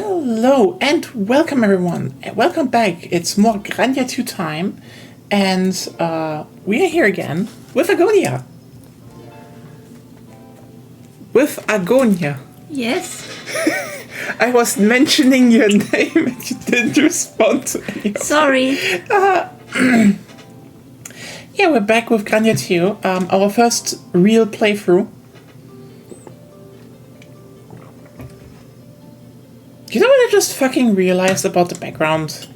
Hello and welcome everyone. Welcome back. It's more Grandia 2 time and we are here again with Agonia. With Agonia. Yes. I was mentioning your name and you didn't respond to any. Sorry. Yeah, we're back with Grandia 2. Our first real playthrough. You know what I just fucking realized about the background?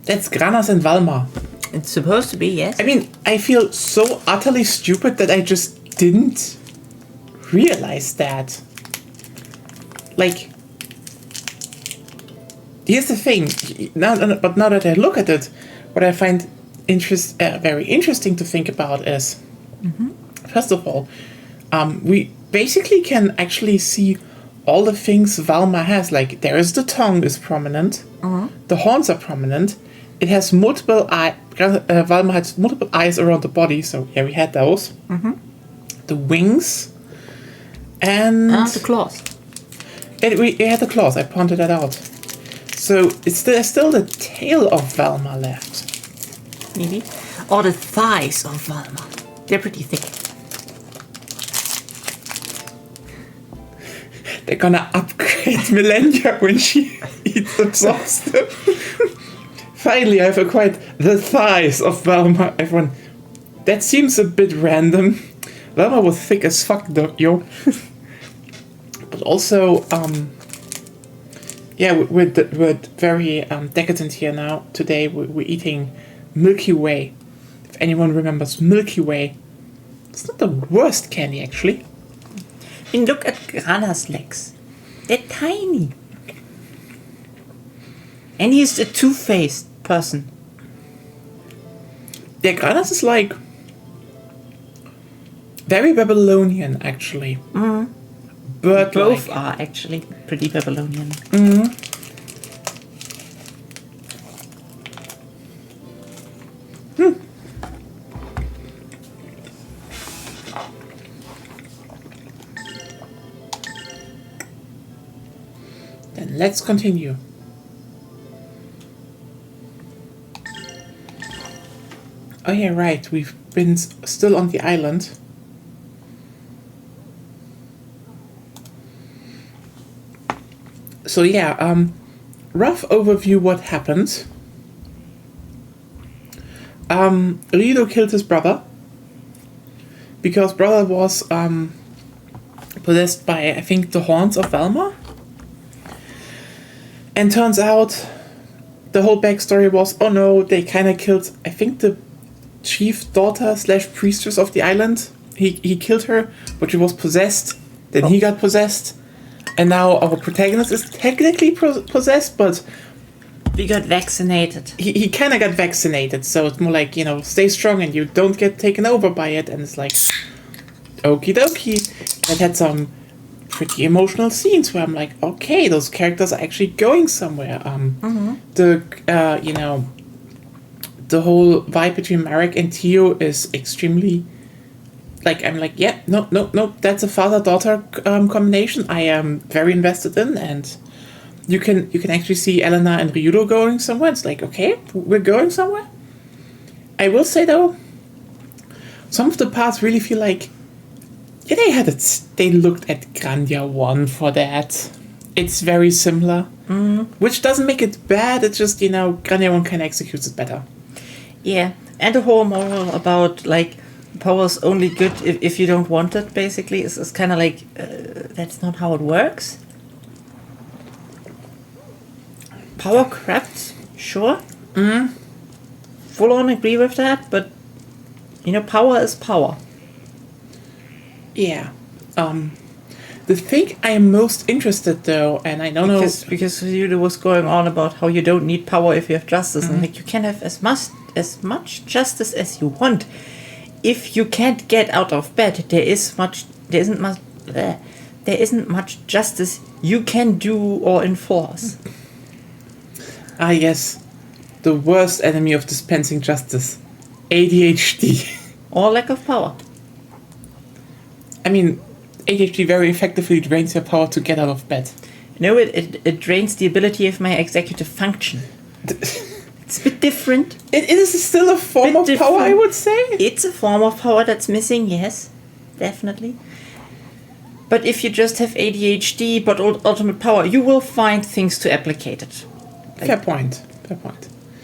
That's Granas and Valma. It's supposed to be, yes. I mean, I feel so utterly stupid that I just didn't realize that. Like, here's the thing. Now that I look at it, what I find very interesting to think about is, first of all, we basically can actually see all the things Valma has. Like, there is the tongue is prominent, the horns are prominent, it has multiple eyes. Valma has multiple eyes around the body, so yeah, we had those. The wings, and the claws. We had the claws. I pointed that out. So there's still the tail of Valma left. Maybe. Or the thighs of Valma. They're pretty thick. They're gonna upgrade Millennia when she absorbs them. Finally, I've acquired the thighs of Valma. Everyone, that seems a bit random. Valma was thick as fuck, though, yo. But also, yeah, we're very decadent here now. Today, we're eating Milky Way. If anyone remembers Milky Way, it's not the worst candy, actually. I mean, look at Grana's legs. They're tiny. And he's a two-faced person. Yeah, Granas is like very Babylonian, actually. But both are actually pretty Babylonian. Then let's continue. Oh yeah, right. We've been still on the island. So yeah, rough overview what happened. Rido killed his brother because brother was possessed by, I think, the horns of Valma. And turns out the whole backstory was, oh no, they kind of killed, I think, the chief daughter / priestess of the island. He killed her, but she was possessed. Then he got possessed. And now our protagonist is technically possessed, but We got vaccinated. he kind of got vaccinated. So it's more like, stay strong and you don't get taken over by it. And it's like, okie dokie. It had some pretty emotional scenes where I'm like, okay, those characters are actually going somewhere. The whole vibe between Marek and Theo is extremely, like, I'm like, yeah, no, that's a father-daughter combination I am very invested in, and you can actually see Elena and Ryudo going somewhere. It's like, okay, we're going somewhere. I will say though, some of the parts really feel like, yeah, they looked at Grandia 1 for that. It's very similar. Which doesn't make it bad, it's just, Grandia 1 kind of executes it better. Yeah. And the whole moral about, like, power's only good if you don't want it, basically, is kind of like, that's not how it works. Power corrupts, sure. Full on agree with that, but, power is power. Yeah. The thing I am most interested though, and I don't know Because you was going on about how you don't need power if you have justice, and like you can have as much justice as you want. If you can't get out of bed, there isn't much justice you can do or enforce. Ah yes, the worst enemy of dispensing justice, ADHD. Or lack of power. I mean, ADHD very effectively drains your power to get out of bed. No, it drains the ability of my executive function. It's a bit different. It is still a form of power, I would say. It's a form of power that's missing, yes, definitely. But if you just have ADHD but ultimate power, you will find things to applicate it. Like fair point.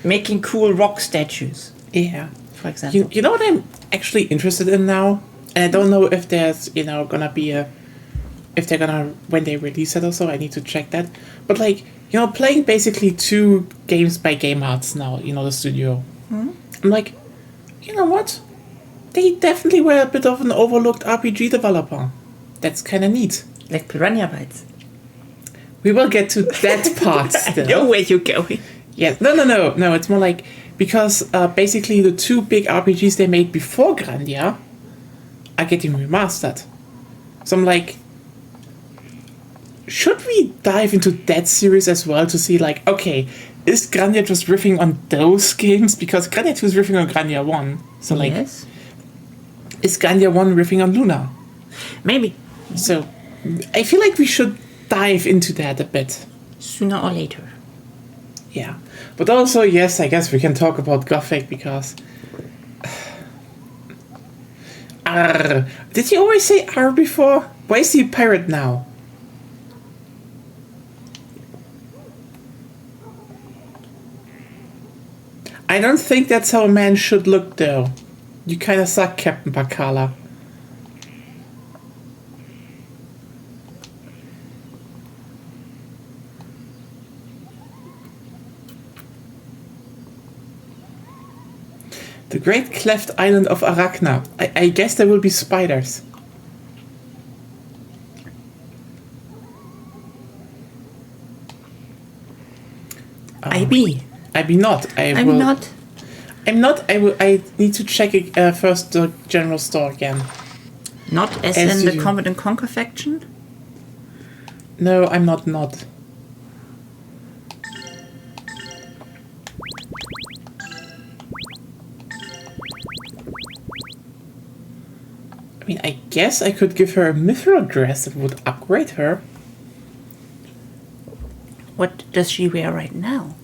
Making cool rock statues. Yeah. For example. You know what I'm actually interested in now? And I don't know if there's, gonna be if they're gonna, when they release it or so, I need to check that. But like, playing basically 2 games by Game Arts now, the studio. Mm-hmm. I'm like, you know what? They definitely were a bit of an overlooked RPG developer. That's kind of neat. Like Piranha Bytes. We will get to that part still. I know where you're going. Yeah, no. It's more like, because basically the 2 big RPGs they made before Grandia are getting remastered. So I'm like, should we dive into that series as well to see, like, okay, is Grandia just riffing on those games? Because Grandia 2 is riffing on Grandia 1. So, like, yes. Is Grandia 1 riffing on Luna? Maybe. So, I feel like we should dive into that a bit. Sooner or later. Yeah. But also, yes, I guess we can talk about Gothic because... Arr. Did you always say R before? Why is he a pirate now? I don't think that's how a man should look, though. You kind of suck, Captain Bacala. The Great Cleft Island of Arachna. I guess there will be spiders. I be not. I'm not. I need to check first the general store again. Not as in the Command and Conquer faction? No, I'm not. I mean, I guess I could give her a mithril dress that would upgrade her. What does she wear right now?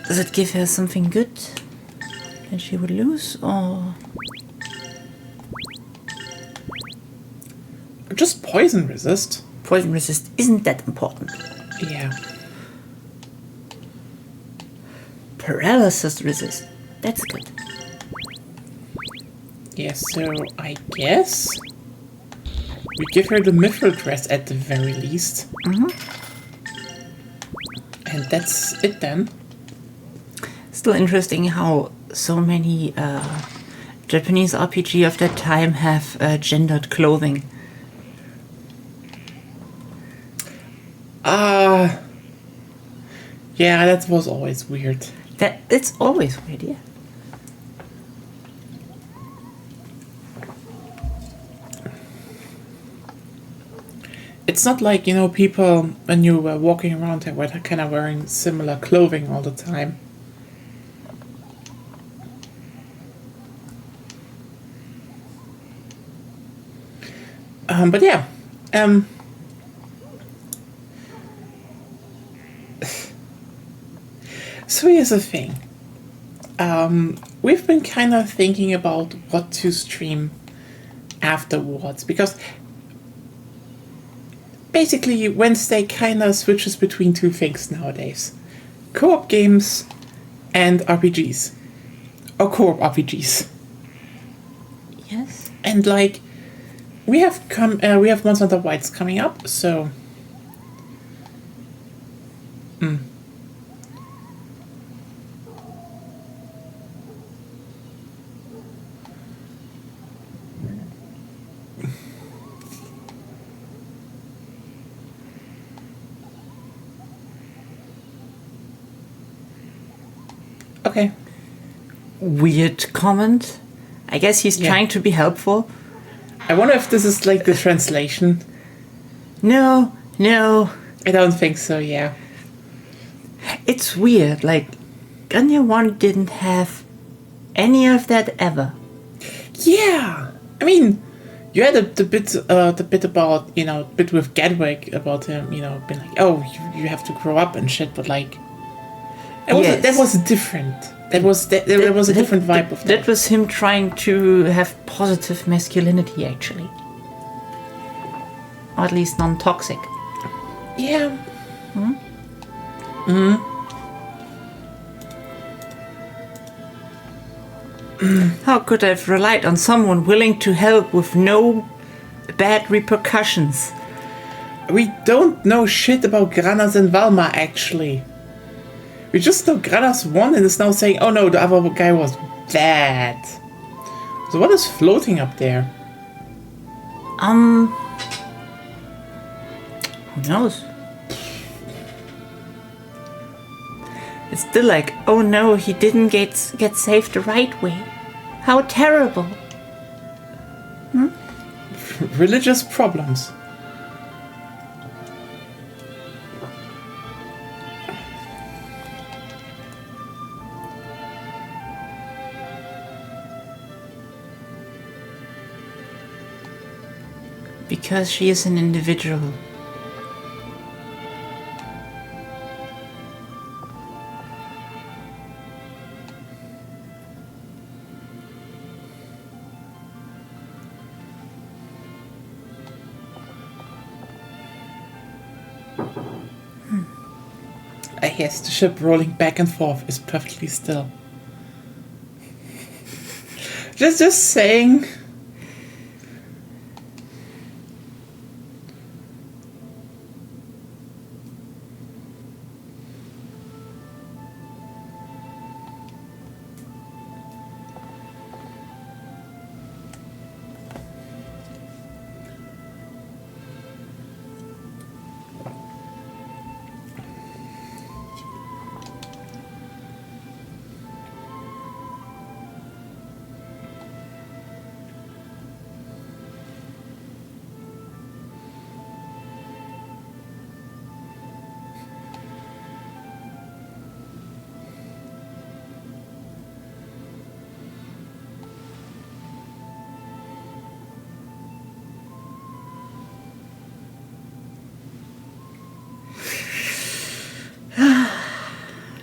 Does it give her something good that she would lose, or...? Just poison resist. Poison resist isn't that important. Yeah. Paralysis resist. That's good. Yeah, so I guess we give her the mithril dress at the very least. Mm-hmm. And that's it then. Still interesting how so many Japanese RPG of that time have gendered clothing. Yeah, that was always weird. It's always weird, yeah. It's not like, people, when you were walking around, they were kind of wearing similar clothing all the time. But yeah. So here's the thing. We've been kind of thinking about what to stream afterwards, because basically Wednesday kind of switches between 2 things nowadays. Co-op games and RPGs. Or co-op RPGs. Yes. And like, we have Monster Hunter Wilds coming up, so... Okay. Weird comment. I guess he's trying to be helpful. I wonder if this is like the translation. No. I don't think so, yeah. It's weird, like, Grandia 1 didn't have any of that ever. Yeah! I mean, you had the bit about, bit with Gadwick about him, being like, oh, you have to grow up and shit, but like, that was different. There was a different vibe of that. That was him trying to have positive masculinity, actually. Or at least non-toxic. Yeah. How could I have relied on someone willing to help with no bad repercussions? We don't know shit about Granas and Valma, actually. We just know Granas won and is now saying, oh no, the other guy was bad. So what is floating up there? Who knows? It's still like, oh no, he didn't get saved the right way. How terrible. Religious problems. Because she is an individual. Yes, the ship rolling back and forth is perfectly still. just saying.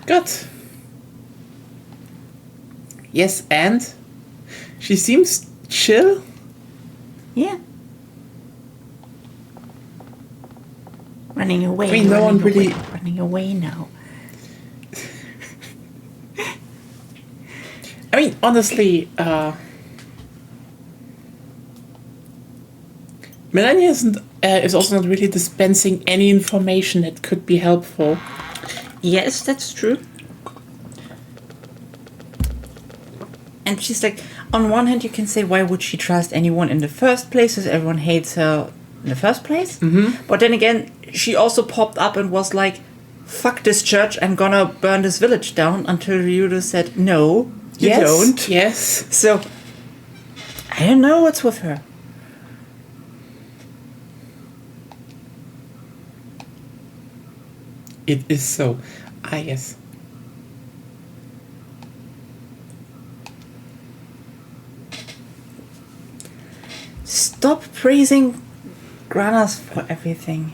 Good. Yes, and she seems chill. Yeah. Running away. I mean, no one really... Running away now. I mean, honestly, Melania is also not really dispensing any information that could be helpful. Yes, that's true. And she's like, on one hand, you can say, why would she trust anyone in the first place? Because everyone hates her in the first place. Mm-hmm. But then again, she also popped up and was like, fuck this church, I'm gonna burn this village down, until Ryudo said, no, you don't. Yes. So, I don't know what's with her. It is so. Ah, yes. Stop praising Granas for everything.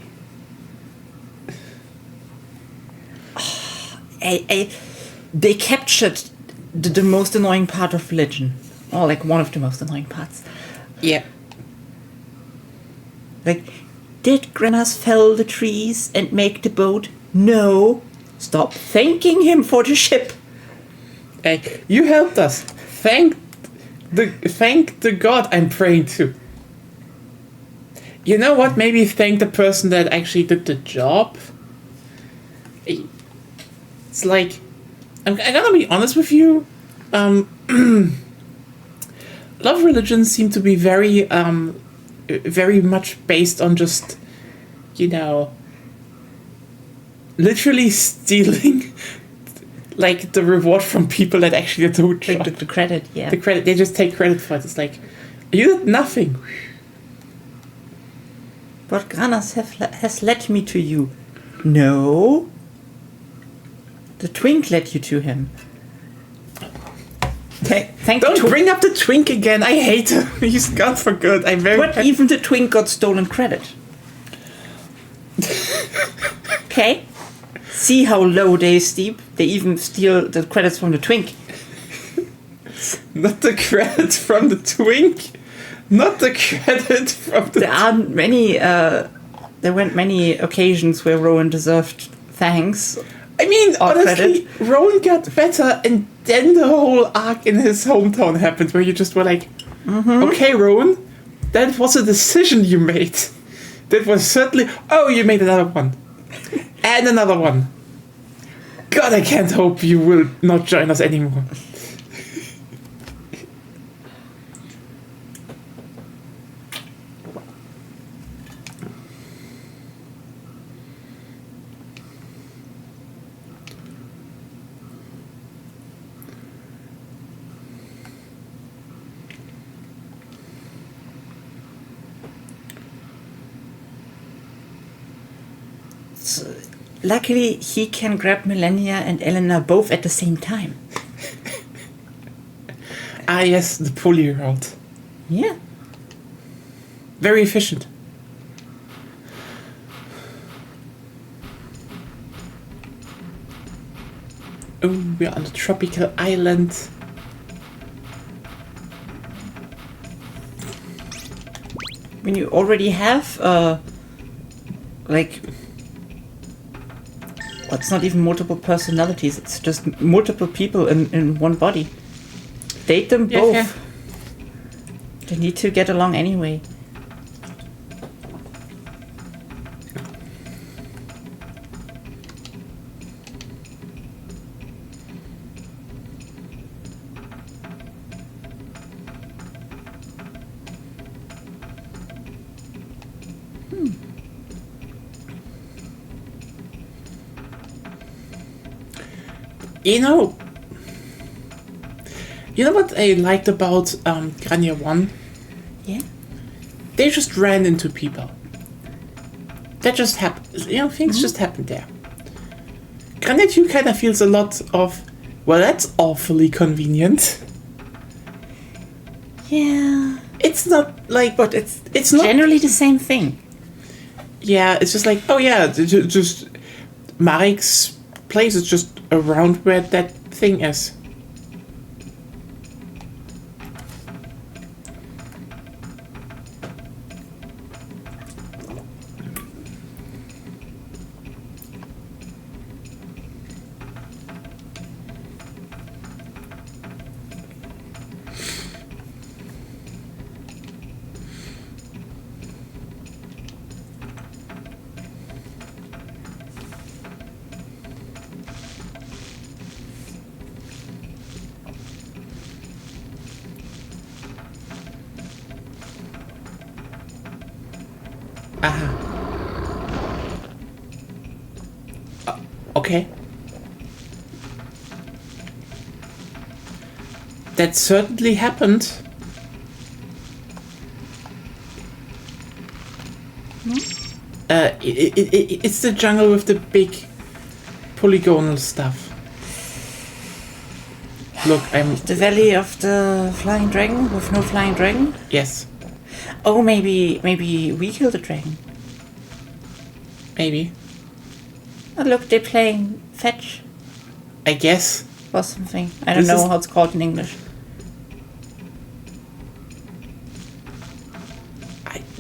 They captured the most annoying part of religion. Or like one of the most annoying parts. Yeah. Like, did Granas fell the trees and make the boat? No. Stop thanking him for the ship. Hey, you helped us. Thank the god I'm praying to. You know what? Maybe thank the person that actually did the job. It's like, I gotta be honest with you. A lot of religions seem to be very much based on just, literally stealing, like, the reward from people that actually do the job. The credit, yeah. The credit, they just take credit for it. It's like, you did nothing. But Granas has led me to you. No. The twink led you to him. Thank Don't you. bring up the twink again. I hate him. He's gone for good. I'm very. But even the twink got stolen credit. Okay? See how low they steep? They even steal the credits from the twink. Not the credit from the twink. Not the credit from the. There aren't many. There weren't many occasions where Rowan deserved thanks. I mean, or honestly, Rowan got better, and then the whole arc in his hometown happened, where you just were like, okay, Rowan, that was a decision you made. That was certainly. Oh, you made another one. And another one. God, I can't hope you will not join us anymore. So, luckily, he can grab Melania and Elena both at the same time. Ah, yes, the pulley rod. Yeah. Very efficient. Oh, we're on a tropical island. When you already have, like, well, it's not even multiple personalities, it's just multiple people in one body. Date them both. Yeah. They need to get along anyway. You know what I liked about Grandia 1? Yeah. They just ran into people. That just happened. Things just happened there. Grandia 2 kind of feels a lot of, well, that's awfully convenient. Yeah. It's not like, But it's not generally the same thing. Yeah, it's just like, oh yeah, just Marek's place is just around where that thing is. Okay. That certainly happened. It's the jungle with the big polygonal stuff. Look, The Valley of the Flying Dragon with no Flying Dragon? Yes. Oh, maybe we killed the dragon. Maybe. Oh, look, they're playing fetch I guess. or something. I don't This know is- how it's called in English.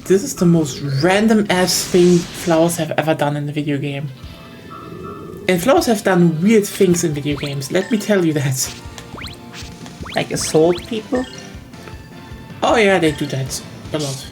This is the most random ass thing Flowers have ever done in a video game. And Flowers have done weird things in video games, let me tell you that. Like assault people? Oh yeah, they do that a lot.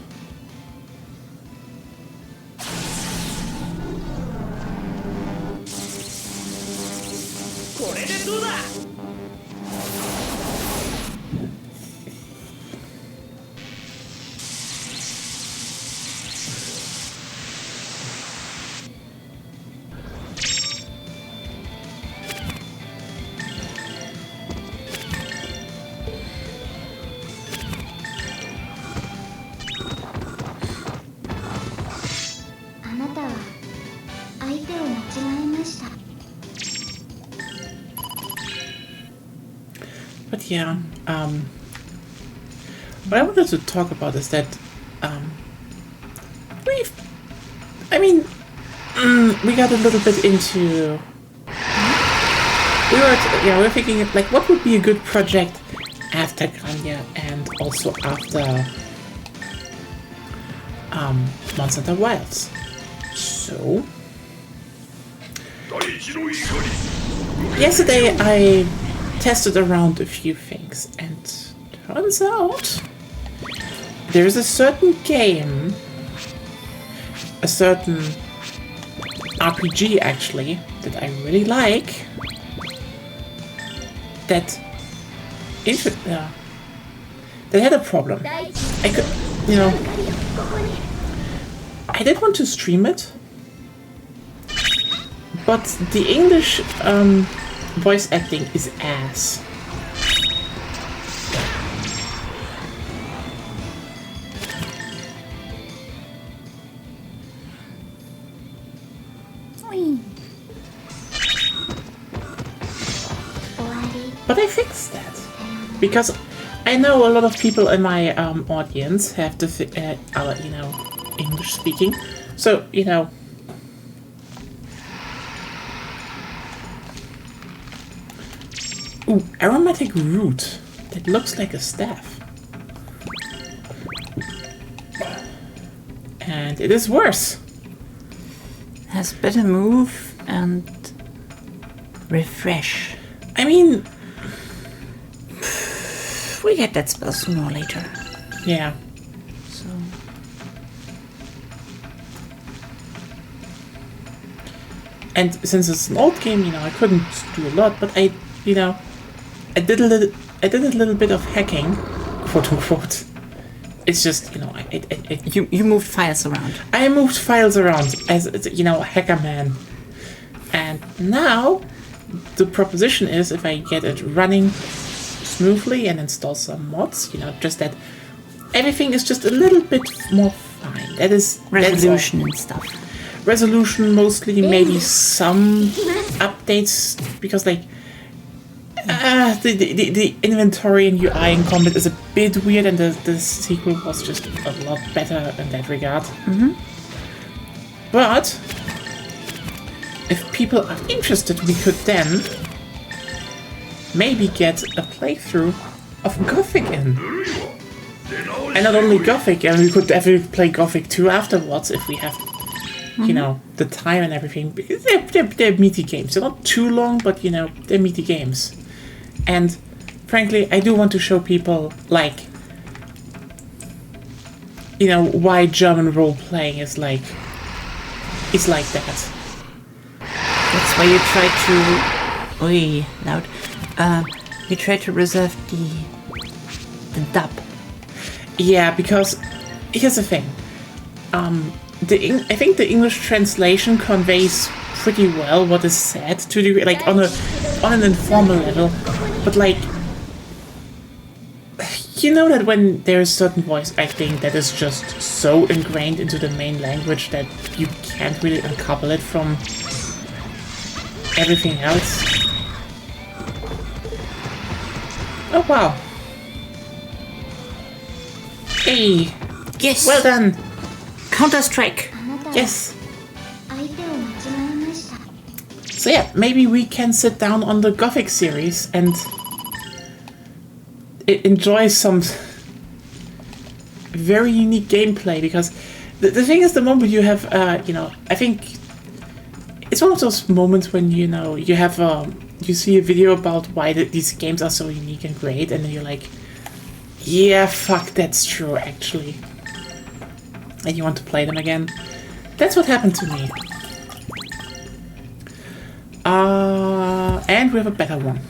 yeah. What I wanted to talk about is that we've. I mean, we got a little bit into. We were thinking like, what would be a good project after Grandia and also after Monster Hunter Wilds. So yesterday I tested around a few things, and turns out there's a certain game, a certain RPG actually, that I really like, that had a problem. I could, I did want to stream it, but the English voice acting is ass. But I fixed that because I know a lot of people in my audience have the English speaking, so Ooh, aromatic root. That looks like a staff. And it is worse. Has better move and refresh. I mean, we get that spell sooner or later. Yeah. So. And since it's an old game, I couldn't do a lot, but I did a little bit of hacking, quote unquote. It's just, You moved files around. I moved files around as, a hacker man. And now, the proposition is if I get it running smoothly and install some mods, just that everything is just a little bit more fine. That's resolution and stuff. Resolution mostly, maybe some updates, because like the inventory and UI in combat is a bit weird, and the sequel was just a lot better in that regard. Mm-hmm. But if people are interested, we could then maybe get a playthrough of Gothic in. And not only Gothic, and we could definitely play Gothic 2 afterwards if we have the time and everything, because they're meaty games. They're not too long, but they're meaty games. And frankly, I do want to show people why German role playing is like that. That's why you try to you try to reserve the dub. Yeah, because here's the thing. I think the English translation conveys pretty well what is said to a degree, like on an informal level. But like, that when there is certain voice acting that is just so ingrained into the main language that you can't really uncouple it from everything else. Oh wow. Hey. Yes. Well done. Counter-Strike. Yes. So yeah, maybe we can sit down on the Gothic series and enjoy some very unique gameplay, because the thing is, the moment you have, I think it's one of those moments when, you have, you see a video about why these games are so unique and great, and then you're like, yeah, fuck, that's true, actually. And you want to play them again. That's what happened to me. And we have a better one.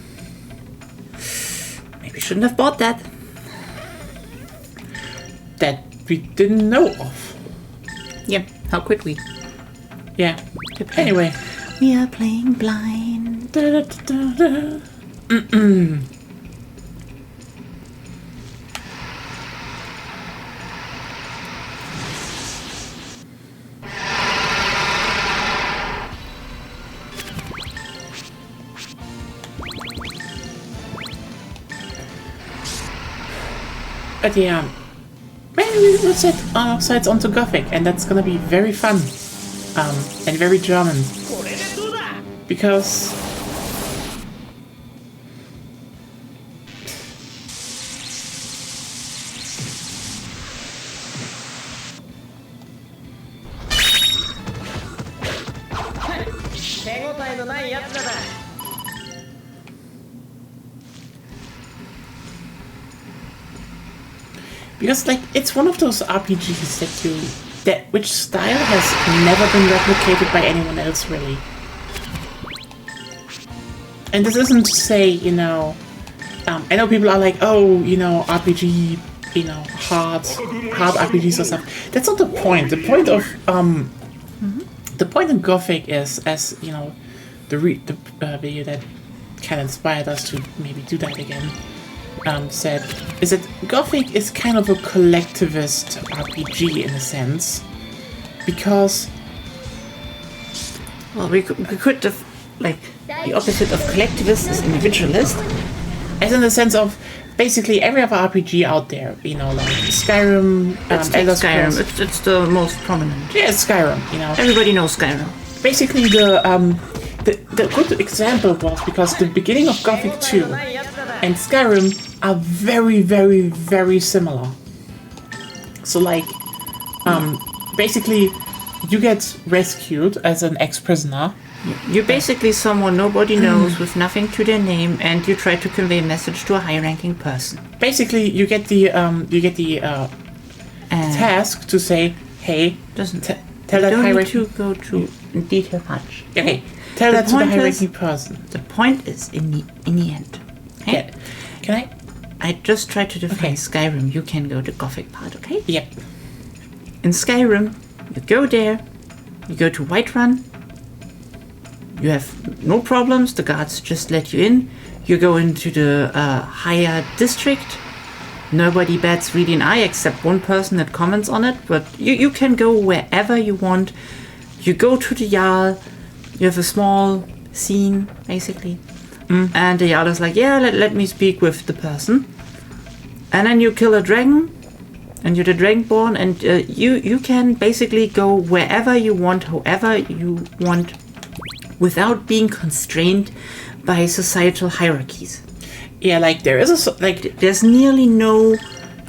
Maybe shouldn't have bought that. That we didn't know of. Yep, how could we? Yeah. Anyway. We are playing blind. Da, da, da, da. But yeah, maybe we will set our sights onto Gothic, and that's gonna be very fun, and very German, because like it's one of those RPGs which style has never been replicated by anyone else really. And this isn't to say, I know people are like, oh, RPG, hard RPGs or stuff. That's not the point. The point of the point in Gothic is, as the video that kind of inspired us to maybe do that again. Said is that Gothic is kind of a collectivist RPG in a sense, because we could have, like, the opposite of collectivist is individualist, as in the sense of basically every other RPG out there, like Skyrim, Elder Scrolls. It's the most prominent. Yeah, it's Skyrim. Everybody knows Skyrim. Basically, the good example was because the beginning of Gothic 2 and Skyrim are very, very, very similar. So, like, basically, you get rescued as an ex-prisoner. You're basically someone nobody knows with nothing to their name, and you try to convey a message to a high-ranking person. Basically, you get the task to say, "Hey, tell that high-ranking." To go to detail much. Okay, tell that to the high-ranking person. The point is in the end. Okay? Yeah. Can I? I just tried to define Skyrim. You can go to Gothic part, okay? Yep. In Skyrim, you go there, you go to Whiterun, you have no problems, the guards just let you in, you go into the higher district, nobody bats really an eye except one person that comments on it, but you can go wherever you want, you go to the Jarl, you have a small scene, basically. And the Jarl is like, yeah, let me speak with the person. And then you kill a dragon, and you're the Dragonborn, and you can basically go wherever you want, however you want, without being constrained by societal hierarchies. Yeah, like there is there's nearly no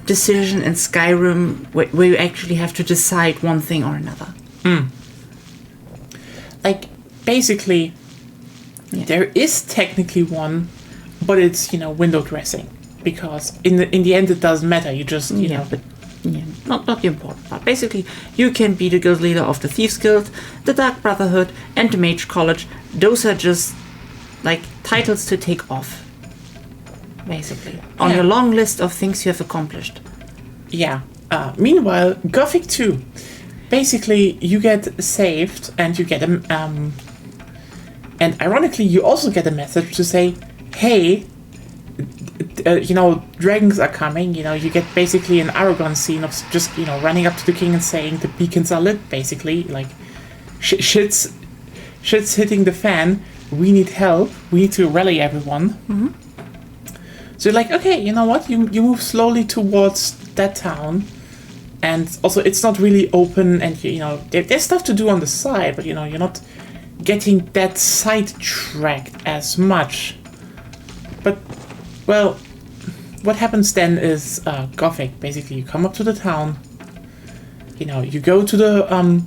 decision in Skyrim where you actually have to decide one thing or another. Like, basically, there is technically one, but it's window dressing, because in the end it doesn't matter. You just not the important part. Basically, you can be the guild leader of the Thieves Guild, the Dark Brotherhood, and the Mage College. Those are just like titles to take off, basically, on your long list of things you have accomplished. Yeah. Meanwhile, Gothic 2, basically you get saved and you get and ironically you also get a message to say, hey, dragons are coming. You get basically an Aragon scene of just running up to the king and saying the beacons are lit, basically, like shit's hitting the fan, we need help, we need to rally everyone. So you're like, okay, you know what, you move slowly towards that town, and also it's not really open, and there's stuff to do on the side, but you're not getting that sidetracked as much. But well, what happens then is Gothic. Basically, you come up to the town. You go to the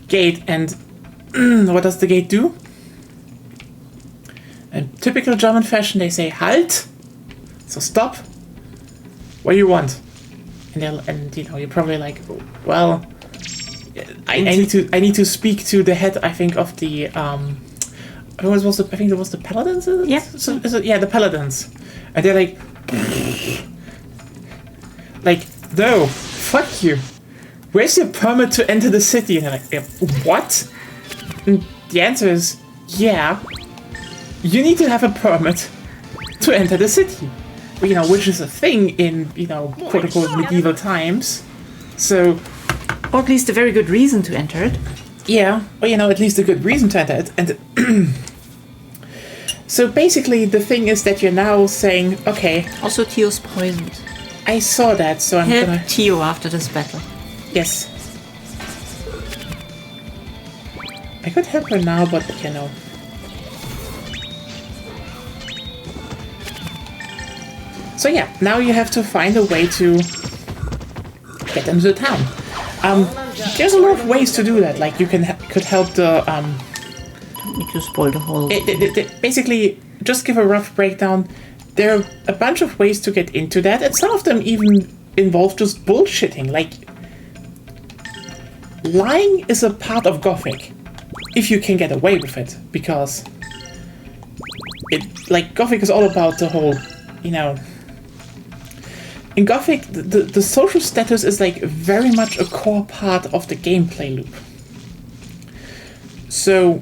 gate, and what does the gate do? In typical German fashion, they say "Halt," so stop. What do you want? And you're probably like, well, I need to speak to the head. I think of the I think it was the Paladins. Yeah. So the Paladins. And they're like, no, fuck you. Where's your permit to enter the city? And they're like, what? And the answer is, yeah, you need to have a permit to enter the city. Which is a thing in, quote unquote medieval times. So, or at least a very good reason to enter it. Yeah, or at least a good reason to enter it. And so basically, the thing is that you're now saying, okay. Also, Teal's poisoned. I saw that, so I'm Help gonna... Tio after this battle. Yes. I could help her now, but, you know... So yeah, now you have to find a way to get them to the town. There's a lot of ways to do that. Like you could help the Don't need to spoil the whole. basically, just give a rough breakdown. There are a bunch of ways to get into that, and some of them even involve just bullshitting. Like lying is a part of Gothic, if you can get away with it, because Gothic is all about the whole, you know. In Gothic, the social status is like very much a core part of the gameplay loop. So,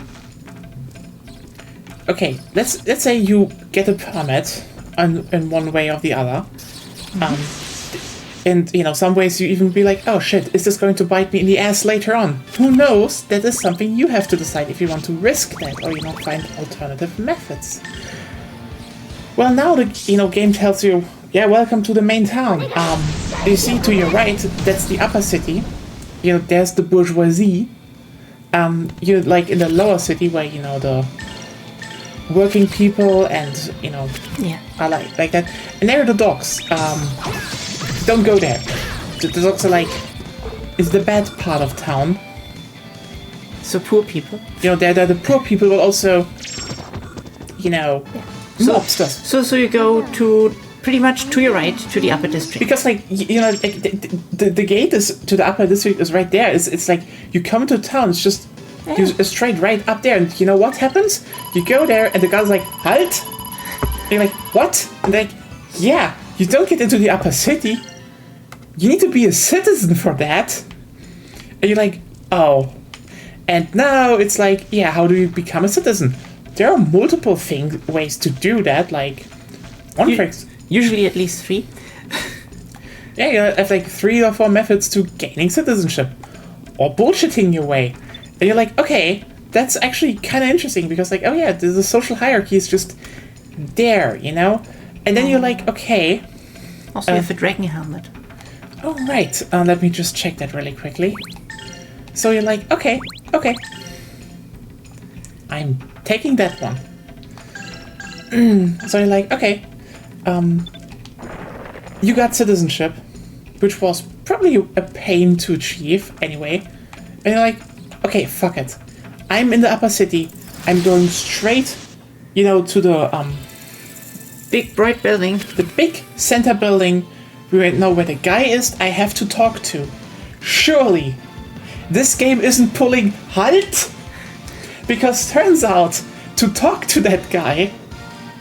okay, let's say you get a permit in one way or the other, and you know, some ways you even be like, oh shit, is this going to bite me in the ass later on? Who knows? That is something you have to decide if you want to risk that or find alternative methods. Well, now the game tells you. Yeah, welcome to the main town. You see to your right, that's the upper city. You know, there's the bourgeoisie. You're like in the lower city where, you know, the working people and, you know, are like that. And there are the docks. Don't go there. The docks are like, is the bad part of town. So poor people. You know, they're the poor people, but also, you know, mobsters. So you go to... pretty much to your right, to the upper district. Because, like, you know, like, the gate is to the upper district is right there. It's like, you come to town, it's just you straight right up there. And you know what happens? You go there, and the guy's like, halt! And you're like, what? And they're like, yeah, you don't get into the upper city. You need to be a citizen for that. And you're like, oh. And now it's like, yeah, how do you become a citizen? There are multiple ways to do that, like, one for usually at least 3. Yeah, you have like 3 or 4 methods to gaining citizenship. Or bullshitting your way. And you're like, okay, that's actually kind of interesting because like, oh yeah, the social hierarchy is just there, you know? And then you're like, okay. Also, you have a dragon helmet. Oh, right. Let me just check that really quickly. So you're like, okay. I'm taking that one. So you're like, okay. You got citizenship, which was probably a pain to achieve anyway. And you're like, okay, fuck it. I'm in the upper city. I'm going straight, you know, to the big bright building. The big center building. We know where the guy is I have to talk to. Surely, this game isn't pulling halt? Because turns out, to talk to that guy,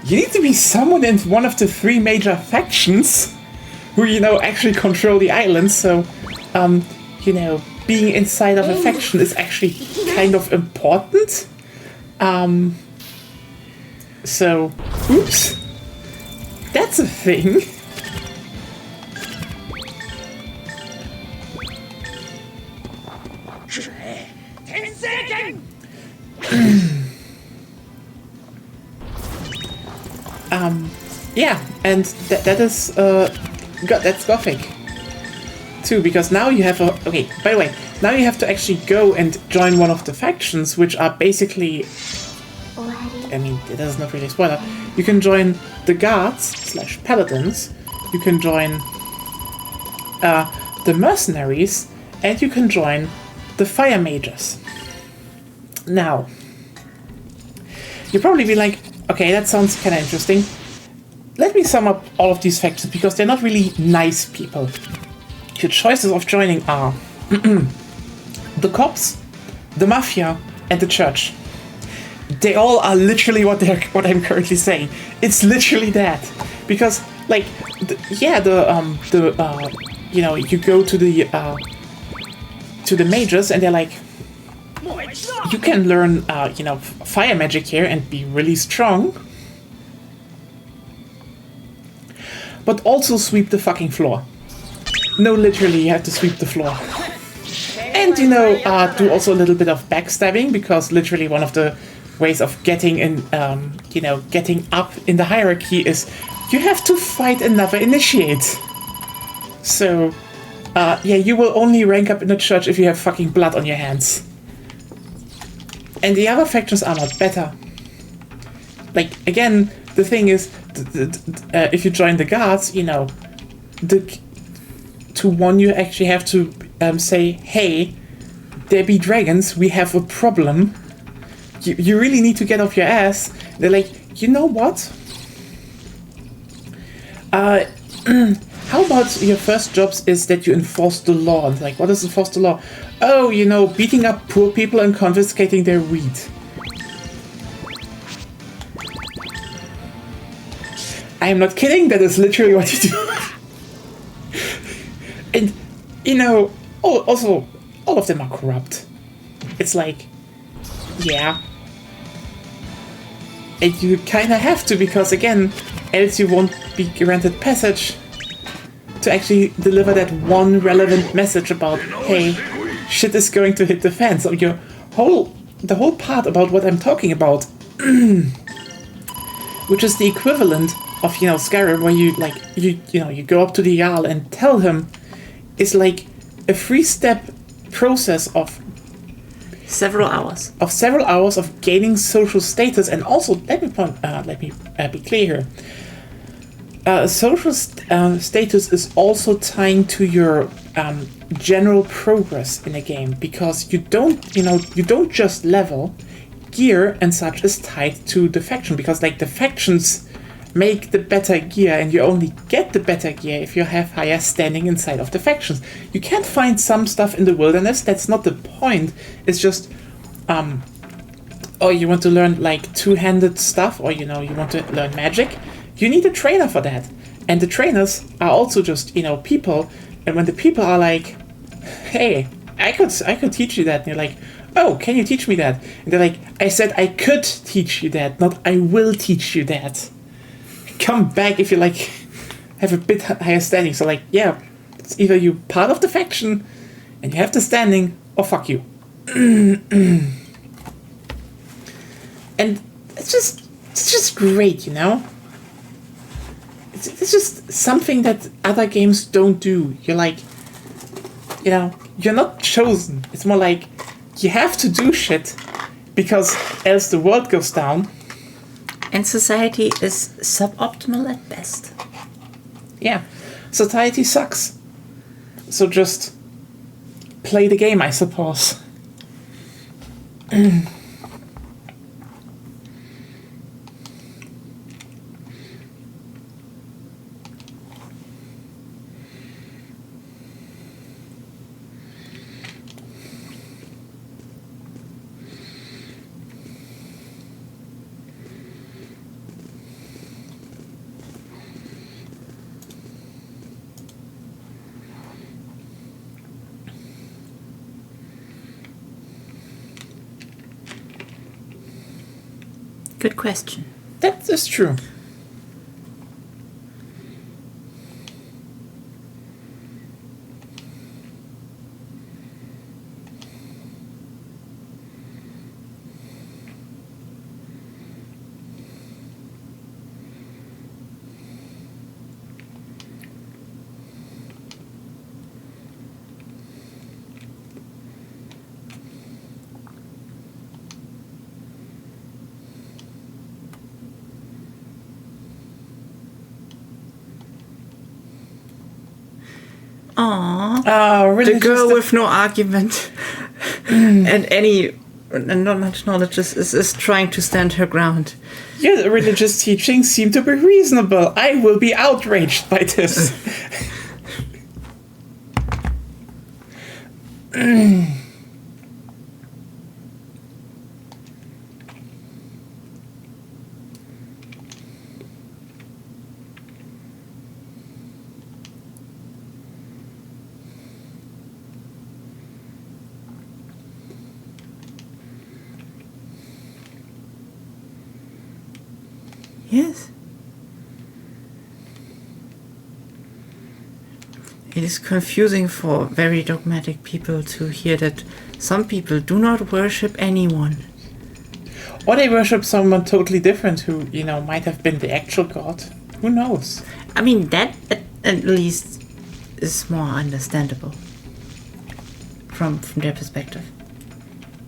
you need to be someone in one of the 3 major factions who, you know, actually control the island. So, you know, being inside of a faction is actually kind of important. So, oops. That's a thing. Yeah, and that is that's Gothic too, because now you have okay, by the way, now you have to actually go and join one of the factions, which are basically, I mean, it is not really a spoiler. You can join the guards / paladins, you can join the mercenaries, and you can join the fire mages. Now, you'll probably be like, okay, that sounds kind of interesting. Let me sum up all of these factions, because they're not really nice people. Your choices of joining are the cops, the mafia, and the church. They all are literally what I'm currently saying. It's literally that, because like, you know, you go to the mages, and they're like, you can learn you know, fire magic here and be really strong, but also sweep the fucking floor. No, literally, you have to sweep the floor. And, you know, do also a little bit of backstabbing, because literally one of the ways of getting in, you know, getting up in the hierarchy is you have to fight another initiate. So, you will only rank up in the church if you have fucking blood on your hands. And the other factions are not better. Like, again, the thing is, if you join the guards, to one you actually have to say, hey, there be dragons, we have a problem. You really need to get off your ass. They're like, you know what? How about your first jobs is that you enforce the law? And like, what is enforce the law? Oh, beating up poor people and confiscating their weed. I am not kidding, that is literally what you do. And, also, all of them are corrupt. It's like, yeah. And you kinda have to, because again, else you won't be granted passage to actually deliver that one relevant message about, hey, shit is going to hit the fan. So the whole part about what I'm talking about, which is the equivalent of, Skyrim, where you go up to the Jarl and tell him, is like a 3-step process of several hours of gaining social status. And also, let me be clear here. Social status is also tying to your general progress in a game, because you don't just level. Gear and such is tied to the faction, because like the factions make the better gear, and you only get the better gear if you have higher standing inside of the factions. You can't find some stuff in the wilderness. That's not the point. It's just you want to learn like two-handed stuff, or you want to learn magic. You need a trainer for that. And the trainers are also just, people. And when the people are like, hey, I could teach you that. And you're like, oh, can you teach me that? And they're like, I said I could teach you that, not I will teach you that. Come back if you like have a bit higher standing. So like, yeah, it's either you part of the faction and you have the standing, or fuck you. And it's just great, It's just something that other games don't do. You're like, you're not chosen. It's more like you have to do shit because else the world goes down. And society is suboptimal at best. Yeah, society sucks. So just play the game, I suppose. Good question. That is true. Aww. The girl with no argument and not much knowledge is trying to stand her ground. Your religious teachings seem to be reasonable. I will be outraged by this. Yes. It is confusing for very dogmatic people to hear that some people do not worship anyone. Or they worship someone totally different who, might have been the actual god. Who knows? I mean, that at least is more understandable from their perspective.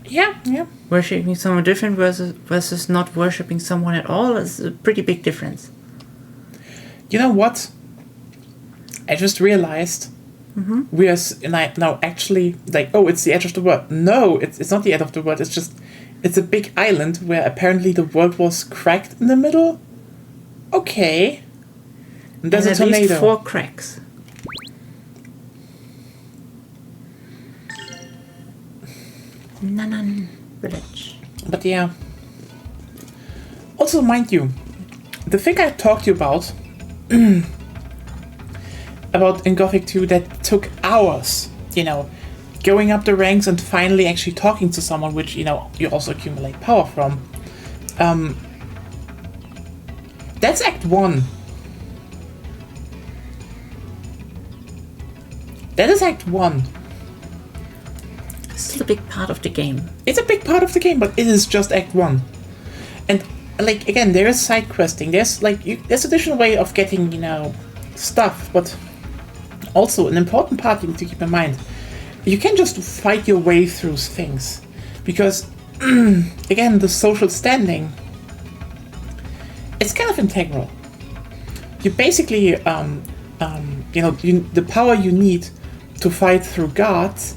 Yeah. Worshipping someone different versus not worshipping someone at all is a pretty big difference. You know what? I just realized we are now actually like, oh, it's the edge of the world. No, it's not the edge of the world. It's a big island where apparently the world was cracked in the middle. Okay. And there's a tornado. At least 4 cracks. Nanan village. But yeah. Also, mind you, the thing I talked to you about in Gothic 2 that took hours, going up the ranks and finally actually talking to someone, which, you also accumulate power from. That's Act 1. That is Act 1. It's still a big part of the game. It's a big part of the game, but it is just Act 1. And, again, there is side questing. There's, there's additional way of getting, stuff, but also an important part you need to keep in mind. You can't just fight your way through things. Because, again, the social standing, it's kind of integral. You basically, the power you need to fight through gods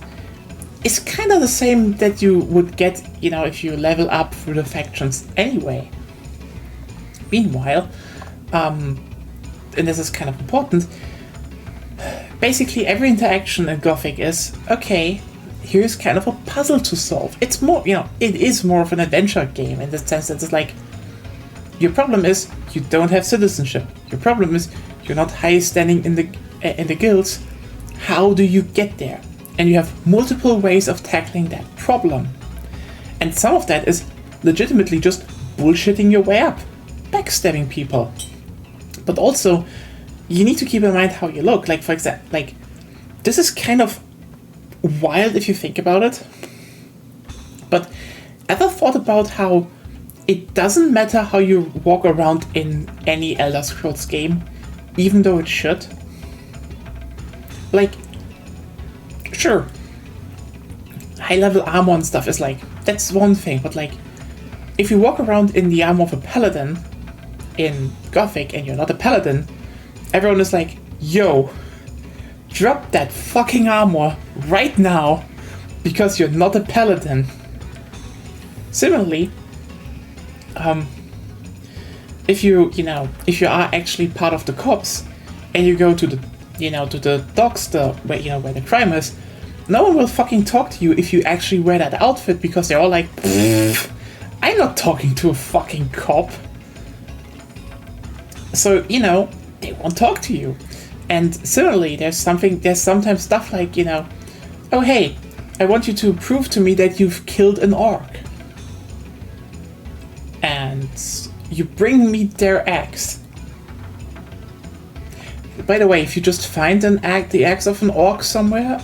is kind of the same that you would get, if you level up through the factions anyway. Meanwhile, and this is kind of important, basically every interaction in Gothic is, okay, here's kind of a puzzle to solve. It's more, it is more of an adventure game in the sense that it's like, your problem is you don't have citizenship. Your problem is you're not high standing in the guilds. How do you get there? And you have multiple ways of tackling that problem. And some of that is legitimately just bullshitting your way up, backstabbing people. But also, you need to keep in mind how you look. Like, for example, this is kind of wild if you think about it. But ever thought about how it doesn't matter how you walk around in any Elder Scrolls game, even though it should? Sure, high-level armor and stuff is that's one thing, but if you walk around in the armor of a paladin in Gothic and you're not a paladin, everyone is like, yo, drop that fucking armor right now because you're not a paladin. Similarly, if you are actually part of the cops and you go to the docks, where the crime is, no one will fucking talk to you if you actually wear that outfit because they're all like, I'm not talking to a fucking cop. So, they won't talk to you. And similarly, there's sometimes stuff like, oh hey, I want you to prove to me that you've killed an orc. And you bring me their axe. By the way, if you just find the axe of an orc somewhere,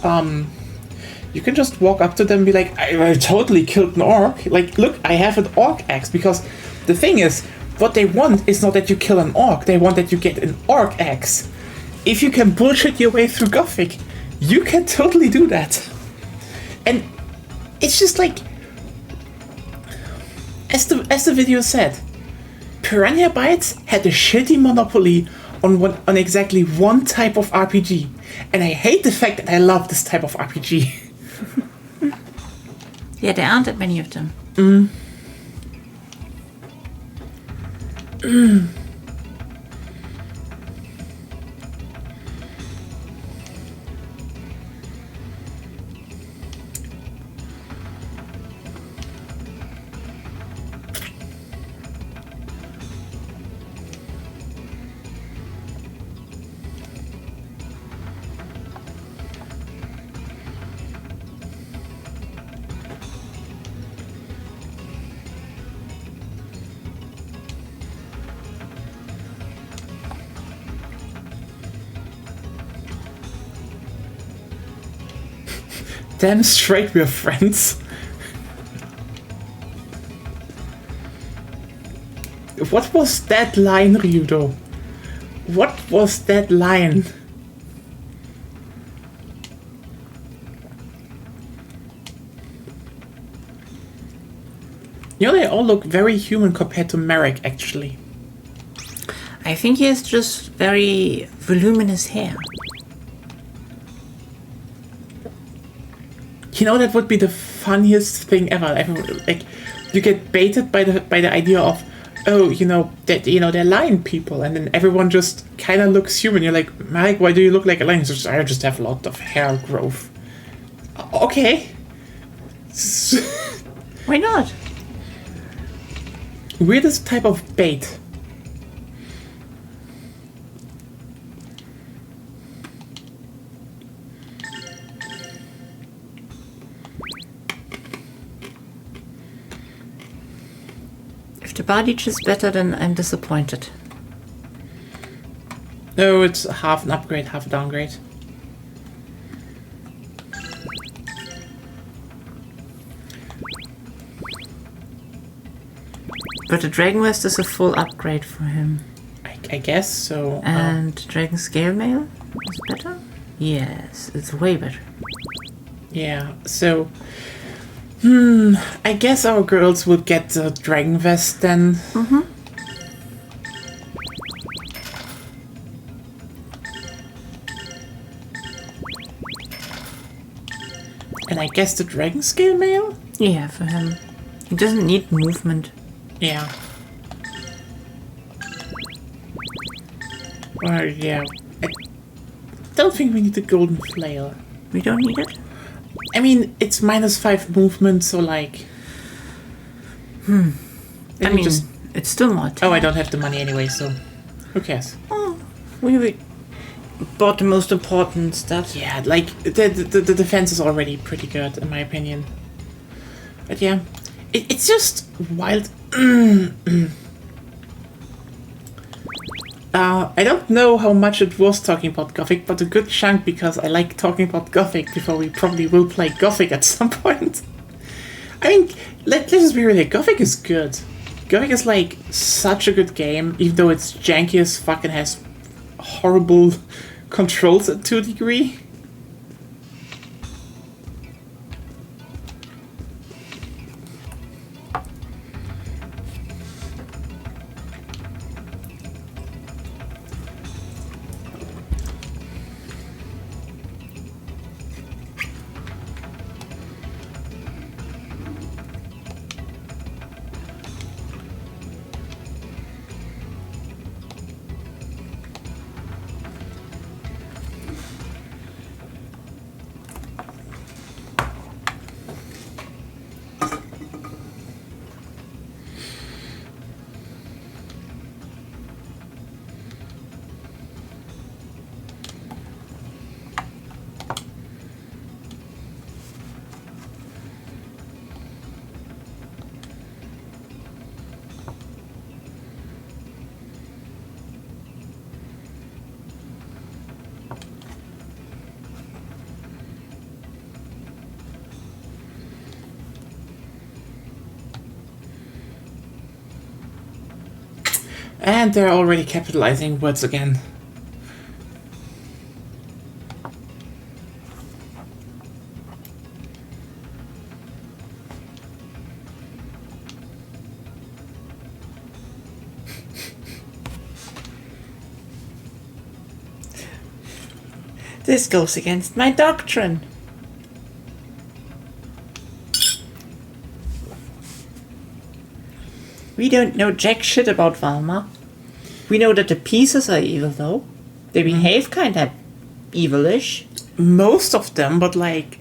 you can just walk up to them and be like, I totally killed an orc. Look, I have an orc axe. Because the thing is, what they want is not that you kill an orc, they want that you get an orc axe. If you can bullshit your way through Gothic, you can totally do that. And it's just as the video said, Piranha Bytes had a shitty monopoly on exactly one type of RPG. And I hate the fact that I love this type of RPG. Yeah, there aren't that many of them. Damn straight we're friends. What was that line, Ryudo? What was that line? You know, they all look very human compared to Merrick, actually. I think he has just very voluminous hair. You know, that would be the funniest thing ever. Like, you get baited by the idea of, oh, they're lion people, and then everyone just kind of looks human. You're like, Mike, why do you look like a lion? He's just, I just have a lot of hair growth. Okay. Why not? Weirdest type of bait. If the body is better, then I'm disappointed. No, it's half an upgrade, half a downgrade. But the Dragon West is a full upgrade for him. I guess so. And Dragon Scale Mail is better? Yes, it's way better. Yeah, so... I guess our girls would get the Dragon Vest then. Mm-hmm. And I guess the Dragon Scale Mail? Yeah, for him. He doesn't need movement. Yeah. Well, yeah. I don't think we need the Golden Flail. We don't need it? I mean, it's -5 movement, so like... I mean, it's still more. Oh, I don't have the money anyway, so... Who cares? Oh, we bought the most important stuff. Yeah, like, the defense is already pretty good, in my opinion. But yeah, it's just wild. I don't know how much it was talking about Gothic, but a good chunk, because I like talking about Gothic before we probably will play Gothic at some point. I mean, let's just be real, Gothic is good. Gothic is like such a good game, even though it's janky as fuck and has horrible controls to a degree. And they're already capitalizing words again. This goes against my doctrine. We don't know jack shit about Valma. We know that the pieces are evil, though. They behave kind of evilish. Most of them, but like,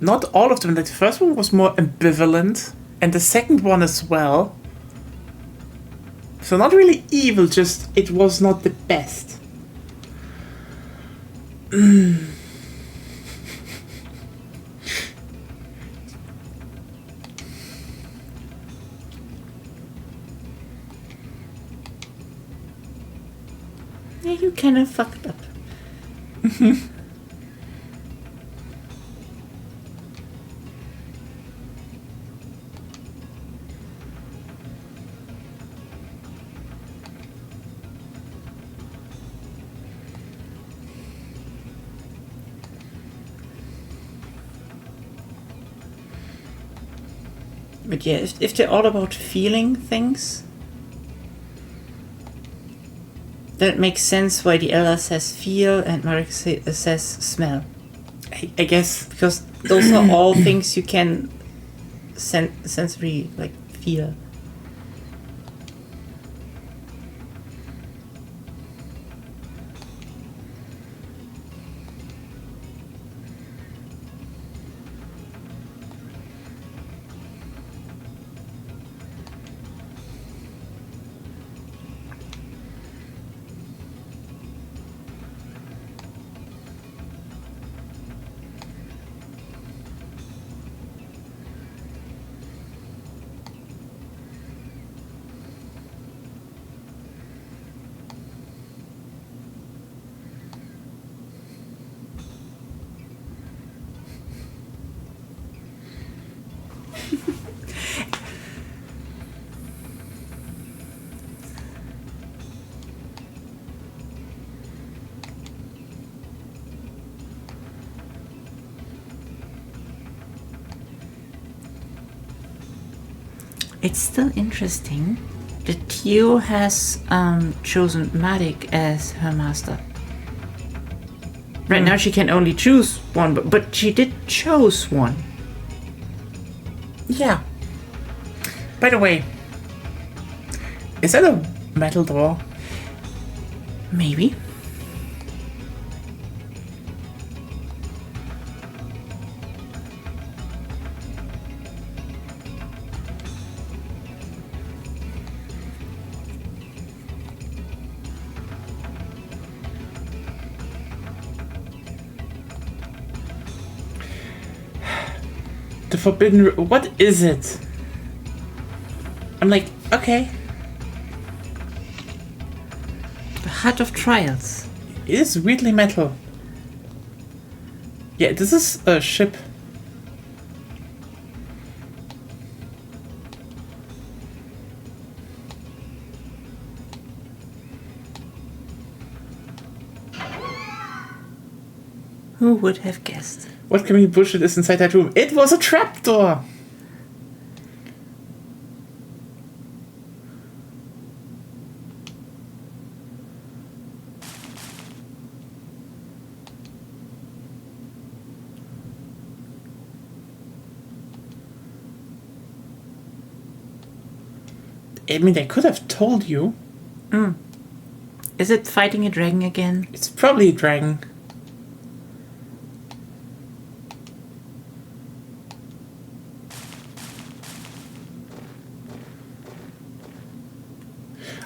not all of them. Like, the first one was more ambivalent, and the second one as well. So not really evil, just it was not the best. Yeah, you kind of fucked up. But yeah, if they're all about feeling things, then it makes sense why the Ella says feel and Marek says smell. I guess. Because those are all things you can sensory, like, feel. It's still interesting that Theo has chosen Madik as her master. Right now she can only choose one, but she did choose one. Yeah. By the way, is that a metal door? Maybe. The forbidden... What is it? I'm like, okay. The Hut of Trials. It is weirdly metal. Yeah, this is a ship. Who would have guessed? What can we bullshit is inside that room? It was a trapdoor! I mean, they could have told you. Is it fighting a dragon again? It's probably a dragon.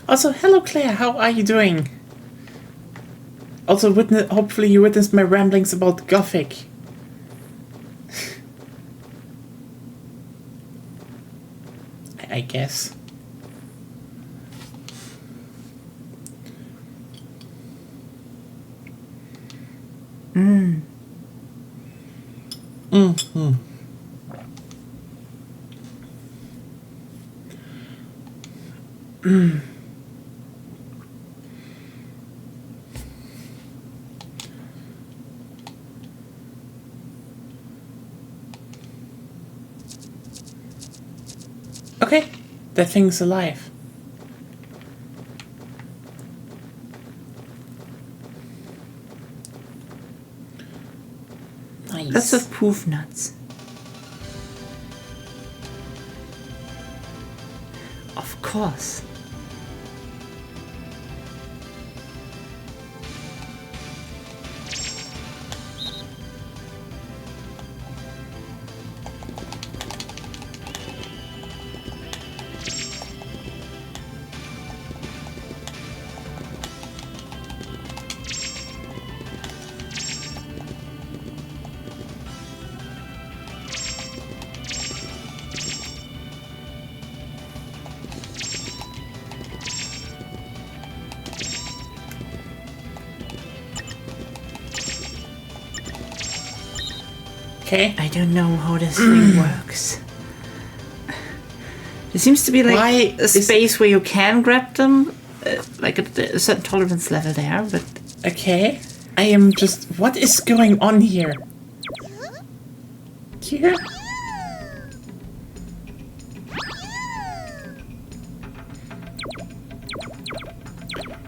Also, hello Claire, how are you doing? Also, hopefully you witnessed my ramblings about Gothic. I guess. Mm-hmm. Okay, that thing's alive. Nice. Lots of poof nuts. Of course. Okay. I don't know how this thing works. There seems to be like a space where you can grab them, like a certain tolerance level there, but... Okay. I am just... What is going on here? Here?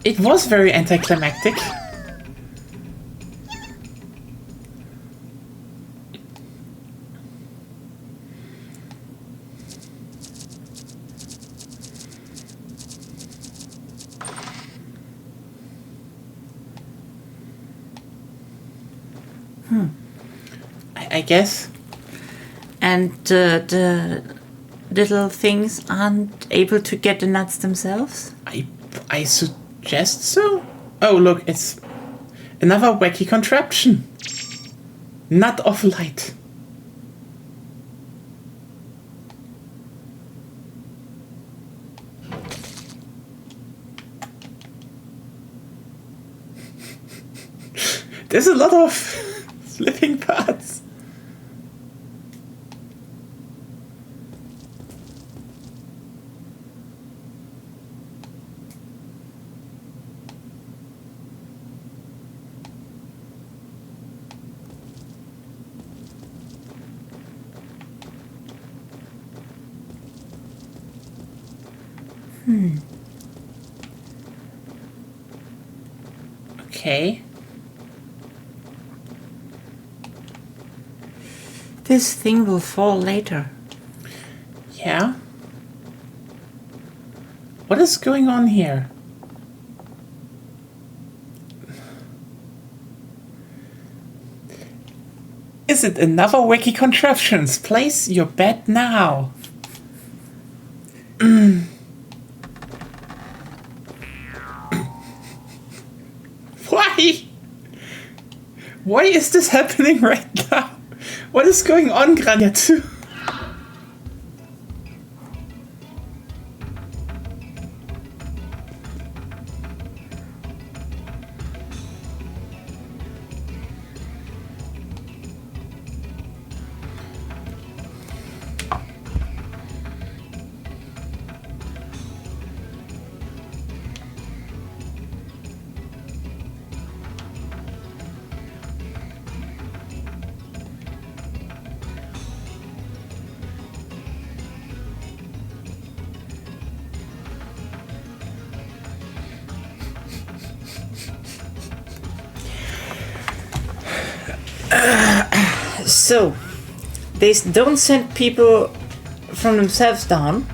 It was very anticlimactic. I guess. And the little things aren't able to get the nuts themselves? I suggest so. Oh, look, it's another wacky contraption. Nut of light. There's a lot of slipping parts. Okay. This thing will fall later. Yeah. What is going on here? Is it another wacky contraptions? Place your bet now. Why? Why is this happening right now? What is going on, Grandia 2? So, they don't send people from themselves down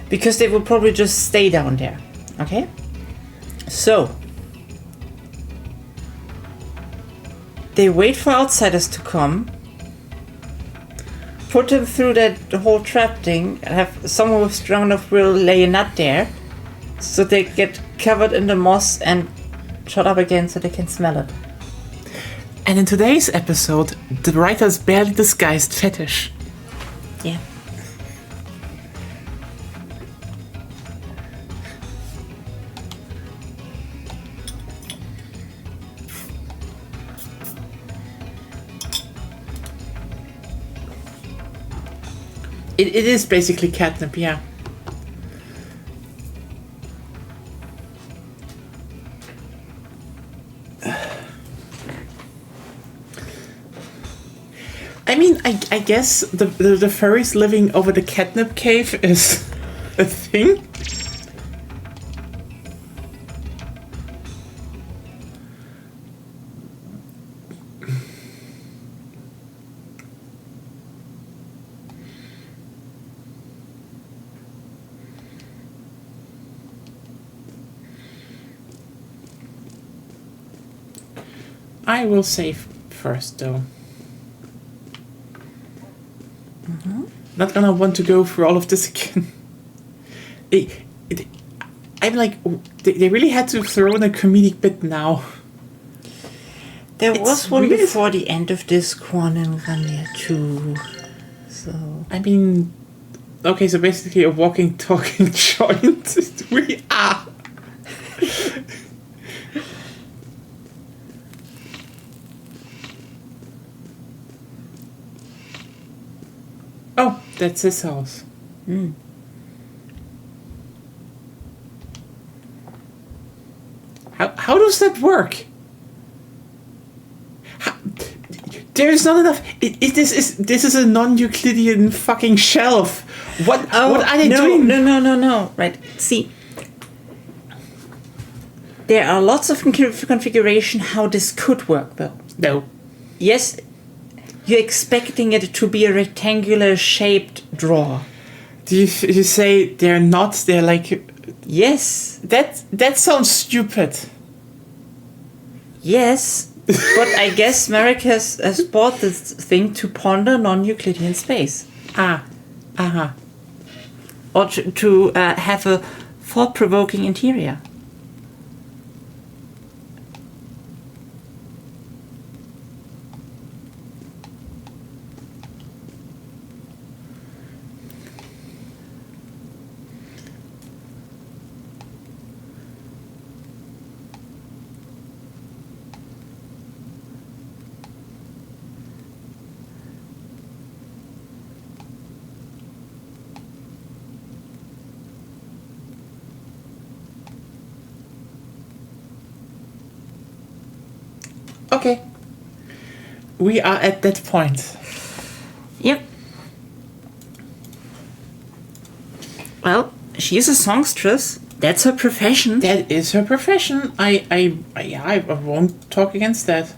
because they will probably just stay down there. Okay? So, they wait for outsiders to come, put them through that whole trap thing, and have someone with strong enough will lay a nut there so they get covered in the moss and shut up again so they can smell it. And in today's episode, the writers barely disguised fetish. Yeah. It is basically catnip, yeah. I mean, I guess the furries living over the catnip cave is a thing. I will save first, though. Not gonna want to go through all of this again. I'm like, they really had to throw in a comedic bit now. There It's was one weird. before the end of this one in Grandia too. So I mean, okay, so basically a walking, talking joint. We are. Oh, that's his house. How does that work? There is not enough. This is a non-Euclidean fucking shelf. What are they doing? No. Right. See, There are lots of configuration how this could work, though. No. Yes, you're expecting it to be a rectangular shaped drawer. Do you say they're not? They're like... Yes. That sounds stupid. Yes, but I guess Merrick has bought this thing to ponder non-Euclidean space. Uh-huh. Or to have a thought-provoking interior. Okay. We are at that point. Yep. Well, she's a songstress. That's her profession. That is her profession. I won't talk against that.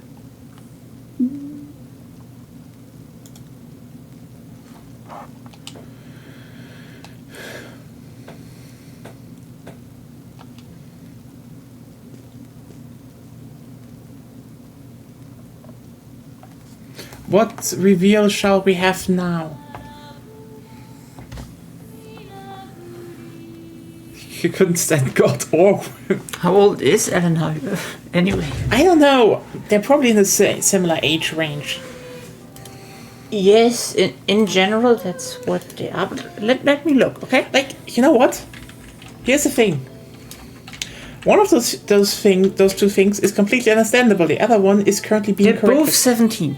What reveal shall we have now? You couldn't stand God or women. How old is Eleanor anyway? I don't know. They're probably in the similar age range. Yes, in general, that's what they are. But let me look, okay? Like, you know what? Here's the thing. One of those two things is completely understandable. The other one is currently being They're corrected. both 17.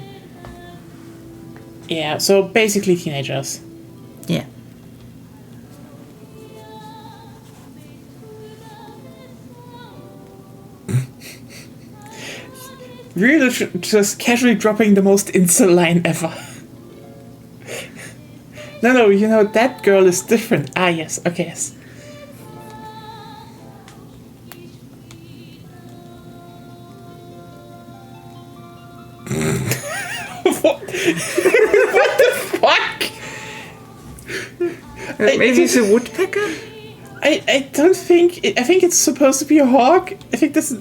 Yeah, so basically teenagers. Yeah. Really just casually dropping the most incel line ever. No, you know, that girl is different. Ah, yes, okay, yes. What? What the fuck? Maybe it's a woodpecker? I don't think... I think it's supposed to be a hawk. I think this is...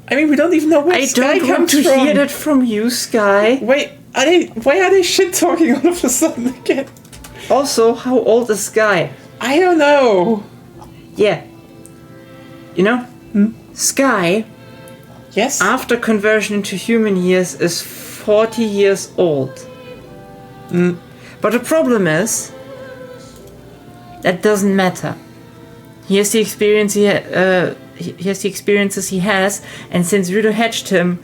I mean, we don't even know where I Sky don't want comes to from. hear that from you, Sky. Wait, why are they shit talking all of a sudden again? Also, how old is Sky? I don't know. Yeah. You know, Sky, Yes? after conversion into human years, is 40 years old. But the problem is, that doesn't matter. He has the experience he has the experiences he has, and since Rudo hatched him,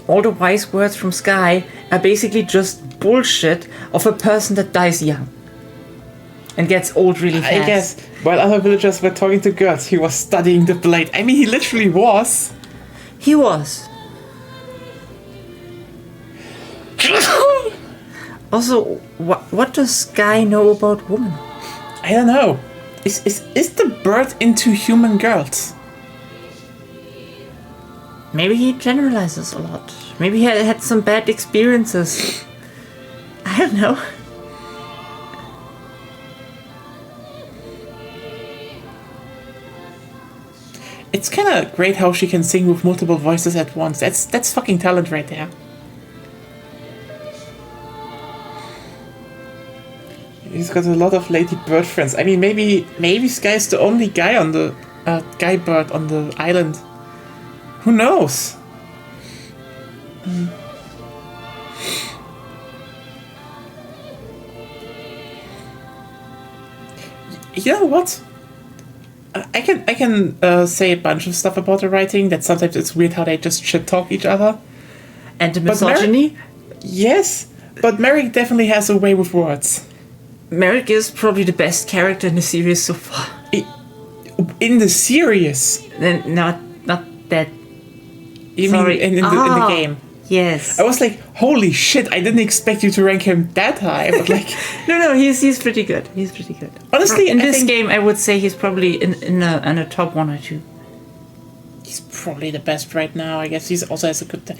all the wise words from Sky are basically just bullshit of a person that dies young and gets old really fast. I guess while other villagers were talking to girls, he was studying the blade. I mean, he literally was. He was. Also, what does Sky know about women? I don't know. Is the bird into human girls? Maybe he generalizes a lot. Maybe he had some bad experiences. I don't know. It's kind of great how she can sing with multiple voices at once. That's fucking talent right there. He's got a lot of lady bird friends. I mean, maybe Sky's the only guy on the guy bird on the island. Who knows? You know what? I can say a bunch of stuff about the writing. That sometimes it's weird how they just shit talk each other. And the misogyny? Yes, but Merrick definitely has a way with words. Merrick is probably the best character in the series so far. In the series, And not that. you Sorry. mean in the game? Yes. I was like, holy shit, I didn't expect you to rank him that high. But like, No, he's pretty good. He's pretty good. Honestly, in I this think game, I would say he's probably in a top 1 or 2. he's probably the best right now. I guess he's also has a good time.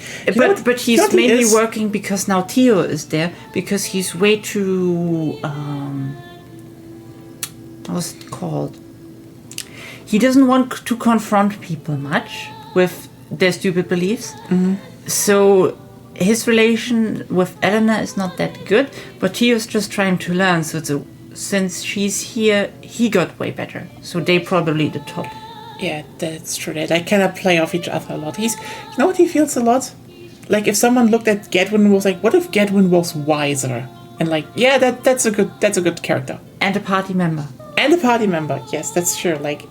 But he's mainly working because now Theo is there, because he's way too what's it called? He doesn't want to confront people much with their stupid beliefs. Mm-hmm. So his relation with Elena is not that good, but Theo's just trying to learn. So since she's here, he got way better. So they probably the top. Yeah, that's true. They kind of play off each other a lot. You know what he feels a lot? Like if someone looked at Gedwin and was like, what if Gedwin was wiser? And like, yeah, that's a good character. And a party member. And a party member, yes, that's true. Like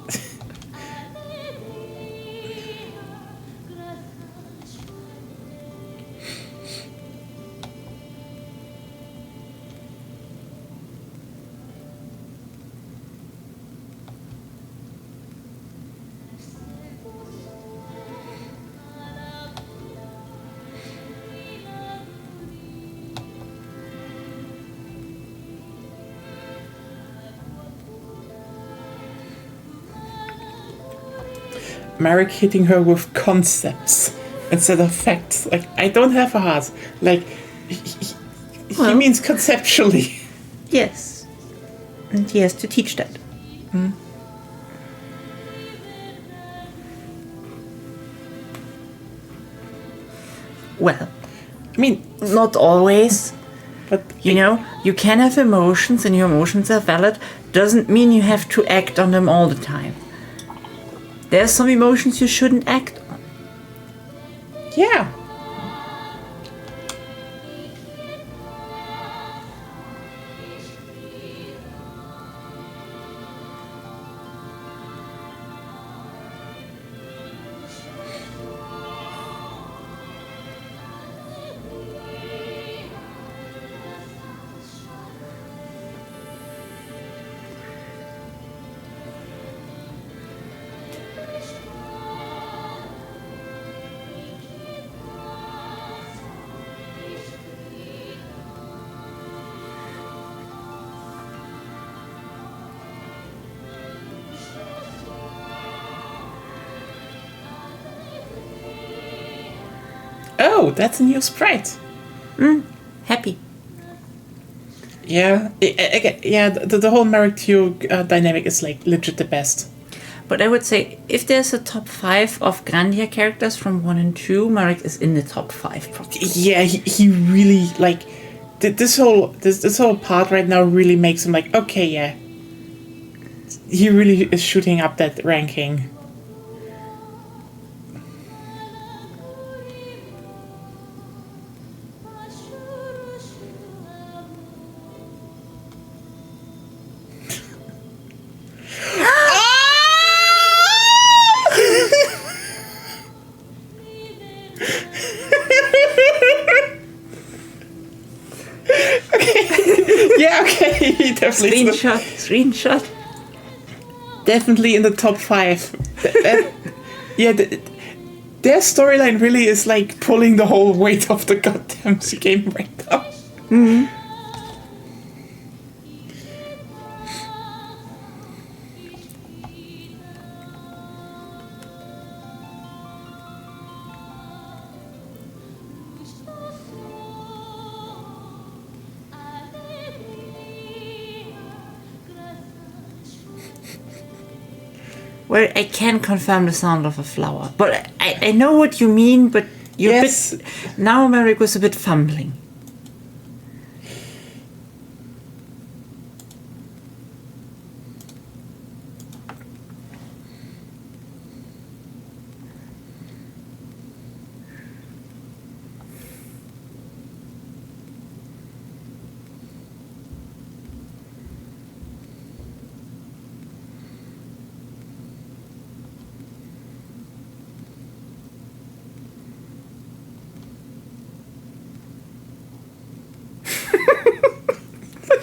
Marek hitting her with concepts instead of facts. Like, I don't have a heart. Like, he means conceptually. Yes. And he has to teach that. Well, I mean, not always. but You know, you can have emotions and your emotions are valid. Doesn't mean you have to act on them all the time. There's some emotions you shouldn't act on. yeah. Oh, that's a new sprite. Happy. Yeah, the whole Marek Theo dynamic is like legit the best. But I would say if there's a top 5 of Grandia characters from 1 and 2, Marek is in the top 5 probably. Yeah, he really like this whole part right now really makes him like, okay, yeah. He really is shooting up that ranking. Yeah, okay, he definitely Screenshot. definitely in the top 5. Their storyline really is like pulling the whole weight of the goddamn game right now. Mm-hmm. Well, I can confirm the sound of a flower, but I know what you mean. But you're Yes. a bit, now Marek was a bit fumbling.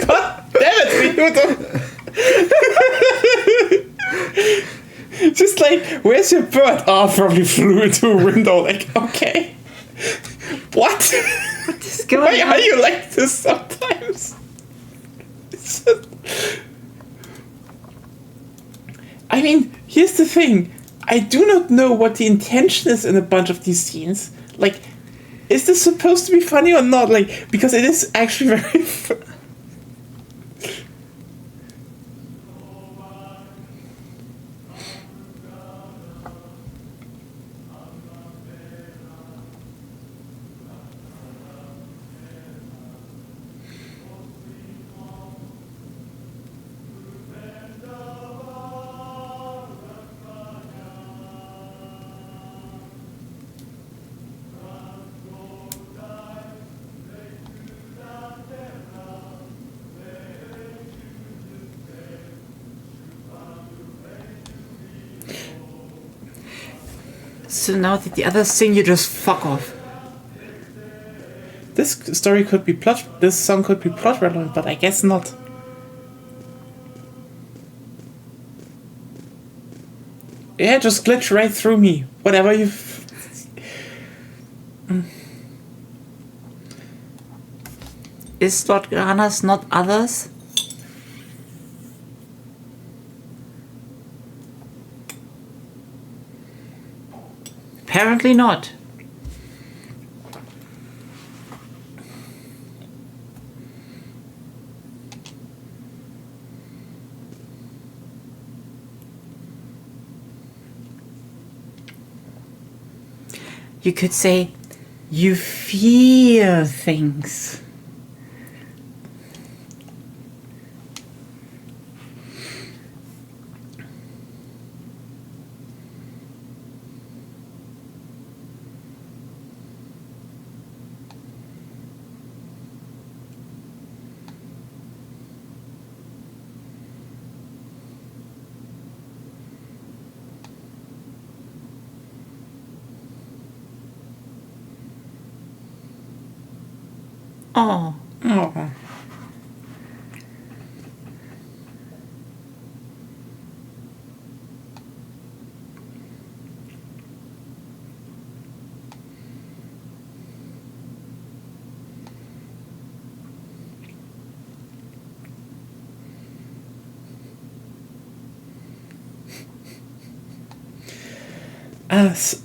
God damn it, Ryuto. Just like, where's your bird? Oh, probably flew into a window. Like, okay. What? What is going Why on? are you like this sometimes? It's just... I mean, here's the thing. I do not know what the intention is in a bunch of these scenes. Like, is this supposed to be funny or not? Like, because it is actually very... So now that the others sing, you just fuck off. This story could be plot... This song could be plot relevant, but I guess not. Yeah, just glitch right through me. Whatever you... Is Lord Granas not others? Apparently not. You could say, you feel things. Oh. Oh.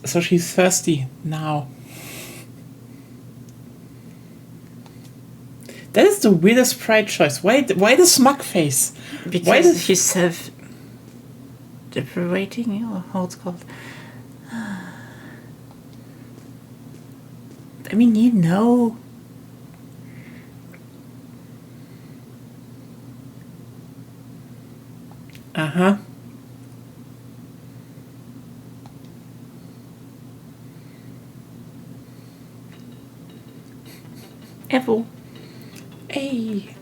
So she's thirsty now. That is the weirdest pride choice. Why the smug face? Because Why does she's self-deprivating, or how it's called. I mean, you know. Uh-huh. Apple. Hey.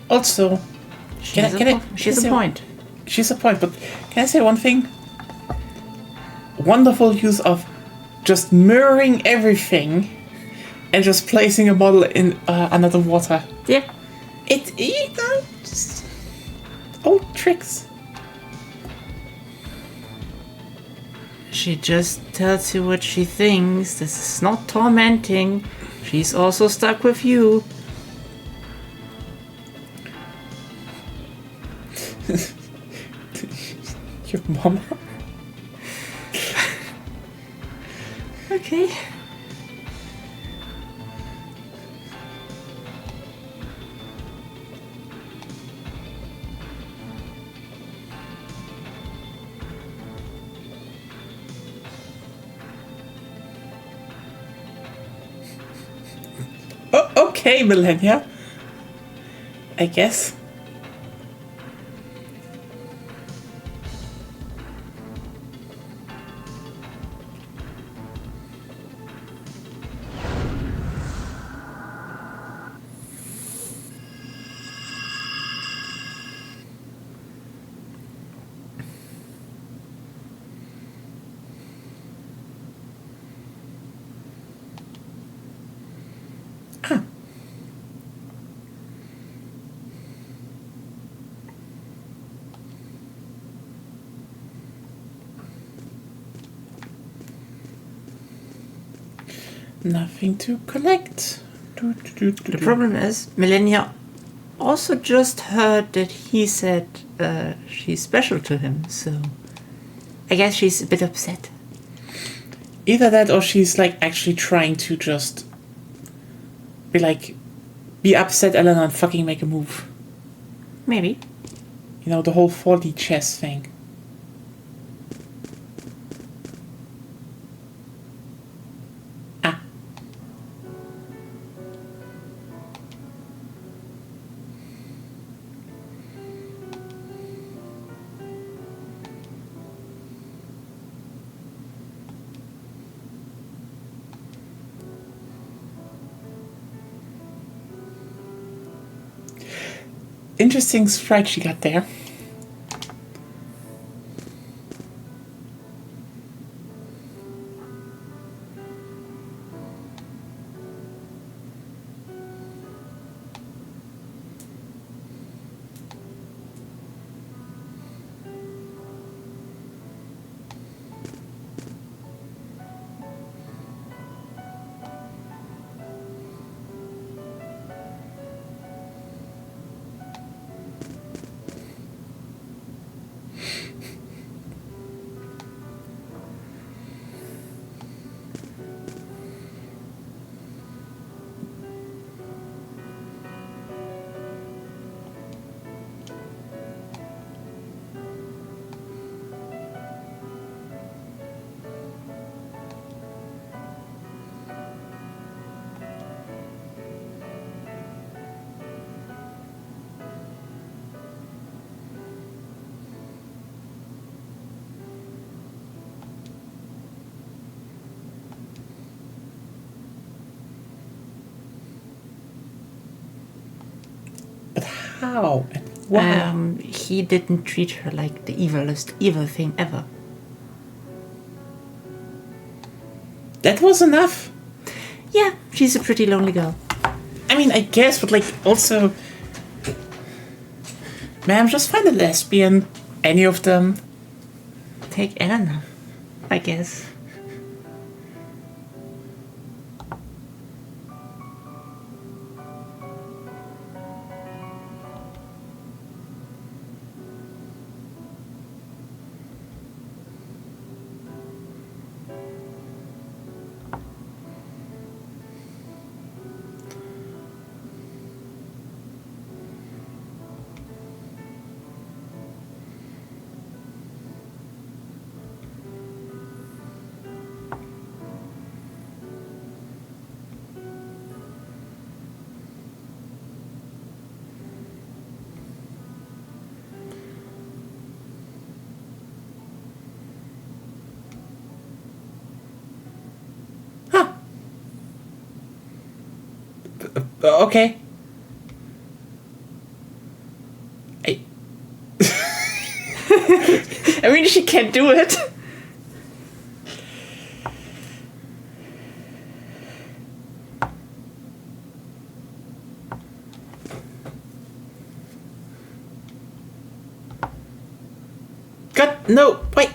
Also, She's a point. She's a point, but can I say one thing? Wonderful use of just mirroring everything and just placing a model in under the water. Yeah. Just old tricks. She just tells you what she thinks. This is not tormenting. She's also stuck with you. Your mama? Okay. Oh, okay, Millennia. I guess. Nothing to collect. The problem is, Millennia also just heard that he said she's special to him, so I guess she's a bit upset. Either that or she's like actually trying to just be upset Elena and fucking make a move. Maybe. You know, the whole 4D chess thing. Ah. Interesting strike she got there. How? And why? He didn't treat her like the evilest evil thing ever. That was enough. Yeah, she's a pretty lonely girl. I mean, I guess, but also... Ma'am, just find a lesbian. Any of them. Take Elena, I guess. Okay. I mean, she can't do it. God, no, wait.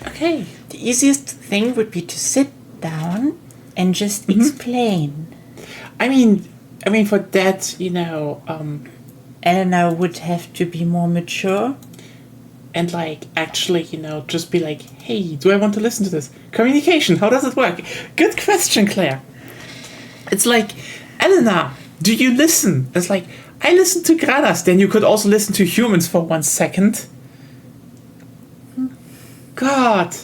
Okay. The easiest thing would be to sit down and just explain. I mean, for that, Elena would have to be more mature. and actually, just be like, hey, do I want to listen to this? Communication, how does it work? Good question, Claire. It's like, Elena, do you listen? It's like, I listen to Gradas, then you could also listen to humans for 1 second. God.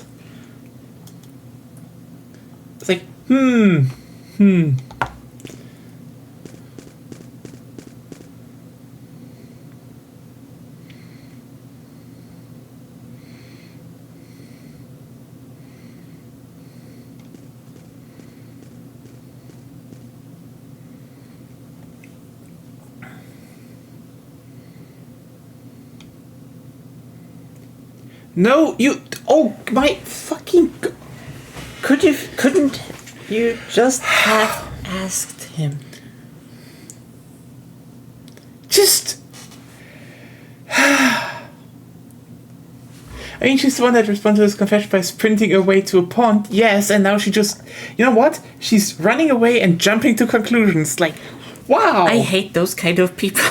It's like, No, you... Oh, my fucking... Couldn't you just have asked him? Just... I mean, she's the one that responded to this confession by sprinting away to a pond. Yes, and now she just, you know what? She's running away and jumping to conclusions. Like, wow. I hate those kind of people.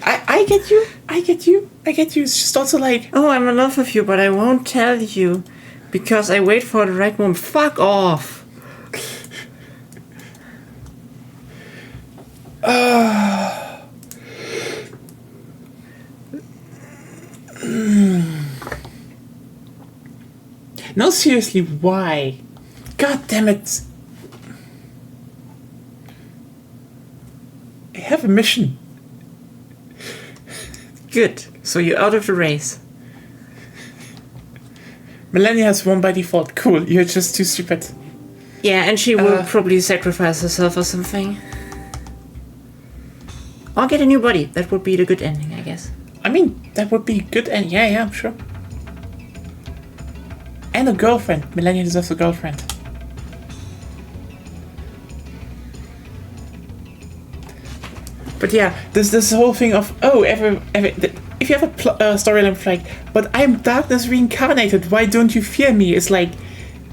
I get you. I get you. I get you. It's just also like, Oh, I'm in love with you, but I won't tell you because I wait for the right moment. Fuck off. no, seriously, why? God damn it. I have a mission. Good. So you're out of the race. Melania has won by default. Cool. You're just too stupid. Yeah, and she will probably sacrifice herself or something. Or get a new body. That would be the good ending, I guess. I mean, that would be good. And yeah, sure. And a girlfriend. Melania deserves a girlfriend. But yeah, this whole thing of if you have a storyline like, but I'm darkness reincarnated. Why don't you fear me? It's like,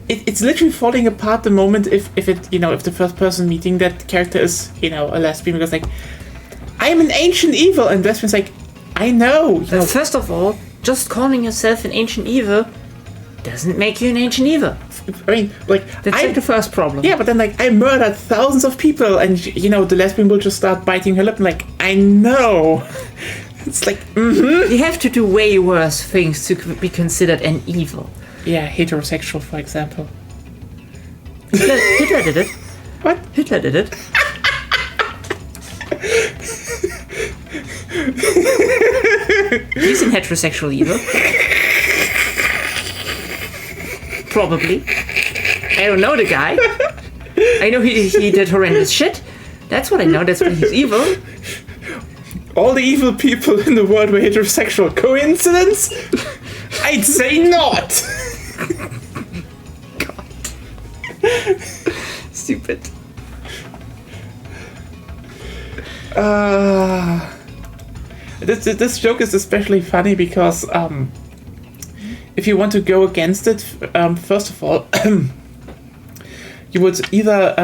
it's literally falling apart the moment if the first person meeting that character is a lesbian, because like, I am an ancient evil, and lesbian's like, I know. First of all, just calling yourself an ancient evil doesn't make you an ancient evil. I mean, like, that's like the first problem. Yeah, but then like, I murdered thousands of people, and the lesbian will just start biting her lip. And like, I know. It's like, You have to do way worse things to be considered an evil. Yeah, heterosexual, for example. Hitler did it. What? Hitler did it. He's an heterosexual evil. Probably. I don't know the guy. I know he did horrendous shit. That's what I know. That's why he's evil. All the evil people in the world were heterosexual. Coincidence? I'd say not. God. Stupid. This joke is especially funny because if you want to go against it, first of all, you would either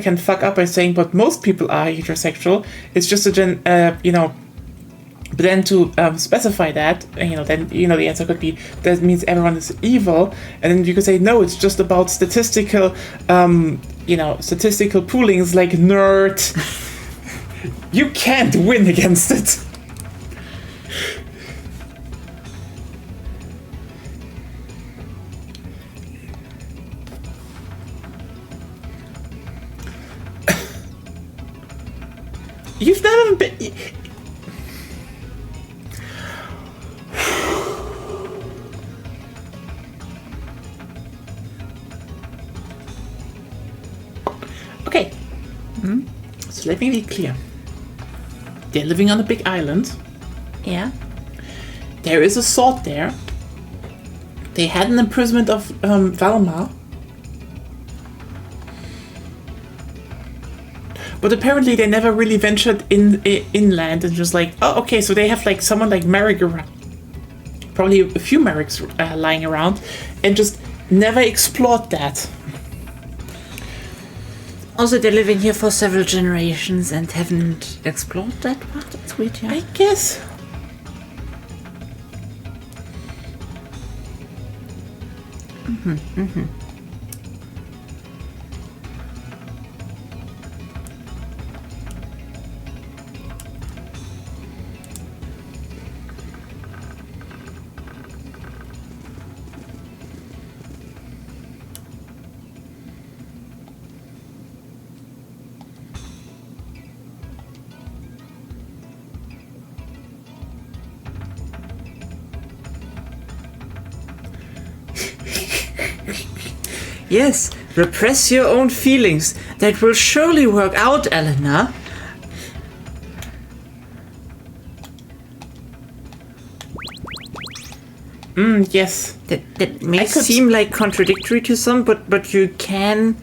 can fuck up by saying, but most people are heterosexual. It's just but then to specify that, then the answer could be that means everyone is evil, and then you could say no, it's just about statistical poolings, like nerd. You can't win against it. You've never been. Okay. So let me be clear. They're living on a big island. Yeah. There is a sword there. They had an imprisonment of Valmar. But apparently they never really ventured inland, and just like, oh, okay, so they have like someone like Merrick around. Probably a few Merricks lying around, and just never explored that. Also, they're living here for several generations and haven't explored that part. That's weird, yeah. I guess. Yes, repress your own feelings. That will surely work out, Elena. Yes. That may seem like contradictory to some, but you can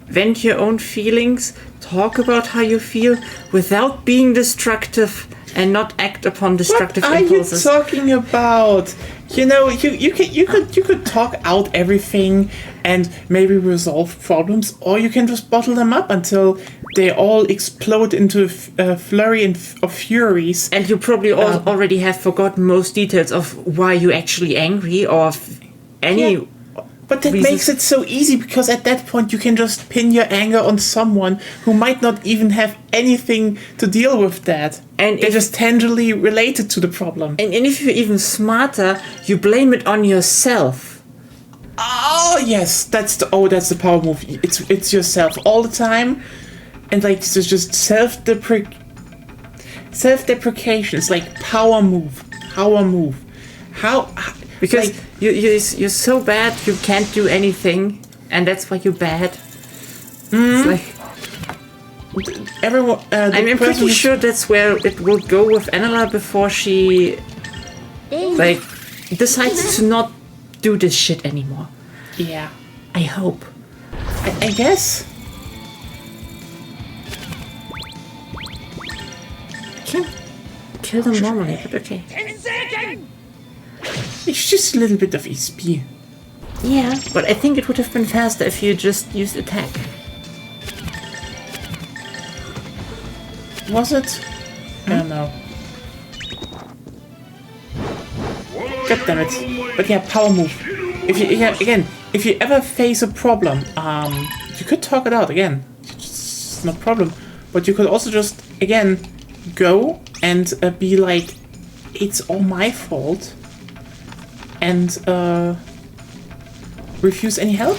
vent your own feelings, talk about how you feel without being destructive and not act upon destructive What are impulses. you talking about? You know, you could talk out everything and maybe resolve problems, or you can just bottle them up until they all explode into a flurry of furies. And you probably already have forgotten most details of why you're actually angry or any. Yeah. But that reasons. makes it so easy because at that point you can just pin your anger on someone who might not even have anything to deal with that. And they're just tangibly related to the problem. And if you're even smarter, you blame it on yourself. Oh yes, that's the power move. It's yourself all the time, and like it's just self-deprecation. It's like power move. How? Because like, you're so bad you can't do anything, and that's why you're bad. It's like, everyone. I'm pretty sure that's where it will go with Anela before she like decides to not do this shit anymore. Yeah, I hope. I guess. Can't kill them normally, but okay. It's just a little bit of ESP. Yeah, but I think it would have been faster if you just used attack. Was it? I don't know. God damn it. But yeah, power move. If you ever face a problem, you could talk it out again. It's no problem. But you could also just, again, go and be like, it's all my fault. And refuse any help.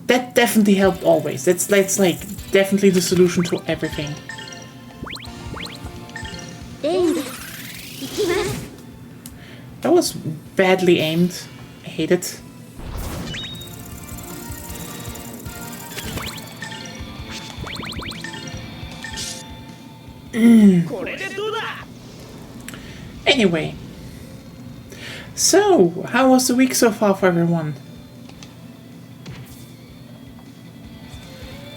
That definitely helped always. That's like definitely the solution to everything. That was badly aimed. I hate it. Anyway. So, how was the week so far for everyone?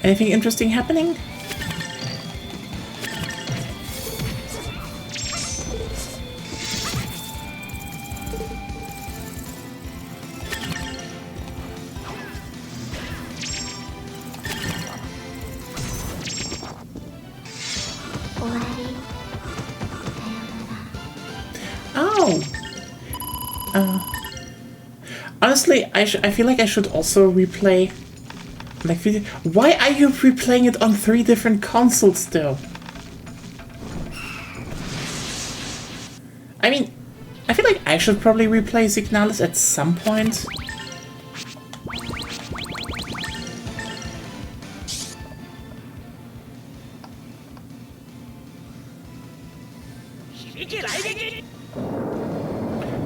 Anything interesting happening? Oh! Honestly, I feel like I should also replay. Like, why are you replaying it on 3 different consoles though? I mean, I feel like I should probably replay Signalis at some point.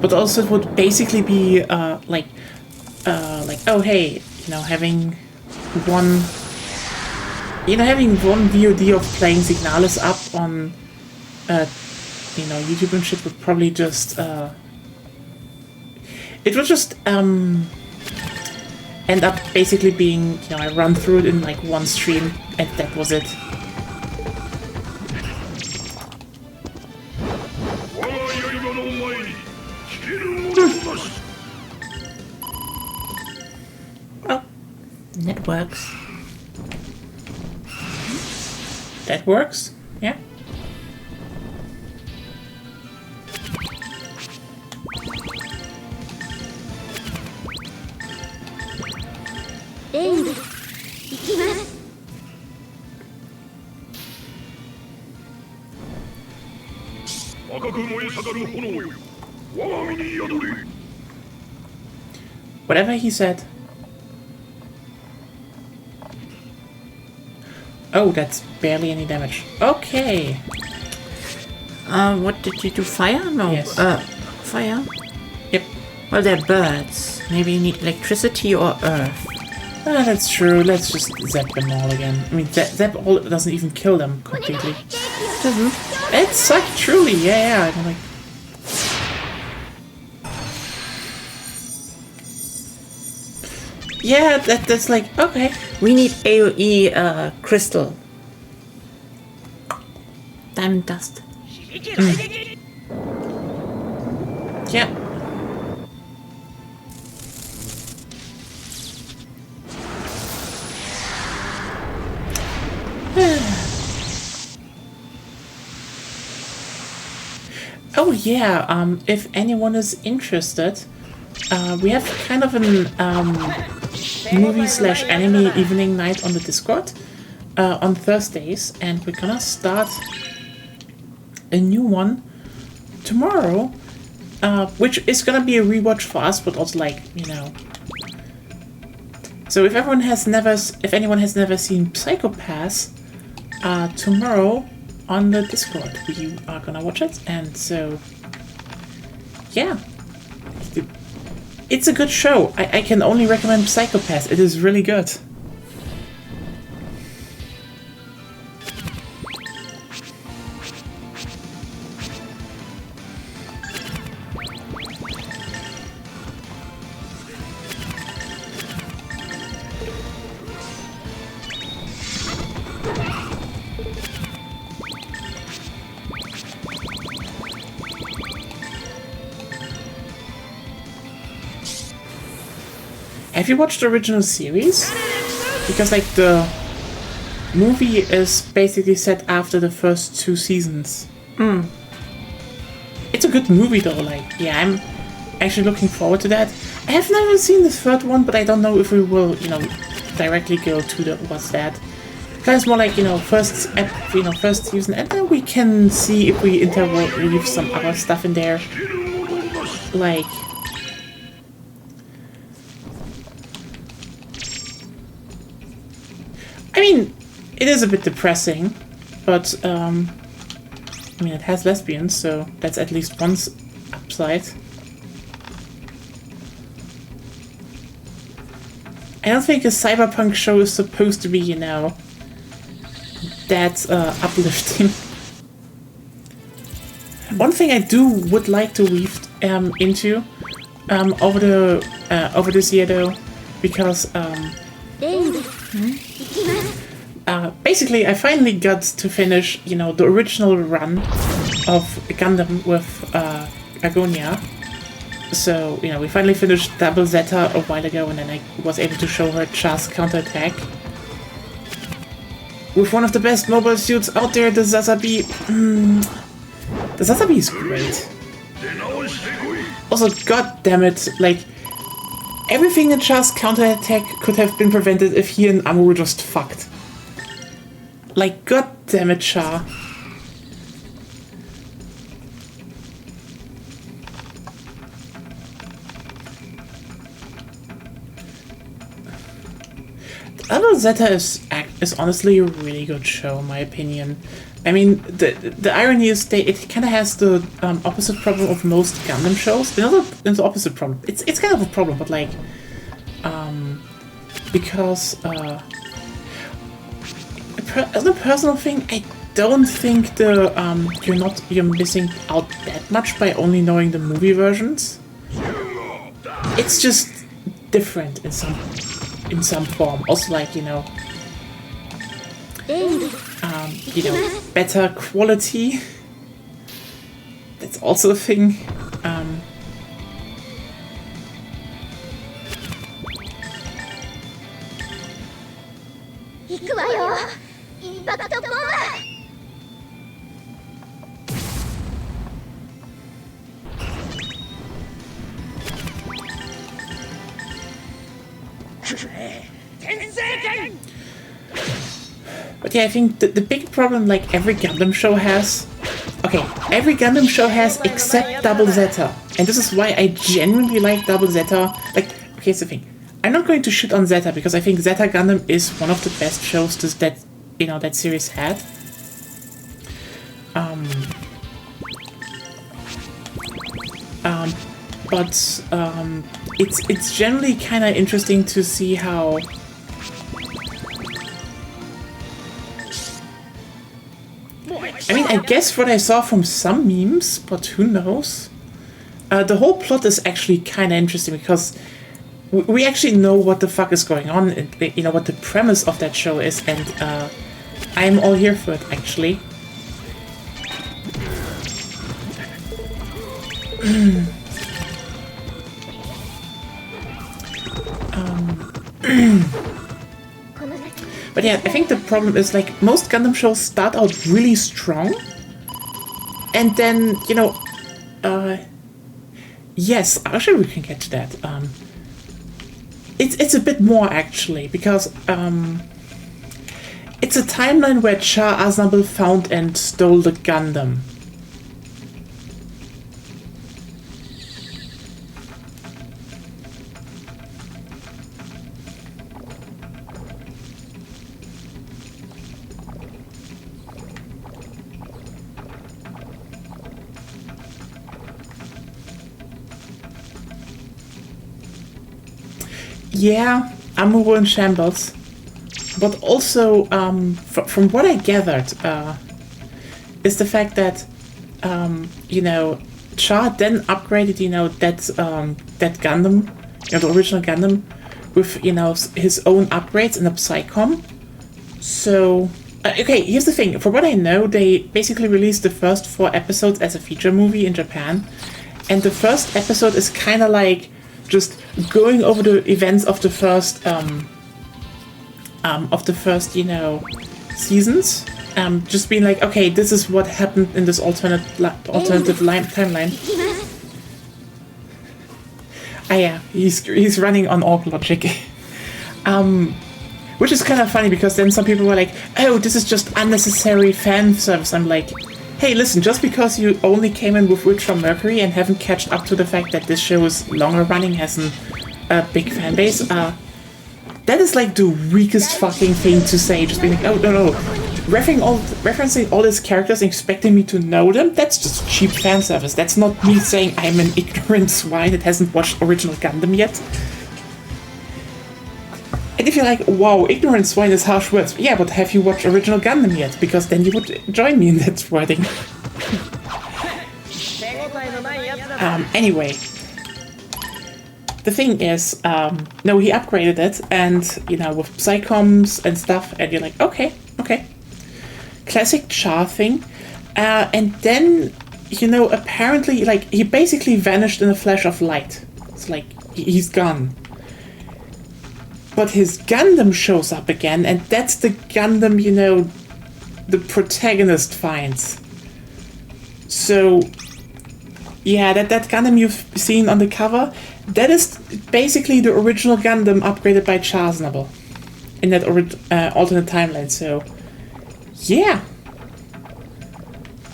But also it would basically be like oh hey, having one VOD of playing Signalis up on YouTube and shit would probably just it would just end up basically being, I run through it in like one stream and that was it. Well, That works. that works, yeah. Whatever he said. Oh, that's barely any damage. Okay. What did you do? Fire? No. Yes. Fire? Yep. Well, they're birds. Maybe you need electricity or earth. Ah, that's true. Let's just zap them all again. I mean, zap all doesn't even kill them completely. Doesn't. It sucked, truly. Yeah. I'm like, yeah, that's like, okay. We need AoE crystal. Diamond Dust. Yeah. Oh yeah, if anyone is interested, we have kind of an movie/anime evening night on the Discord on Thursdays, and we're gonna start a new one tomorrow, which is gonna be a rewatch for us, but also like, you know. So if anyone has never seen Psycho Pass, tomorrow on the Discord we are gonna watch it, and so yeah, it's a good show. I can only recommend Psycho Pass. It is really good. Have you watched the original series? Because like the movie is basically set after the first 2 seasons. It's a good movie though, like, yeah, I'm actually looking forward to that. I have never seen the 3rd one, but I don't know if we will, you know, directly go to the what's that. Kind of more like, you know, first season, and then we can see if we interweave some other stuff in there. Like, I mean, it is a bit depressing, but, I mean, it has lesbians, so that's at least one upside. I don't think a cyberpunk show is supposed to be, you know, that uplifting. One thing I would like to weave into over this year though, because basically I finally got to finish, you know, the original run of Gundam with Agonia. So, you know, we finally finished Double Zeta a while ago, and then I was able to show her Char's counterattack. With one of the best mobile suits out there, the Zazabi. The Zazabi is great. Also, god damn it, like, everything in Char's counterattack could have been prevented if he and Amuro just fucked. Like, god damn it, Char. Double Zeta is honestly a really good show, in my opinion. I mean, the irony is it kind of has the opposite problem of most Gundam shows. Not the opposite problem. It's kind of a problem, but like, because as a personal thing, I don't think you're missing out that much by only knowing the movie versions. It's just different in some form. Also, like, you know, better quality. That's also a thing. But yeah, I think the big problem, like every Gundam show has... Okay, every Gundam show has except Double Zeta. And this is why I genuinely like Double Zeta. Like, okay, here's the thing. I'm not going to shit on Zeta, because I think Zeta Gundam is one of the best shows that, you know, that series had. But it's generally kind of interesting to see how... I mean, I guess what I saw from some memes, but who knows? The whole plot is actually kind of interesting, because we actually know what the fuck is going on, and, you know, what the premise of that show is, and I'm all here for it, actually. But yeah, I think the problem is like most Gundam shows start out really strong, and then yes, actually we can get to that. It's a bit more actually because it's a timeline where Char Aznable found and stole the Gundam. Yeah, Amuro in shambles. But also, from what I gathered, is the fact that, Char then upgraded, that Gundam, the original Gundam, with, his own upgrades in the Psycom. So, okay, here's the thing. For what I know, they basically released the first 4 episodes as a feature movie in Japan. And the first episode is kind of like just going over the events of the first, seasons. Just being like, okay, this is what happened in this alternative timeline. Yeah, he's running on org logic. Which is kind of funny because then some people were like, oh, this is just unnecessary fan service. I'm like, hey, listen, just because you only came in with Witch from Mercury and haven't catched up to the fact that this show is longer running, has a big fan base, that is like the weakest fucking thing to say. Just being like, oh, no. Referencing all these characters and expecting me to know them, that's just cheap fan service. That's not me saying I'm an ignorant swine that hasn't watched original Gundam yet. And if you're like, wow, ignorant swine is harsh words. Yeah, but have you watched original Gundam yet? Because then you would join me in that wording. Anyway. The thing is, no, he upgraded it, and, with Psycoms and stuff, and you're like, okay. Classic Char thing. And then, apparently, like, he basically vanished in a flash of light. It's like, he's gone. But his Gundam shows up again, and that's the Gundam, the protagonist finds. So, yeah, that Gundam you've seen on the cover, that is basically the original Gundam upgraded by Char Aznable in that alternate timeline. So, yeah.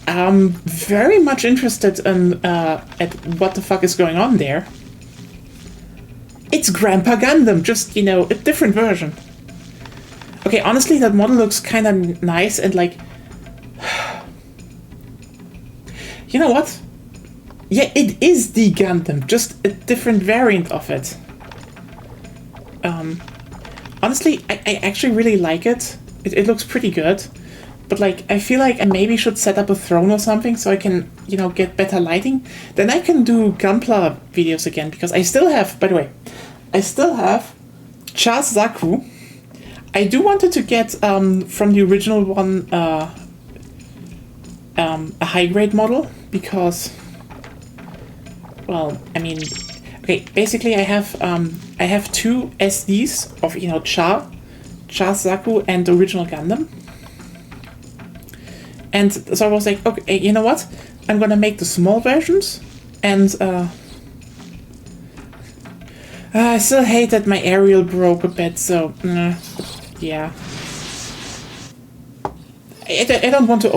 I'm very much interested in at what the fuck is going on there. It's Grandpa Gundam, just, a different version. Okay, honestly, that model looks kind of nice and, like... You know what? Yeah, it is the Gundam, just a different variant of it. Honestly, I actually really like it. It looks pretty good. But, like, I feel like I maybe should set up a throne or something so I can, get better lighting. Then I can do Gunpla videos again, because I still have, by the way, Char's Zaku. I do wanted to get, from the original one, a high-grade model, because, well, I mean, okay, basically I have 2 SDs of, Char's Zaku and the original Gundam. And so I was like, okay, you know what? I'm gonna make the small versions, and I still hate that my aerial broke a bit, so yeah. I don't want to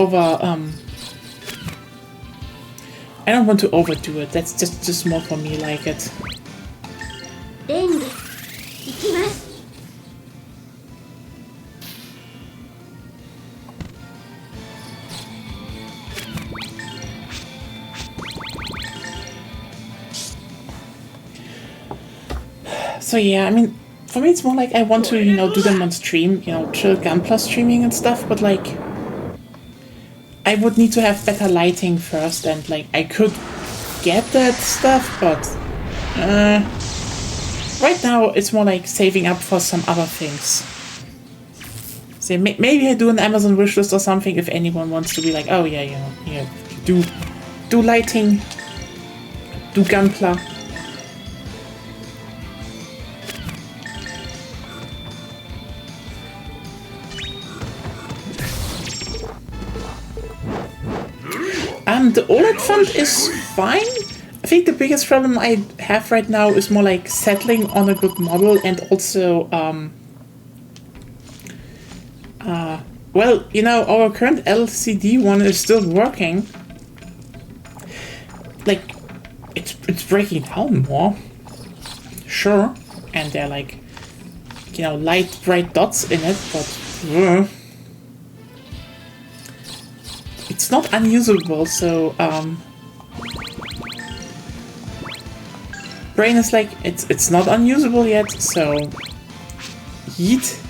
I don't want to overdo it. That's just more for me like it. So yeah, I mean, for me it's more like I want to, do them on stream, chill Gunpla streaming and stuff, but like, I would need to have better lighting first, and like, I could get that stuff, but right now it's more like saving up for some other things. So maybe I do an Amazon wishlist or something if anyone wants to be like, oh yeah, do lighting. do Gunpla. The OLED font is fine. I think the biggest problem I have right now is more like settling on a good model and also, well, you know, our current LCD one is still working. Like, it's breaking down more. Sure. And they're like, you know, light, bright dots in it, but... it's not unusable, so, Brain is like, it's not unusable yet, so... yeet.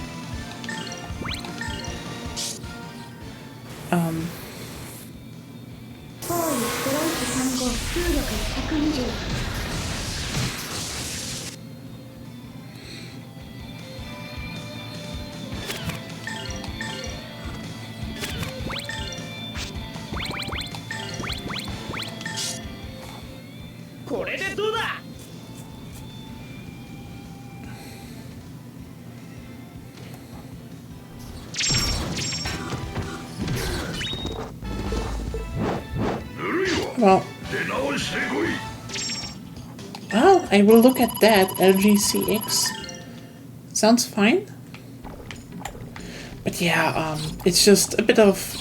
Well, I will look at that. LGCX sounds fine, but yeah, it's just a bit of.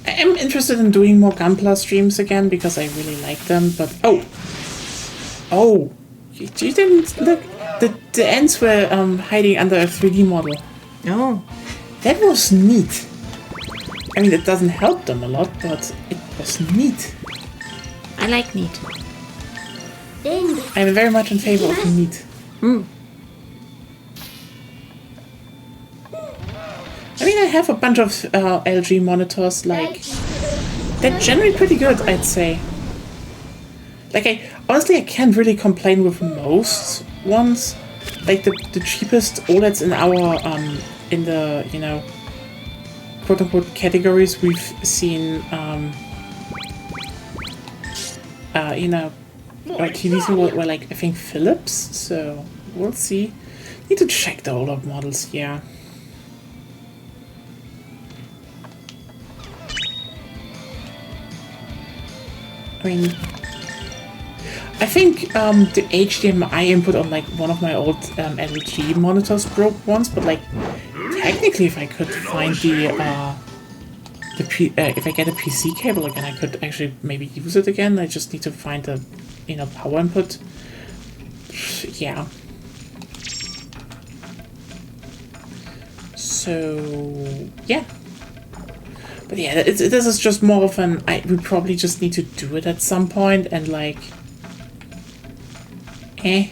I'm interested in doing more Gunpla streams again because I really like them. But oh, you didn't look. The ends were hiding under a 3D model. Oh, that was neat. I mean, it doesn't help them a lot, but it was neat. I like neat. I'm very much in favor of neat. I mean, I have a bunch of LG monitors, like, they're generally pretty good, I'd say. Like, honestly, I can't really complain with most ones. Like, the cheapest OLEDs in our, in the, you know, quote-unquote categories we've seen, you know, TVs were like, I think, Philips, so we'll see. Need to check the OLED models, yeah. I mean, I think the HDMI input on like one of my old LG monitors broke once, but like technically, if I could find if I get a PC cable again, I could actually maybe use it again. I just need to find the, you know, power input. Yeah. So yeah. But yeah, this is just more of an. We probably just need to do it at some point, and like, It,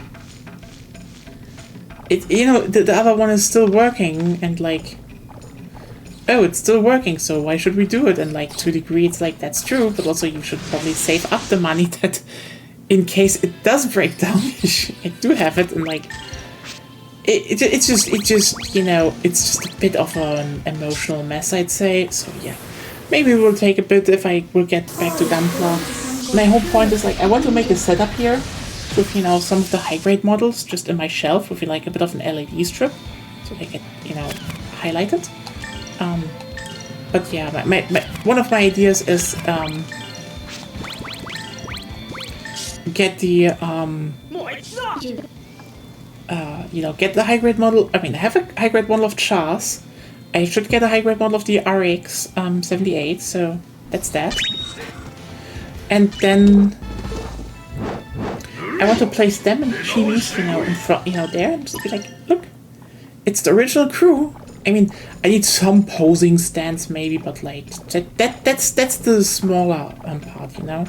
you know, the other one is still working, and like, oh, it's still working, so why should we do it? And like, to a degree, it's like, that's true, but also you should probably save up the money that, in case it does break down, I do have it, and like, it's just, you know, it's just a bit of an emotional mess, I'd say. So yeah, maybe it will take a bit if I will get back to Gunpla. My whole point is like, I want to make a setup here with, you know, some of the high-grade models just in my shelf with like a bit of an LED strip, so they get, you know, highlighted. But yeah, one of my ideas is get the you know, get the high-grade model. I mean, I have a high-grade model of Chars. I should get a high-grade model of the RX 78, so that's that. And then I want to place them in TVs, you know, in front, you know, there, and just be like, look, it's the original crew. I mean, I need some posing stands maybe, but like that's the smaller part, you know.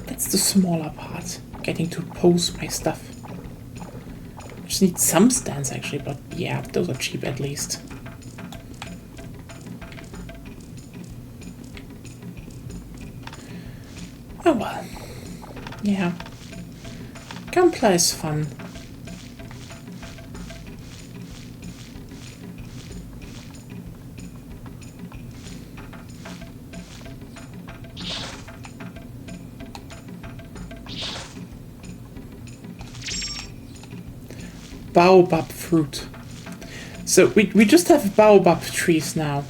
That's the smaller part. Getting to pose my stuff. I just need some stands actually, but yeah, those are cheap at least. Oh well. Yeah. Gunpla is fun. baobab fruit. So we just have baobab trees now.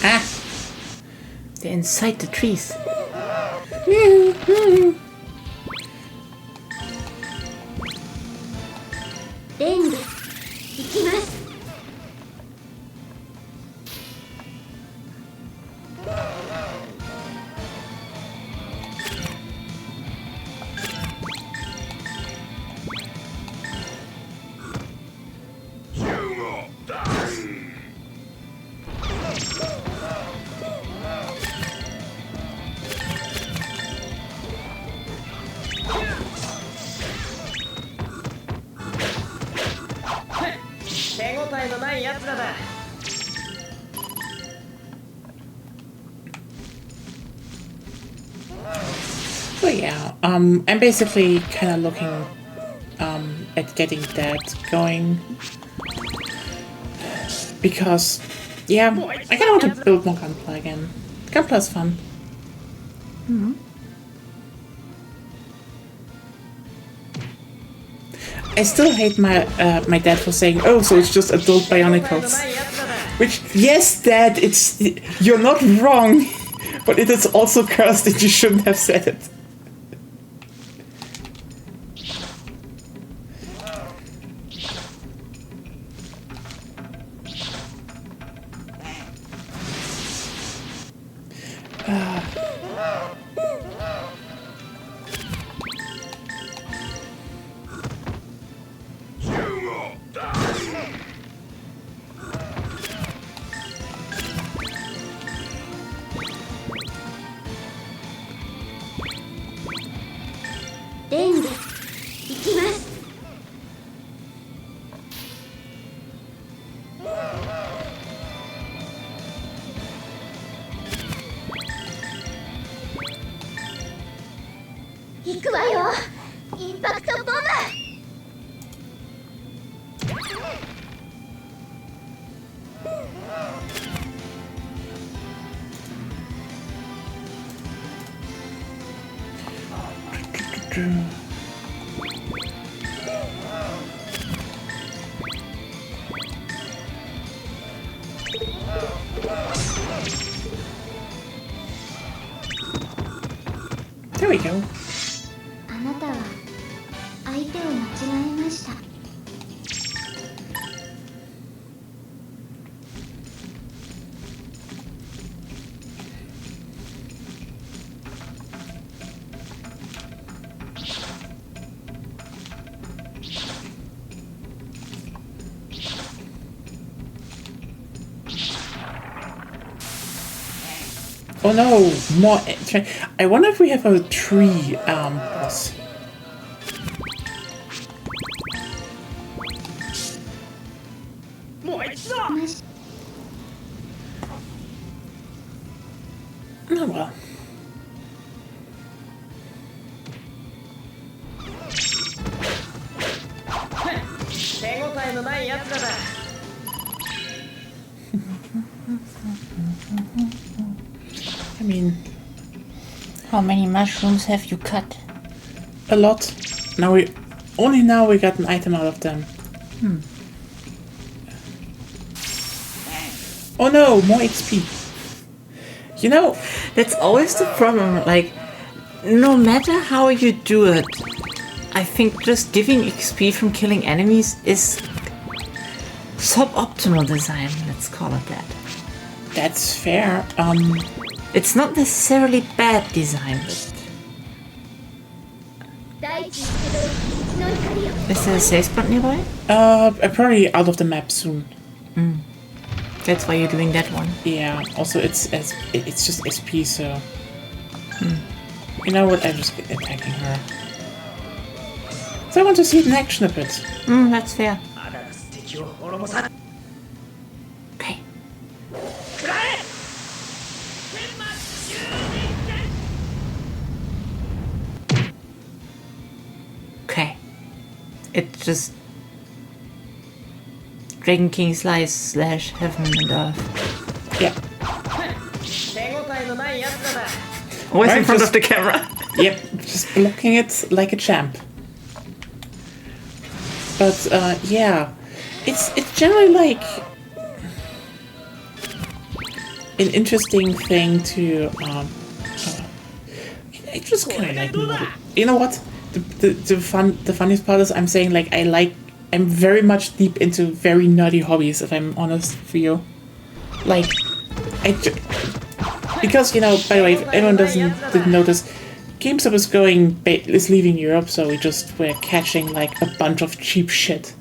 Ah! They're inside the trees. レング行きます。手応えのないやつらだ。 So yeah, I'm basically kind of looking at getting that going because yeah, I kind of want to build more Gunpla again. Gunpla is fun. I still hate my dad for saying, "Oh, so it's just adult Bionicles." Which, yes, Dad, you're not wrong, but it is also cursed and you shouldn't have said it.レング行きます。行くわよ。インパクトボム。 There we go. あなたは相手を間違えました。 Oh no, more. I wonder if we have a tree boss. Oh well. 手応えのないやつらだ。 I mean, How many mushrooms have you cut? a lot. Now we got an item out of them. Oh no, more XP. You know, That's always the problem. Like, no matter how you do it, I think just giving XP from killing enemies is suboptimal design. Let's call it that. that's fair. It's not necessarily bad design, but 大地一度の光よ。 is there a safe spot nearby? I'm probably out of the map soon. That's why you're doing that one. Yeah. Also, it's just SP, so You know what? I'm just attacking her. So I want to see it in action a bit. That's fair. あだらす敵を滅ぼさ Okay. 食らえ Okay. It's just Dragon King Slice / Heaven and Earth. Yeah. 手応えのないやつらだ Always in Right, front just- of the camera. Yep, just blocking it like a champ. But yeah, it's generally like an interesting thing to. I just kind of like. You know what? The funniest part is I'm saying like I'm very much deep into very nerdy hobbies. If I'm honest for you, like because you know. By the way, if anyone didn't notice. GameStop is leaving Europe, so we're catching like a bunch of cheap shit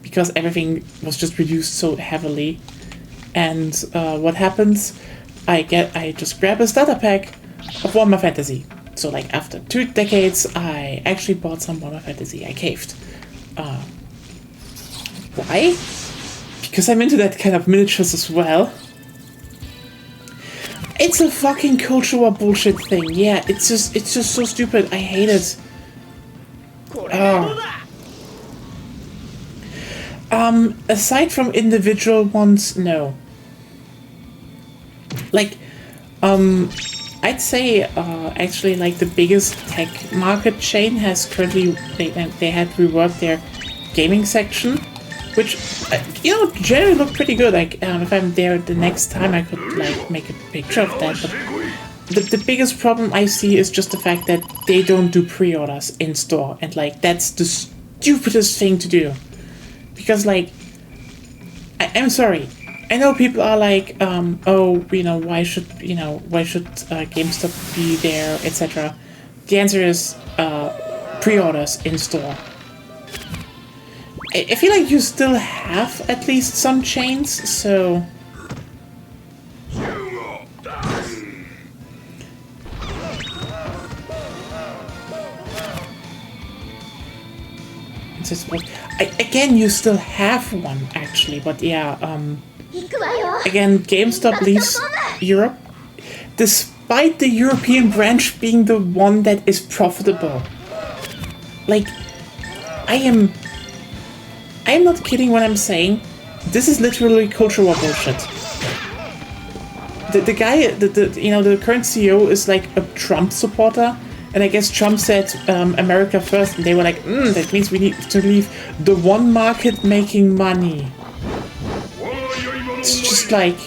because everything was just reduced so heavily. And what happens? I just grab a starter pack of Warhammer Fantasy. So like after 2 decades, I actually bought some Warhammer Fantasy. I caved. Why? Because I'm into that kind of miniatures as well. It's a fucking culture war bullshit thing. Yeah, it's just so stupid. I hate it. これでどうだ Aside from individual ones, no. Like, I'd say actually like the biggest tech market chain has currently they had reworked their gaming section, which you know generally look pretty good. Like if I'm there the next time, I could like make a picture of that. But the biggest problem I see is just the fact that they don't do pre-orders in store, and like that's the stupidest thing to do. Because like, I'm sorry, I know people are like, oh, you know, why should GameStop be there, etc. The answer is pre-orders in store. I feel like you still have at least some chains, so. Again, you still have one actually, but yeah. 行くわよ Again, GameStop leaves Europe, despite the European branch being the one that is profitable. Like, I am not kidding when I'm saying this is literally culture war bullshit. The guy, the current CEO is like a Trump supporter, and I guess Trump said America first, and they were like, that means we need to leave the one market making money. It's just like,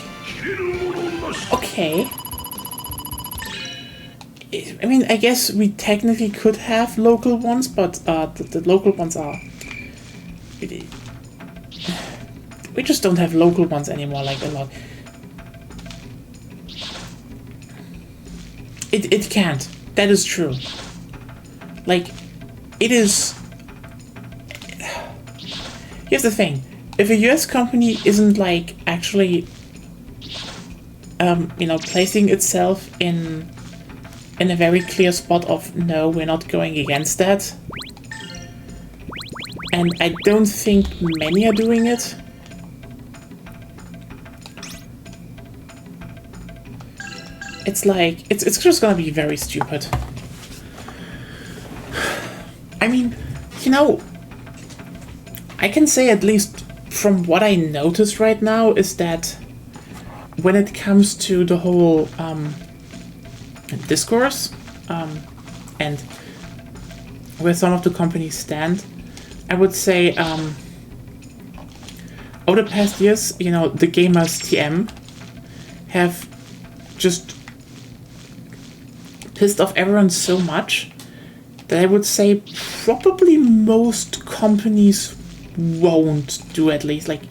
okay. I mean, I guess we technically could have local ones, but the local ones are... We just don't have local ones anymore, like a lot. It can't. That is true. Like, it is... Here's the thing. If a US company isn't, like, actually, placing itself in a very clear spot of, no, we're not going against that. And I don't think many are doing it. It's like, it's just gonna be very stupid. I mean, I can say at least from what I notice right now is that when it comes to the whole discourse and where some of the companies stand, I would say over the past years, the gamers TM have just pissed off everyone so much that I would say probably most companies won't do, at least, like,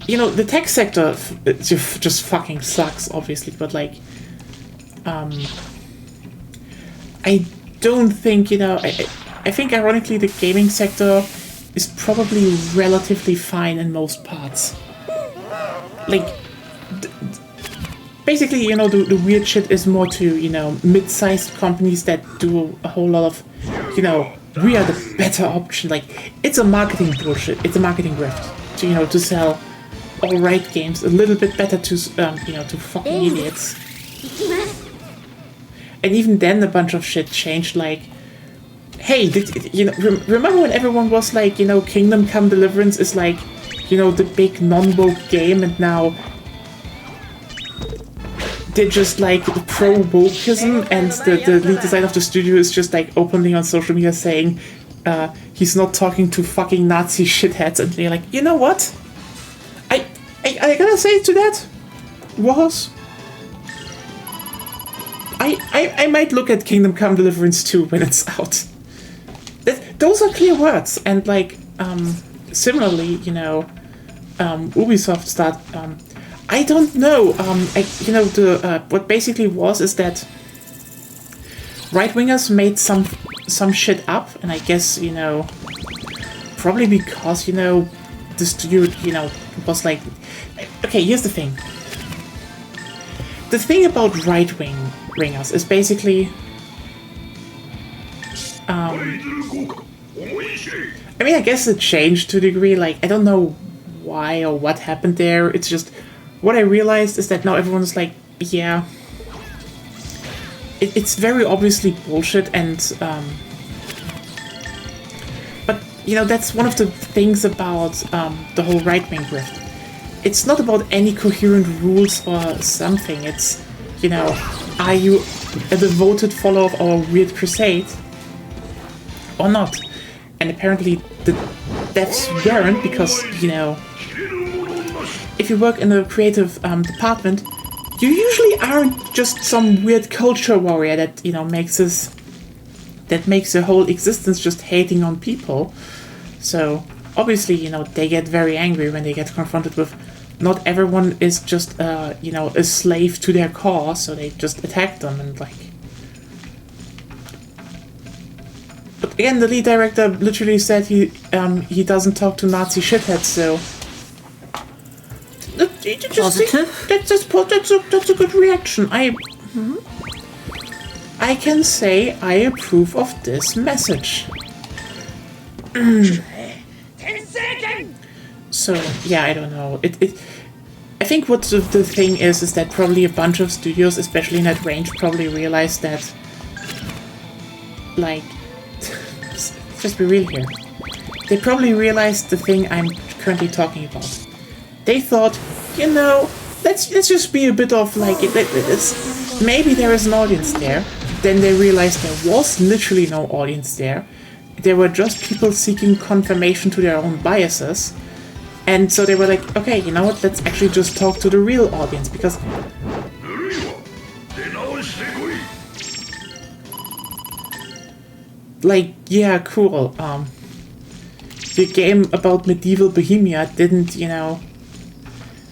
the tech sector just fucking sucks, obviously, but like, I don't think, I think ironically the gaming sector is probably relatively fine in most parts. Like, basically, you know, the weird shit is more to, you know, mid-sized companies that do a whole lot of, you know, we are the better option. Like, it's a marketing bullshit. It's a marketing grift to, you know, to sell alright games a little bit better to, you know, to fucking idiots. And even then, a bunch of shit changed. Like, hey, you know, remember when everyone was like, you know, Kingdom Come Deliverance is like, you know, the big non-woke game, and now they're just like pro-wokeism, and the lead designer of the studio is just like openly on social media saying he's not talking to fucking Nazi shitheads, and they're like, you know what? I gotta say to that was I might look at Kingdom Come Deliverance 2 when it's out. Those are clear words, and like similarly, you know, Ubisoft start. I don't know. You know, the what basically was is that right wingers made some shit up, and I guess, you know, probably because, you know, the studio, you know, was like, okay, here's the thing. The thing about right wingers is basically, I mean, I guess it changed to a degree. Like, I don't know why or what happened there. It's just, what I realized is that now everyone's like, yeah, it's very obviously bullshit, and but, you know, that's one of the things about the whole right-wing grift. It's not about any coherent rules or something. It's, you know, are you a devoted follower of our weird crusade or not? And apparently the devs weren't, because, you know, if you work in a creative department, you usually aren't just some weird culture warrior that, you know, makes your whole existence just hating on people. So obviously, you know, they get very angry when they get confronted with not everyone is just you know, a slave to their cause, so they just attack them. And like, but again, the lead director literally said he doesn't talk to Nazi shitheads, so Positive. That's a good reaction. I can say I approve of this message. So yeah, I don't know. I think what the thing is that probably a bunch of studios, especially in that range, probably realized that, like, let's just be real here. They probably realized the thing I'm currently talking about. They thought, you know, let's just be a bit of like maybe there is an audience there. Then they realized there was literally no audience there. There were just people seeking confirmation to their own biases. And so they were like, okay, you know what, let's actually just talk to the real audience, because like, yeah, cool. The game about medieval Bohemia didn't, you know,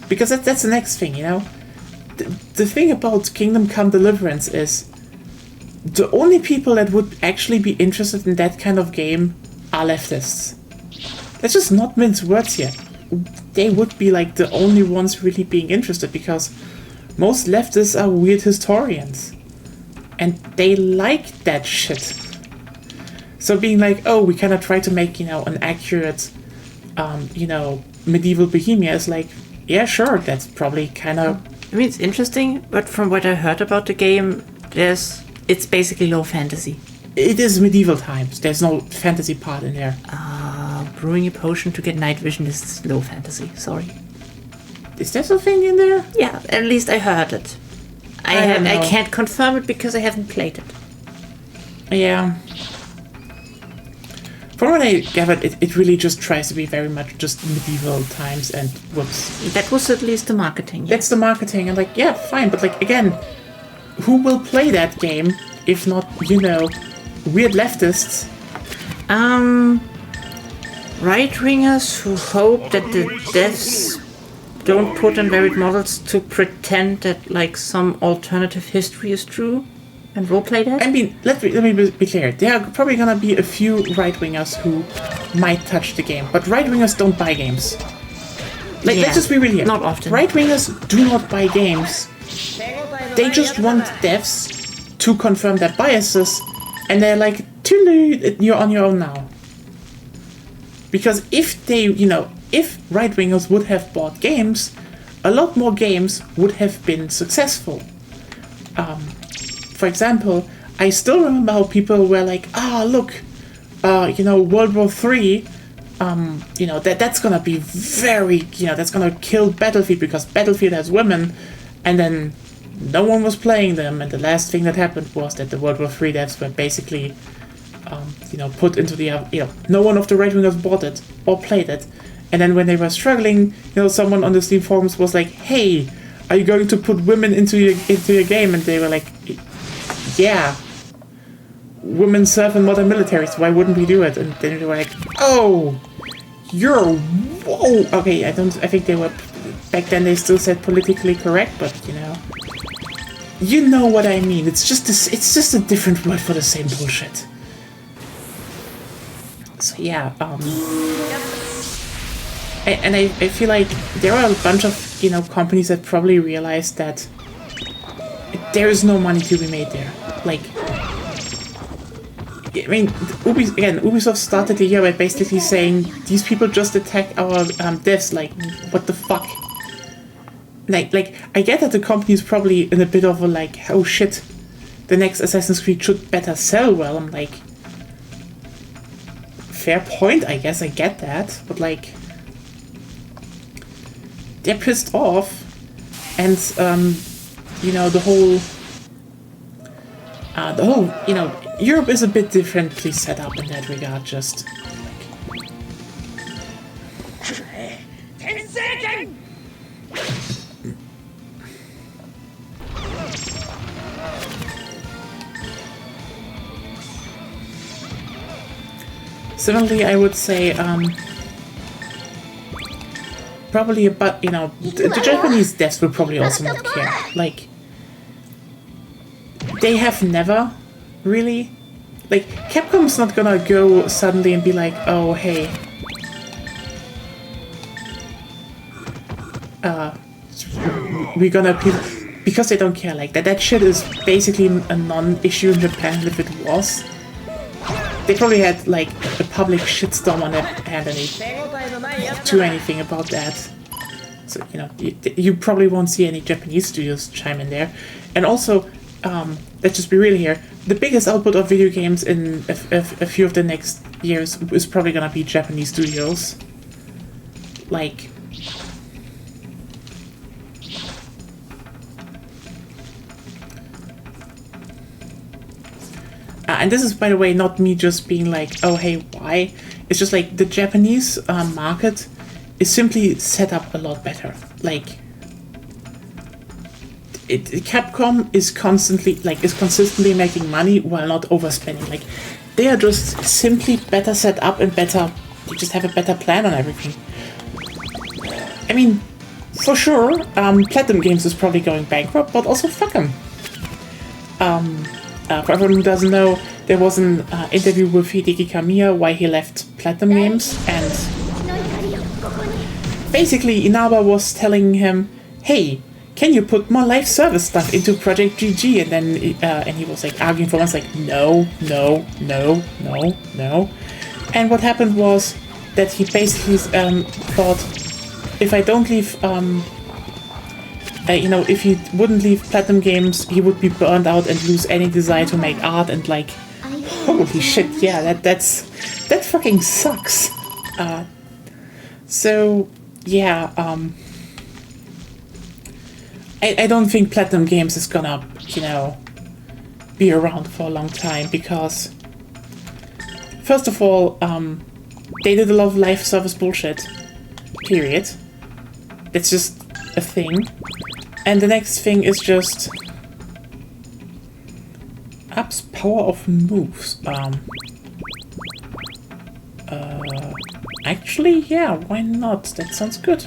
because that's the next thing, you know. The thing about Kingdom Come Deliverance is the only people that would actually be interested in that kind of game are leftists. Let's just not mince words here. They would be like the only ones really being interested, because most leftists are weird historians. And they like that shit. So being like, oh, we kind of try to make, you know, an accurate, you know, medieval Bohemia is like, yeah, sure, that's probably kind of... I mean, it's interesting, but from what I heard about the game, it's basically low fantasy. It is medieval times. There's no fantasy part in there. Brewing a potion to get night vision is low fantasy. Sorry. Is there something in there? Yeah, at least I heard it. I can't confirm it because I haven't played it. Yeah. From what I gathered, it really just tries to be very much just medieval times, and whoops. That was at least the marketing. Yeah. That's the marketing, and like, yeah, fine, but like, again, who will play that game if not, you know, weird leftists? Right-wingers who hope that the devs don't put in varied models to pretend that, like, some alternative history is true and roleplay that? I mean, let me be clear. There are probably gonna be a few right-wingers who might touch the game, but right-wingers don't buy games. Like, Yeah, let's just be real here. not often. Right-wingers do not buy games. They just want devs to confirm their biases, and they're like, "Toodaloo, you're on your own now." Because if they, if right-wingers would have bought games, a lot more games would have been successful. For example, I still remember how people were like, look, World War III, that's gonna be very, that's gonna kill Battlefield because Battlefield has women, and then no one was playing them, and the last thing that happened was that the World War III devs were basically, put into the, no one of the right-wingers bought it or played it, and then when they were struggling, someone on the Steam forums was like, hey, are you going to put women into your game? And they were like, yeah. Women serve in modern militaries, why wouldn't we do it? And then they were like, oh, whoa. Okay, I think they were, back then they still said politically correct, but you know what I mean. It's just a different word for the same bullshit. So yeah, and I feel like there are a bunch of, companies that probably realized that there is no money to be made there. Like, I mean, Ubisoft started the year by basically saying, these people just attack our devs, like, what the fuck? Like, I get that the company is probably in a bit of a, like, oh shit, the next Assassin's Creed should better sell well. I'm like, fair point, I guess, I get that, but like, they're pissed off, and, the whole, Europe is a bit differently set up in that regard, just similarly, I would say, probably about, the Japanese devs will probably also not care. Like, they have never really, like, Capcom's not gonna go suddenly and be like, oh, hey, we're gonna, because they don't care like that. That shit is basically a non-issue in Japan. If it was, they probably had like a public shitstorm on their hand and they didn't do anything about that. So, you probably won't see any Japanese studios chime in there. And also, let's just be real here, the biggest output of video games in a few of the next years is probably gonna be Japanese studios. Like, and this is, by the way, not me just being like, oh, hey, why? It's just like the Japanese market is simply set up a lot better. Like, Capcom is consistently making money while not overspending. Like, they are just simply better set up and better. They just have a better plan on everything. I mean, for sure, Platinum Games is probably going bankrupt, but also fuck them. For everyone who doesn't know, there was an interview with Hideki Kamiya why he left Platinum Games, and basically Inaba was telling him, hey, can you put more live service stuff into Project GG? And then and he was like arguing for once, like, no. And what happened was that he basically thought, if I don't leave, if he wouldn't leave Platinum Games, he would be burned out and lose any desire to make art. And like, holy shit, yeah, that fucking sucks. So yeah, I don't think Platinum Games is gonna, be around for a long time, because first of all, they did a lot of live service bullshit, period. That's just a thing. And the next thing is just ups power of moves. Actually, yeah, why not? That sounds good.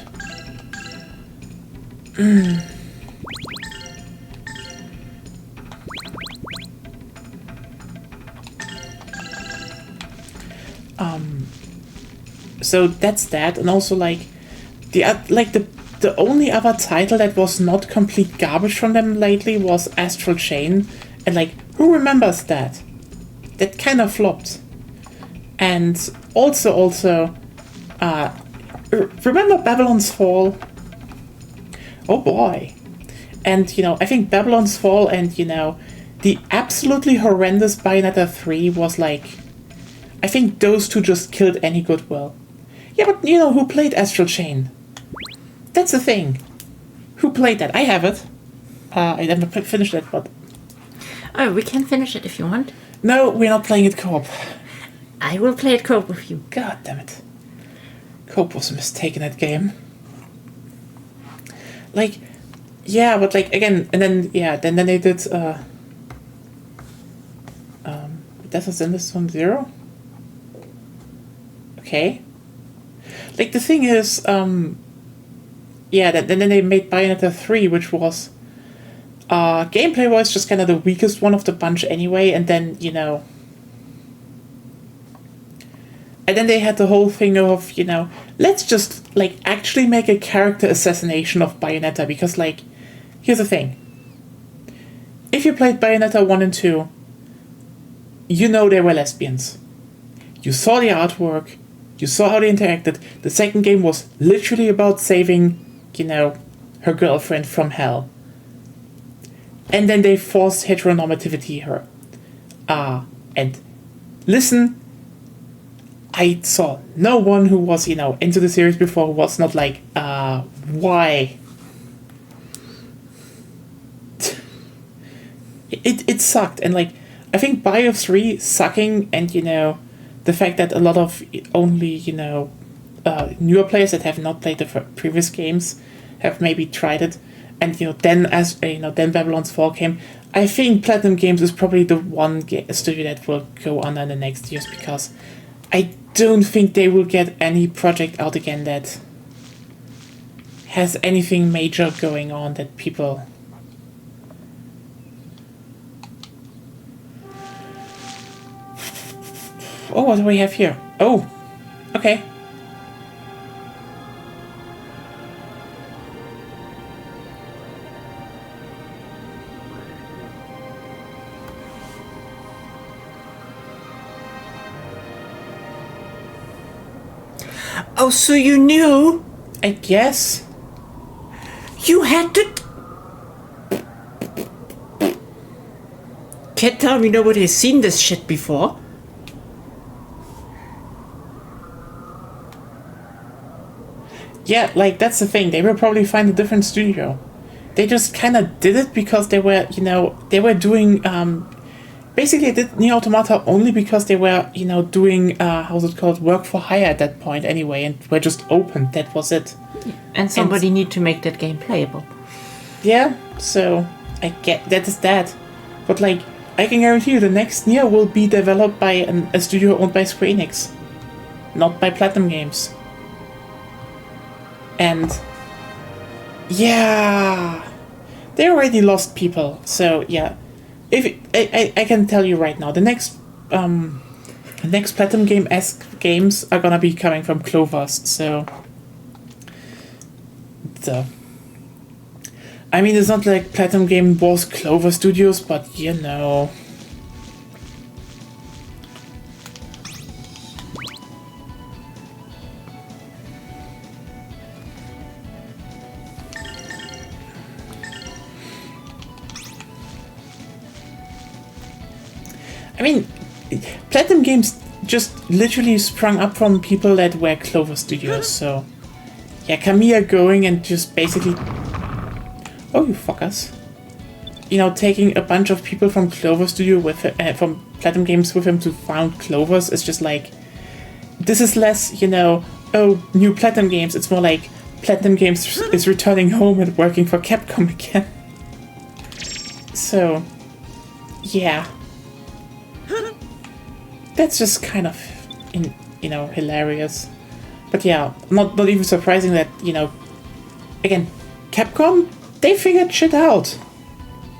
So that's that, and also like The only other title that was not complete garbage from them lately was Astral Chain, and like, who remembers that? That kind of flopped. And also, remember Babylon's Fall? Oh boy. And, I think Babylon's Fall and, the absolutely horrendous Bayonetta 3 was like, I think those two just killed any goodwill. Yeah, but who played Astral Chain? That's the thing. Who played that? I have it. I never finished it, but... Oh, we can finish it if you want. No, we're not playing it co-op. I will play it co-op with you. God damn it. Co-op was a mistake in that game. Like, yeah, but like, again, and then, yeah, then they did, Death of Zone 0? Okay. Like, the thing is, yeah, then they made Bayonetta 3, which was, gameplay-wise, just kind of the weakest one of the bunch anyway, and then, and then they had the whole thing of, let's just, like, actually make a character assassination of Bayonetta, because, like, here's the thing. If you played Bayonetta 1 and 2, you know they were lesbians. You saw the artwork, you saw how they interacted. The second game was literally about saving, her girlfriend from hell. And then they forced heteronormativity her. And listen, I saw no one who was, into the series before who was not like, why? It sucked. And, like, I think Bio 3 sucking and, the fact that a lot of only, newer players that have not played the previous games have maybe tried it. And, then then Babylon's Fall came. I think Platinum Games is probably the one studio that will go on in the next years, because I don't think they will get any project out again that has anything major going on that people... Oh, what do we have here? Oh, okay. Oh, so you knew? I guess. You had to... Can't tell me nobody's seen this shit before. Yeah, like, that's the thing. They will probably find a different studio. They just kind of did it because they were, they were doing, basically they did Nier Automata only because they were, doing, how's it called, work for hire at that point anyway, and were just open. That was it. And somebody need to make that game playable. Yeah, so I get that is that. But, like, I can guarantee you the next Nier will be developed by a studio owned by Square Enix, not by Platinum Games. And yeah, they already lost people. So yeah, if I can tell you right now, the next Platinum Game-esque games are gonna be coming from Clover's. So I mean, it's not like Platinum Game was Clover Studios, but I mean, Platinum Games just literally sprung up from people that were Clover Studios, so... Yeah, Kamiya going and just basically... Oh, you fuckers. Taking a bunch of people from Clover Studio with from Platinum Games with him to found Clover's is just like... This is less, oh, new Platinum Games. It's more like Platinum Games is returning home and working for Capcom again. So... Yeah. That's just kind of, hilarious. But yeah, not even surprising that, again, Capcom, they figured shit out.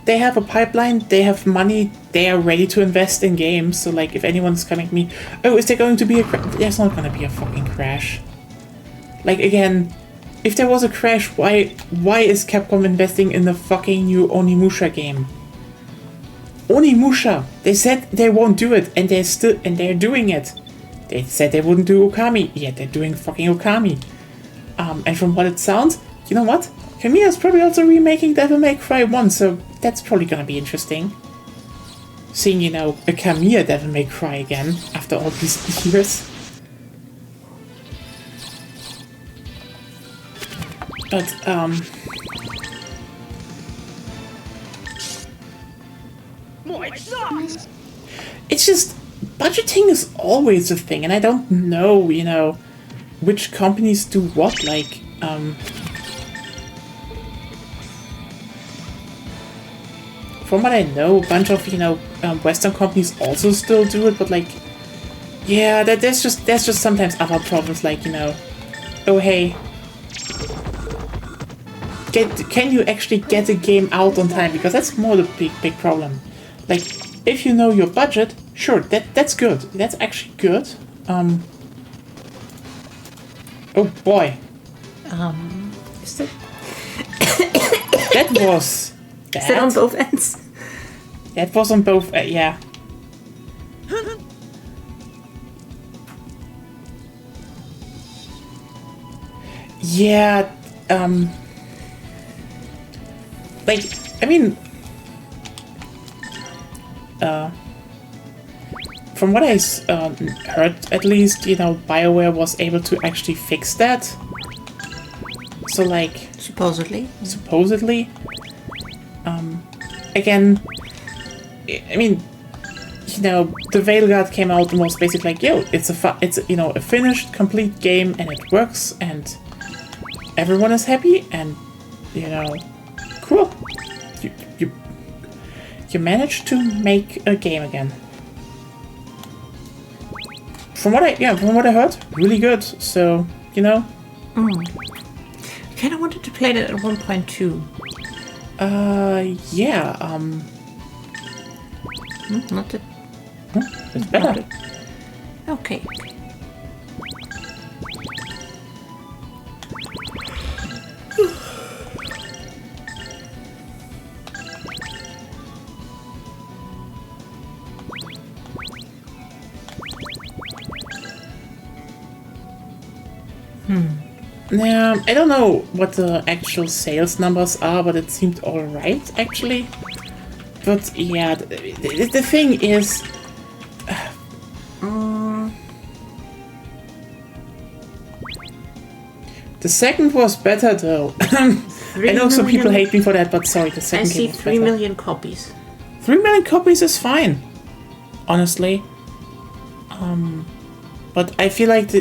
They have a pipeline, they have money, they are ready to invest in games. So, like, if anyone's coming to me, oh, is there going to be a crash? There's not going to be a fucking crash. Like, again, if there was a crash, why is Capcom investing in the fucking new Onimusha game? Onimusha! They said they won't do it, and they're doing it. They said they wouldn't do Okami, yet they're doing fucking Okami. And from what it sounds, you know what? Kamiya's probably also remaking Devil May Cry 1, so that's probably gonna be interesting. Seeing, you know, a Kamiya Devil May Cry again, after all these years. But, it's just, budgeting is always a thing, and I don't know, you know, which companies do what, like, from what I know, a bunch of, you know, Western companies also still do it, but, like, yeah, there's just sometimes other problems, like, you know, oh, hey, can you actually get a game out on time? Because that's more the big problem. Like, if you know your budget, sure, that's good. That's actually good. Oh boy. Is that... That was bad. Is that on both ends? That was on both, yeah. Yeah, like, I mean, from what I heard, at least, you know, BioWare was able to actually fix that. So, like... Supposedly. Supposedly. Again, I mean, you know, the Veilguard came out and was basically like, yo, it's you know, a finished, complete game, and it works, and everyone is happy, and, you know, cool. You managed to make a game again. From what I heard, really good. So, you know. I kind of wanted to play that at 1.2. Yeah. Not that. It's better. Okay. Yeah, I don't know what the actual sales numbers are, but it seemed alright, actually. But yeah, the thing is... the second was better, though. I know some people hate me for that, but sorry, the second game was better. 3 million copies. 3 million copies is fine, honestly. But I feel like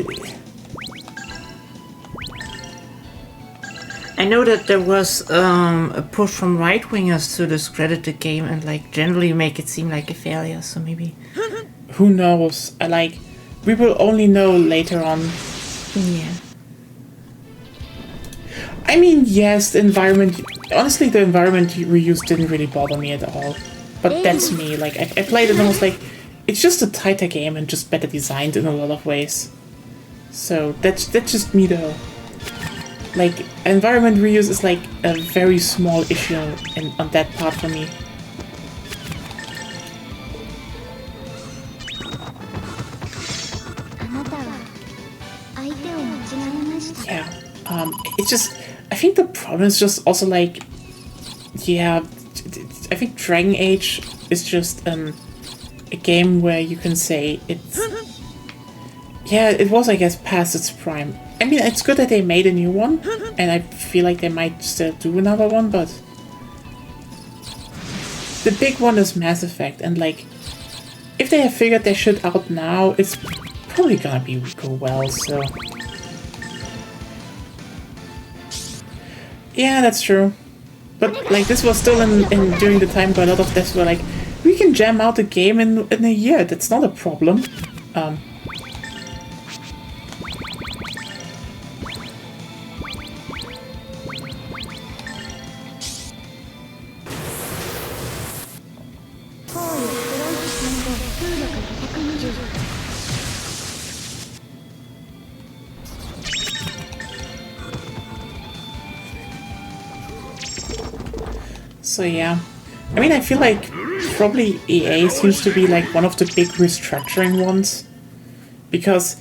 I know that there was a push from right-wingers to discredit the game and like generally make it seem like a failure, so maybe... Who knows? Like, we will only know later on. Yeah. I mean, yes, the environment... Honestly, the environment reuse didn't really bother me at all. But that's me. Like, I played it and I was like, it's just a tighter game and just better designed in a lot of ways. So, that's just me, though. Like, environment reuse is like a very small issue on that part for me. Yeah, it's just, I think the problem is just also like, yeah, I think Dragon Age is just a game where you can say it's, yeah, it was, I guess, past its prime. I mean, it's good that they made a new one, and I feel like they might still do another one, but the big one is Mass Effect, and like, if they have figured their shit out now, it's probably gonna go well, so... Yeah, that's true. But like, this was still in during the time where a lot of devs were like, we can jam out a game in a year, that's not a problem. So yeah, I mean, I feel like probably EA seems to be like one of the big restructuring ones, because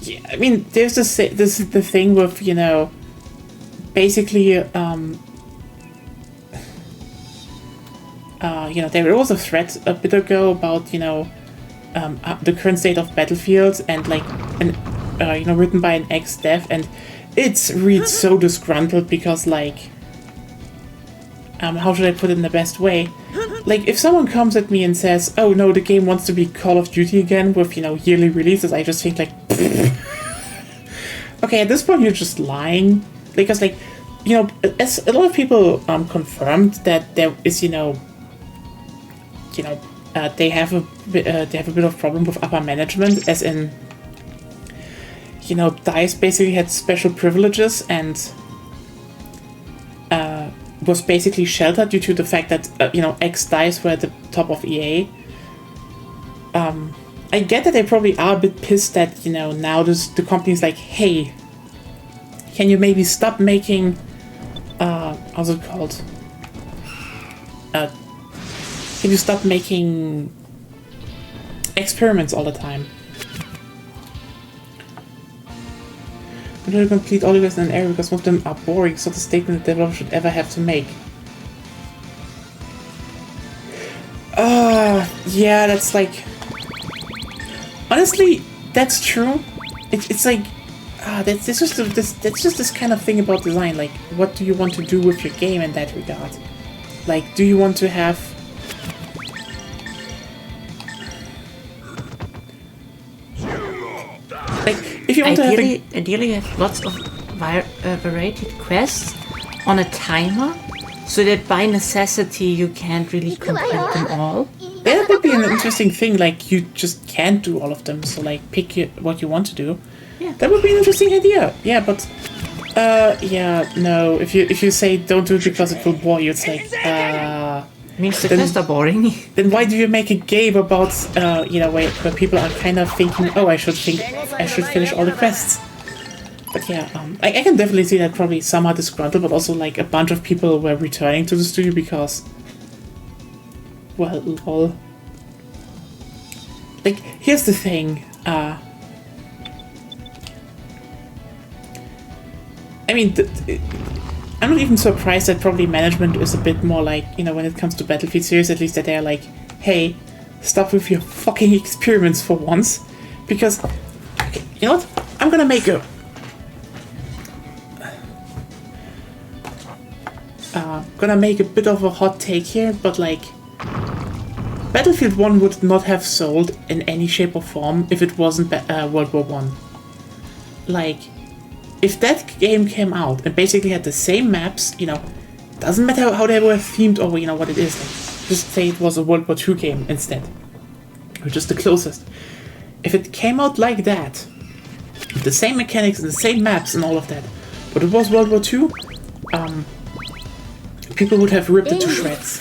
yeah, I mean, there's this the thing with basically there was a threat a bit ago about the current state of Battlefield and like written by an ex-dev, and it's reads so disgruntled because like how should I put it in the best way? Like, if someone comes at me and says, oh no, the game wants to be Call of Duty again with, yearly releases, I just think like, okay, at this point you're just lying. Because like, as a lot of people confirmed that there is, they have a bit of problem with upper management, as in, DICE basically had special privileges and was basically sheltered due to the fact that ex-DICE were at the top of EA. I get that they probably are a bit pissed that now the company's like, hey, can you maybe stop making how's it called? Can you stop making experiments all the time? I'm going to complete all of this in an area because most of them are boring. It's not a statement that developers should ever have to make. Yeah, that's like... Honestly, that's true. It's like... that's just this kind of thing about design. Like, what do you want to do with your game in that regard? Like, do you want to have... Like, if you want ideally, you have lots of varied quests on a timer, so that by necessity you can't really complete them all. That would be an interesting thing. Like, you just can't do all of them. So, like, pick what you want to do. Yeah. That would be an interesting idea. Yeah, but yeah, no. If you say don't do it because it will bore you, it's like means the quests are boring. Then why do you make a game about where people are kind of thinking, oh, I should finish all the quests? But yeah, I can definitely see that probably some are disgruntled, but also like a bunch of people were returning to the studio because, well, lol. Like, here's the thing. I mean, I'm not even surprised that probably management is a bit more like, when it comes to Battlefield series, at least that they're like, hey, stop with your fucking experiments for once. Because, okay, you know what? I'm gonna make a... gonna make a bit of a hot take here, but like... Battlefield 1 would not have sold in any shape or form if it wasn't World War 1. Like... If that game came out and basically had the same maps, doesn't matter how they were themed or what it is, like, just say it was a World War II game instead, which is the closest. If it came out like that, with the same mechanics and the same maps and all of that, but it was World War II, people would have ripped it to shreds.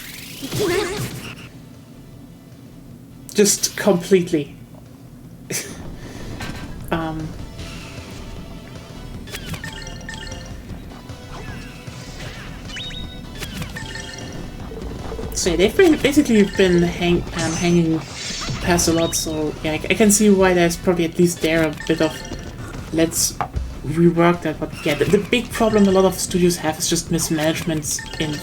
Just completely. So yeah, they've basically been hanging past a lot, so yeah, I can see why there's probably at least there a bit of let's rework that. But yeah, the big problem a lot of studios have is just mismanagement in,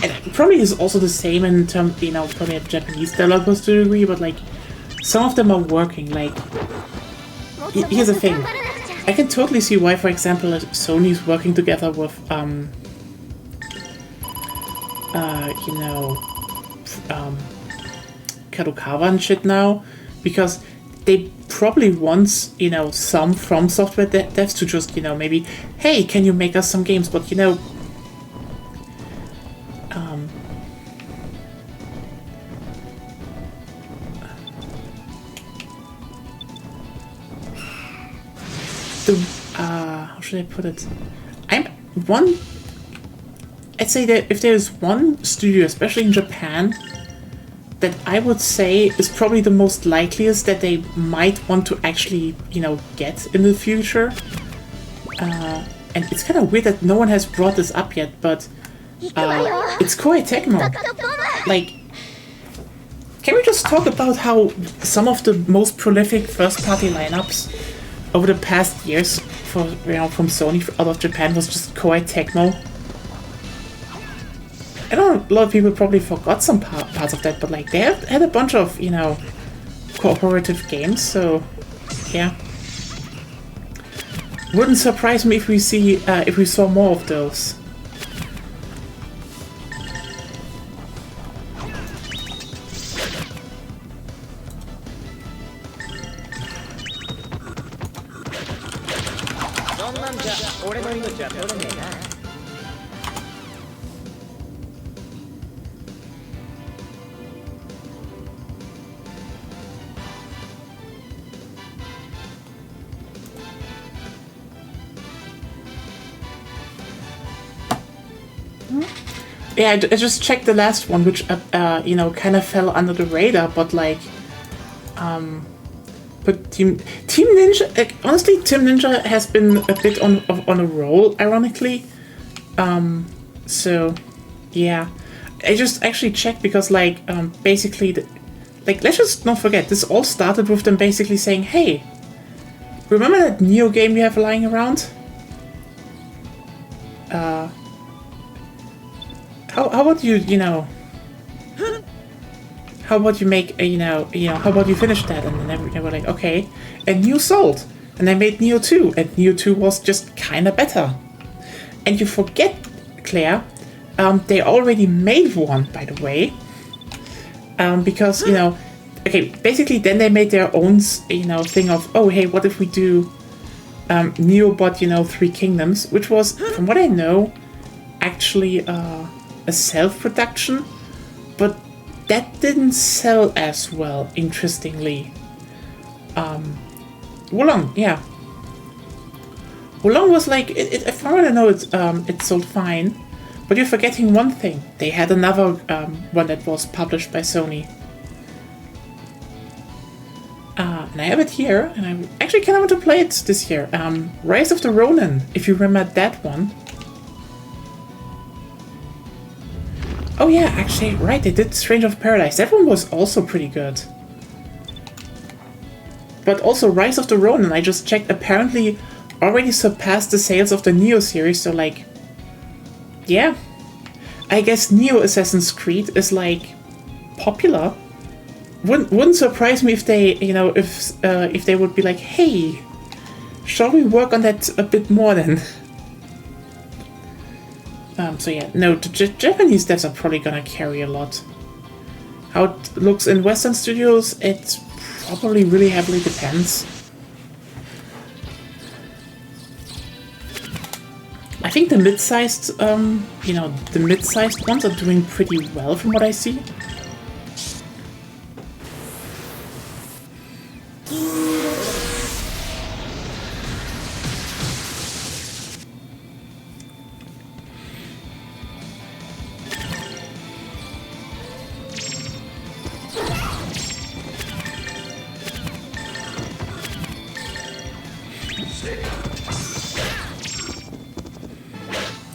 and it probably is also the same in terms, probably at Japanese developers to a degree, but like, some of them are working, like, here's the thing, I can totally see why, for example, Sony's working together with, Kadokawa and shit now, because they probably want, some From Software devs to just, maybe, hey, can you make us some games, but, how should I put it? I'd say that if there's one studio, especially in Japan, that I would say is probably the most likeliest that they might want to actually, get in the future. And it's kind of weird that no one has brought this up yet, but It's Koei Tecmo. Like, can we just talk about how some of the most prolific first-party lineups over the past years for from Sony out of Japan was just Koei Tecmo? I know a lot of people probably forgot some parts of that, but like they had a bunch of cooperative games, so yeah. Wouldn't surprise me if we saw more of those. Yeah, I just checked the last one, which kind of fell under the radar, but like, but Team Ninja, like, honestly, Team Ninja has been a bit on a roll, ironically. So, yeah, I just actually checked because like, basically, let's just not forget, this all started with them basically saying, hey, remember that Neo game you have lying around? How about how about you make how about you finish that? And then they were like, okay, and Neo sold, and they made Neo 2, and Neo 2 was just kind of better. And you forget, Claire, they already made one, by the way, because okay, basically then they made their own thing of, oh hey, what if we do Neo bought 3 Kingdoms, which was, from what I know, actually a self-production, but that didn't sell as well, interestingly. Wulong, yeah. Wulong was like, if I want to know, it sold fine, but you're forgetting one thing. They had another one that was published by Sony. And I have it here, and I actually kind of want to play it this year. Rise of the Ronin, if you remember that one. Oh yeah, actually, right, they did Strange of Paradise. That one was also pretty good. But also Rise of the Ronin, I just checked, apparently already surpassed the sales of the Neo series, so like, yeah. I guess Neo Assassin's Creed is like popular. Wouldn't surprise me if they, if they would be like, hey, shall we work on that a bit more then? So yeah, no, the Japanese devs are probably gonna carry a lot. How it looks in Western studios, it probably really heavily depends. I think the mid-sized, the mid-sized ones are doing pretty well from what I see.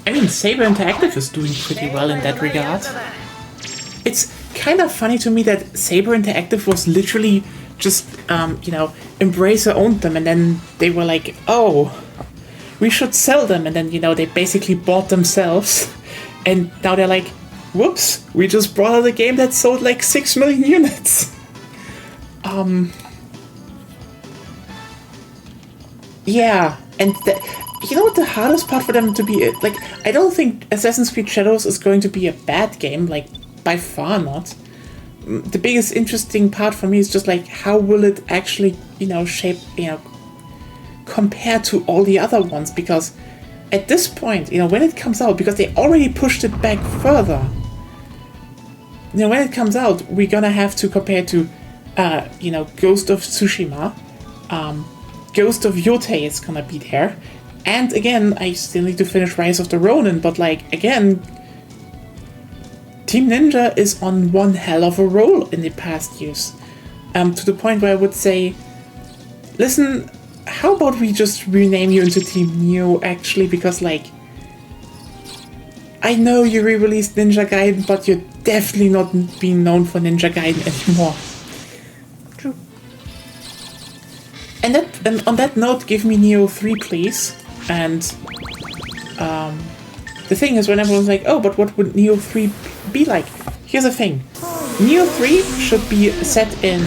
I mean, Saber Interactive is doing pretty well in that regard. It's kind of funny to me that Saber Interactive was literally just, Embracer owned them, and then they were like, oh, we should sell them, and then, they basically bought themselves, and now they're like, whoops, we just brought out a game that sold like 6 million units. Yeah, and you know what the hardest part for them to be, like, I don't think Assassin's Creed Shadows is going to be a bad game, like, by far not. The biggest interesting part for me is just like, how will it actually, shape, compared to all the other ones, because at this point, when it comes out, because they already pushed it back further, when it comes out, we're gonna have to compare to, Ghost of Tsushima, Ghost of Yotei is gonna be there, and again, I still need to finish Rise of the Ronin, but like, again, Team Ninja is on one hell of a roll in the past years, to the point where I would say, listen, how about we just rename you into Team Neo, actually, because like, I know you re-released Ninja Gaiden, but you're definitely not being known for Ninja Gaiden anymore. True. And on that note, give me Neo 3, please. And the thing is, when everyone's like, oh, but what would Neo 3 be like? Here's the thing. Neo 3 should be set in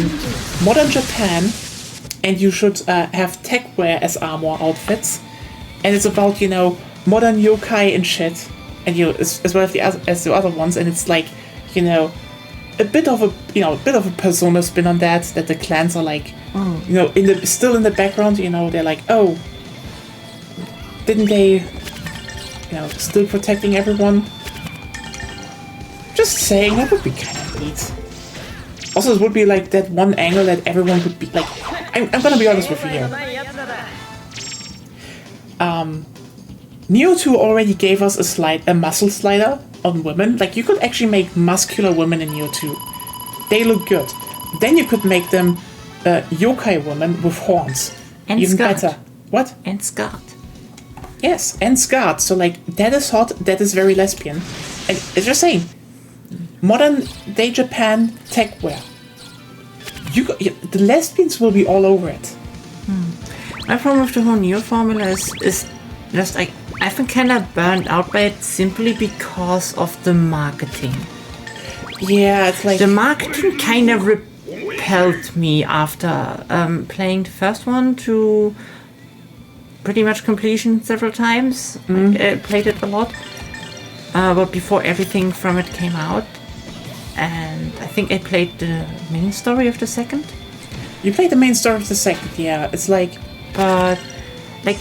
modern Japan, and you should have tech wear as armor outfits. And it's about, modern yokai and shit. And as well as the other ones, and it's like, a bit of a Persona spin on that the clans are like, still in the background, they're like, oh, didn't they, still protecting everyone? Just saying, that would be kind of neat. Also, it would be like that one angle that everyone would be like, I'm gonna be honest with you here. Neo 2 already gave us a muscle slider on women. Like, you could actually make muscular women in Neo 2. They look good. Then you could make them yokai women with horns. And even scarred. better. What? And scarred. Yes, and scarred. So, like, that is hot, that is very lesbian. And it's just saying, modern day Japan tech wear. The lesbians will be all over it. My problem with the whole Neo formula is just like, I've been kind of burned out by it simply because of the marketing. Yeah, it's like... The marketing kind of repelled me after playing the first one to pretty much completion several times. I played it a lot. But before everything from it came out. And I think I played the main story of the second. You played the main story of the second, yeah. It's like... But, like...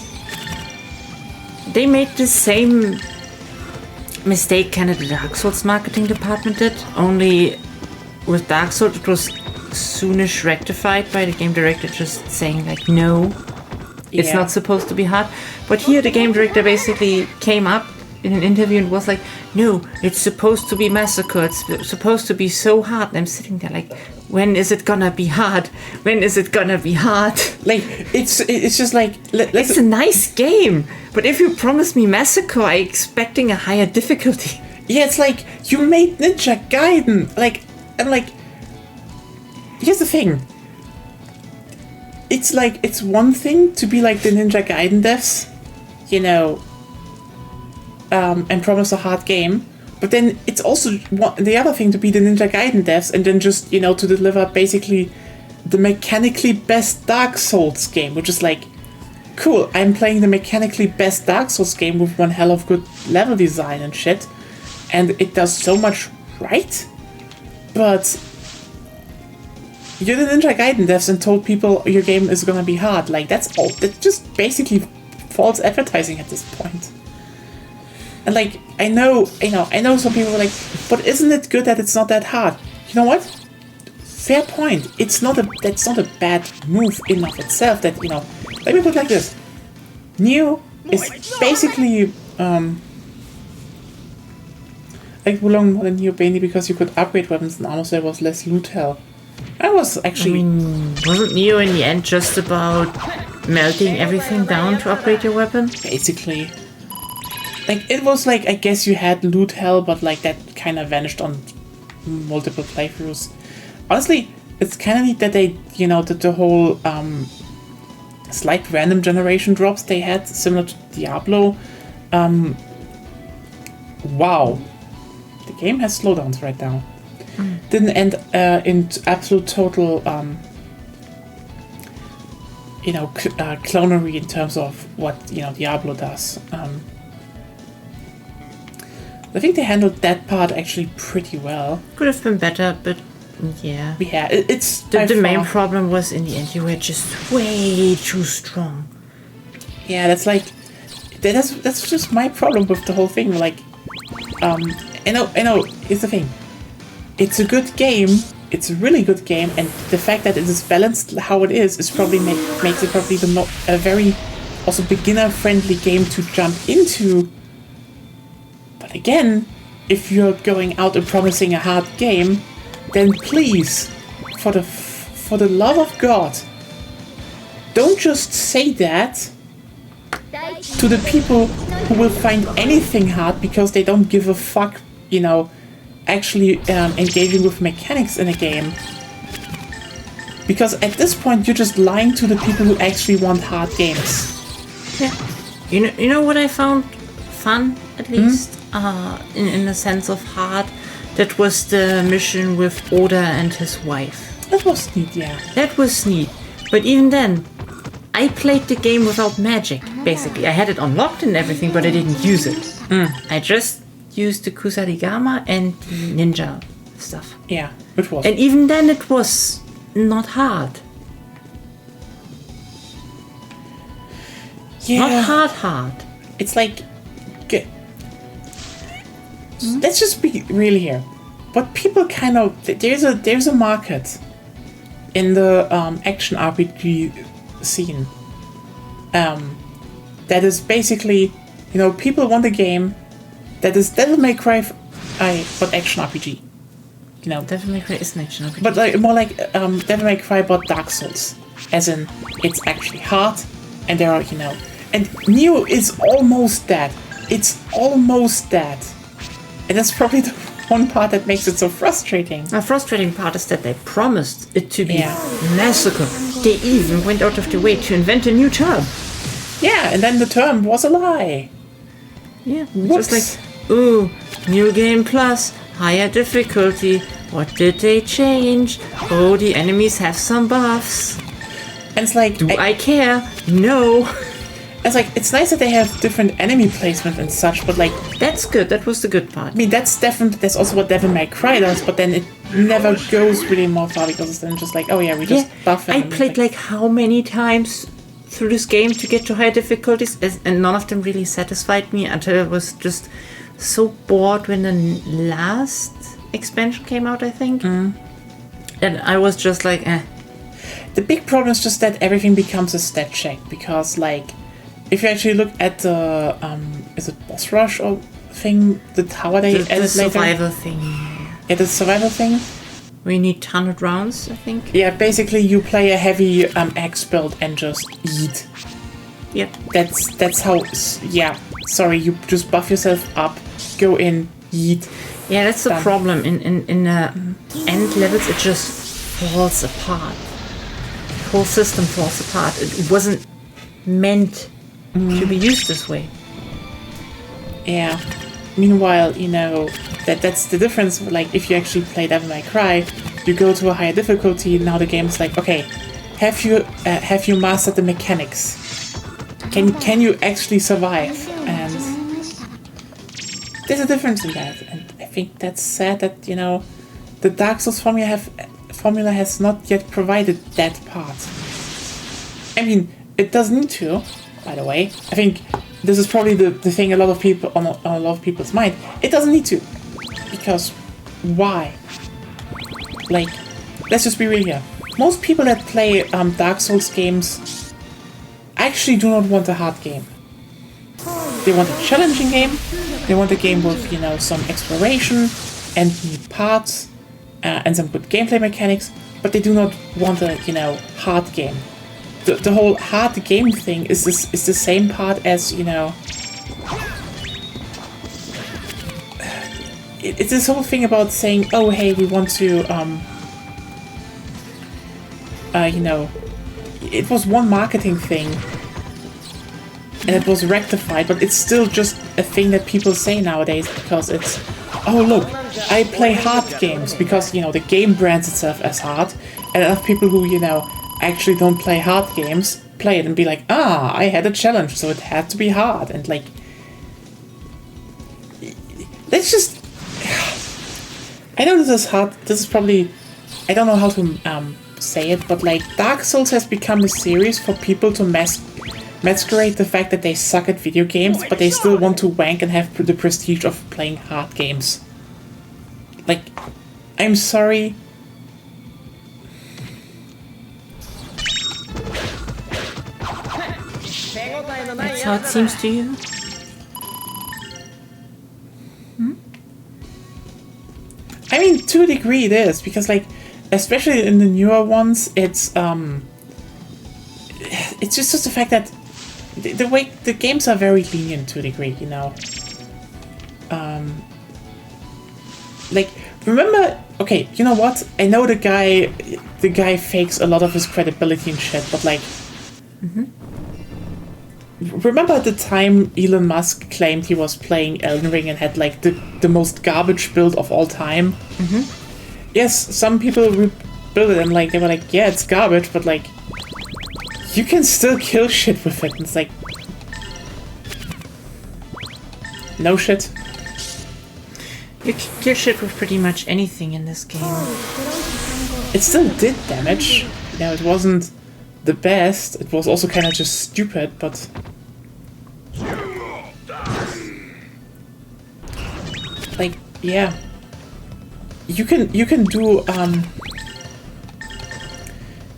They made the same mistake kind of the Dark Souls marketing department did, only with Dark Souls it was soonish rectified by the game director just saying like, no, it's not supposed to be hard. But here the game director basically came up in an interview and was like, no, it's supposed to be massacre, it's supposed to be so hard. And I'm sitting there like, when is it gonna be hard? When is it gonna be hard? Like, it's just like... It's a nice game, but if you promise me massacre, I'm expecting a higher difficulty. Yeah, it's like, you made Ninja Gaiden! Like, I'm like... Here's the thing. It's like, it's one thing to be like the Ninja Gaiden devs, and promise a hard game, but then it's also the other thing to be the Ninja Gaiden devs and then just, to deliver basically the mechanically best Dark Souls game, which is like, cool, I'm playing the mechanically best Dark Souls game with one hell of good level design and shit, and it does so much right, but you're the Ninja Gaiden devs and told people your game is gonna be hard. Like, that's just basically false advertising at this point. And like, I know some people are like, but isn't it good that it's not that hard? You know what? Fair point. That's not a bad move in of itself. That, let me put it like this. Neo is basically like belong more than Neo mainly because you could upgrade weapons and armor, so there was less loot hell. I was actually... wasn't Neo in the end just about melting everything down to upgrade your weapon? Basically. Like, it was like, I guess you had loot hell, but like that kind of vanished on multiple playthroughs. Honestly, it's kind of neat that they, the whole slight random generation drops they had, similar to Diablo. Wow. The game has slowdowns right now. Didn't end in absolute total, clonery in terms of what, Diablo does. I think they handled that part actually pretty well. Could have been better, but yeah. Yeah, it's... The main problem was in the end you were just way too strong. Yeah, that's like... That's just my problem with the whole thing. Like, I know, here's the thing. It's a good game, it's a really good game, and the fact that it is balanced how it is probably makes it probably a very also beginner-friendly game to jump into. But again, if you're going out and promising a hard game, then please, for the love of God, don't just say that to the people who will find anything hard because they don't give a fuck, you know, actually engaging with mechanics in a game. Because at this point, you're just lying to the people who actually want hard games. Yeah. You know what I found fun, at least, in the sense of hard? That was the mission with Oda and his wife. That was neat, yeah. That was neat. But even then, I played the game without magic, basically. I had it unlocked and everything, but I didn't use it. I just used the Kusarigama and the ninja stuff. Yeah, it was. And even then it was not hard. Yeah. Not hard. It's like... Let's just be real here. But people kind of... There's a market in the action RPG scene that is basically, you know, people want a game that is Devil May Cry but action RPG, you know. Devil May Cry is an action RPG. But like, more like Devil May Cry but Dark Souls, as in it's actually hard and there are, you know, and Neo is almost that. It's almost that, and that's probably the one part that makes it so frustrating. The frustrating part is that they promised it to be massacre. They even went out of the way to invent a new term. Yeah, and then the term was a lie. Yeah, Whoops. just like, ooh, new game plus, higher difficulty. What did they change? Oh, the enemies have some buffs. And it's like, Do I care? No. It's like, it's nice that they have different enemy placement and such, but like, That's good. That was the good part. I mean, that's also what Devil May Cry does, but then it never goes really more far because it's then just like, oh yeah, we just buff it. I played like how many times through this game to get to higher difficulties, and none of them really satisfied me until I was just so bored when the last expansion came out, I think. And I was just like, eh. The big problem is just that everything becomes a stat check, because like, if you actually look at the, is it boss rush or thing, the tower they added The later? survival thing. Yeah, the survival thing. We need 100 rounds, I think. Yeah, basically you play a heavy axe build and just eat. Yep. That's how, yeah, sorry, you just buff yourself up, go in, eat. Yeah, that's the Done. problem. In the end levels, it just falls apart. The whole system falls apart. It wasn't meant to be used this way. Yeah. Meanwhile, you know, that's the difference. Like, if you actually play Devil May Cry, you go to a higher difficulty. Now the game's like, okay, have you mastered the mechanics? Can you actually survive? And there's a difference in that. And I think that's sad that, you know, the Dark Souls formula has not yet provided that part. I mean, it does need to, by the way. I think this is probably the thing a lot of people on a lot of people's mind. It doesn't need to, because why? Like, let's just be real here. Most people that play Dark Souls games actually do not want a hard game. They want a challenging game. They want a game with, you know, some exploration and neat parts and some good gameplay mechanics. But they do not want a, you know, hard game. The whole hard game thing is the same part as, you know, it's this whole thing about saying, oh hey, we want to you know, it was one marketing thing and it was rectified, but it's still just a thing that people say nowadays because it's, oh look, I play hard games because, you know, the game brands itself as hard, and enough people who, you know, actually don't play hard games play it and be like, ah, I had a challenge, so it had to be hard. And like, let's just, I know this is hard, this is probably, I don't know how to say it, but like, Dark Souls has become a series for people to masquerade the fact that they suck at video games, but they still want to wank and have the prestige of playing hard games. Like, I'm sorry. That's how it seems to you? I mean, to a degree it is, because like, especially in the newer ones, it's just the fact that the way the games are very lenient to a degree, you know. Like, remember? Okay, you know what? I know the guy fakes a lot of his credibility and shit, but like, remember at the time Elon Musk claimed he was playing Elden Ring and had like the most garbage build of all time? Yes, some people rebuilt it and like they were like, yeah, it's garbage, but like, you can still kill shit with it. And it's like, no shit. You can kill shit with pretty much anything in this game. It still did damage. Now it wasn't the best. It was also kind of just stupid, but like, yeah, you can do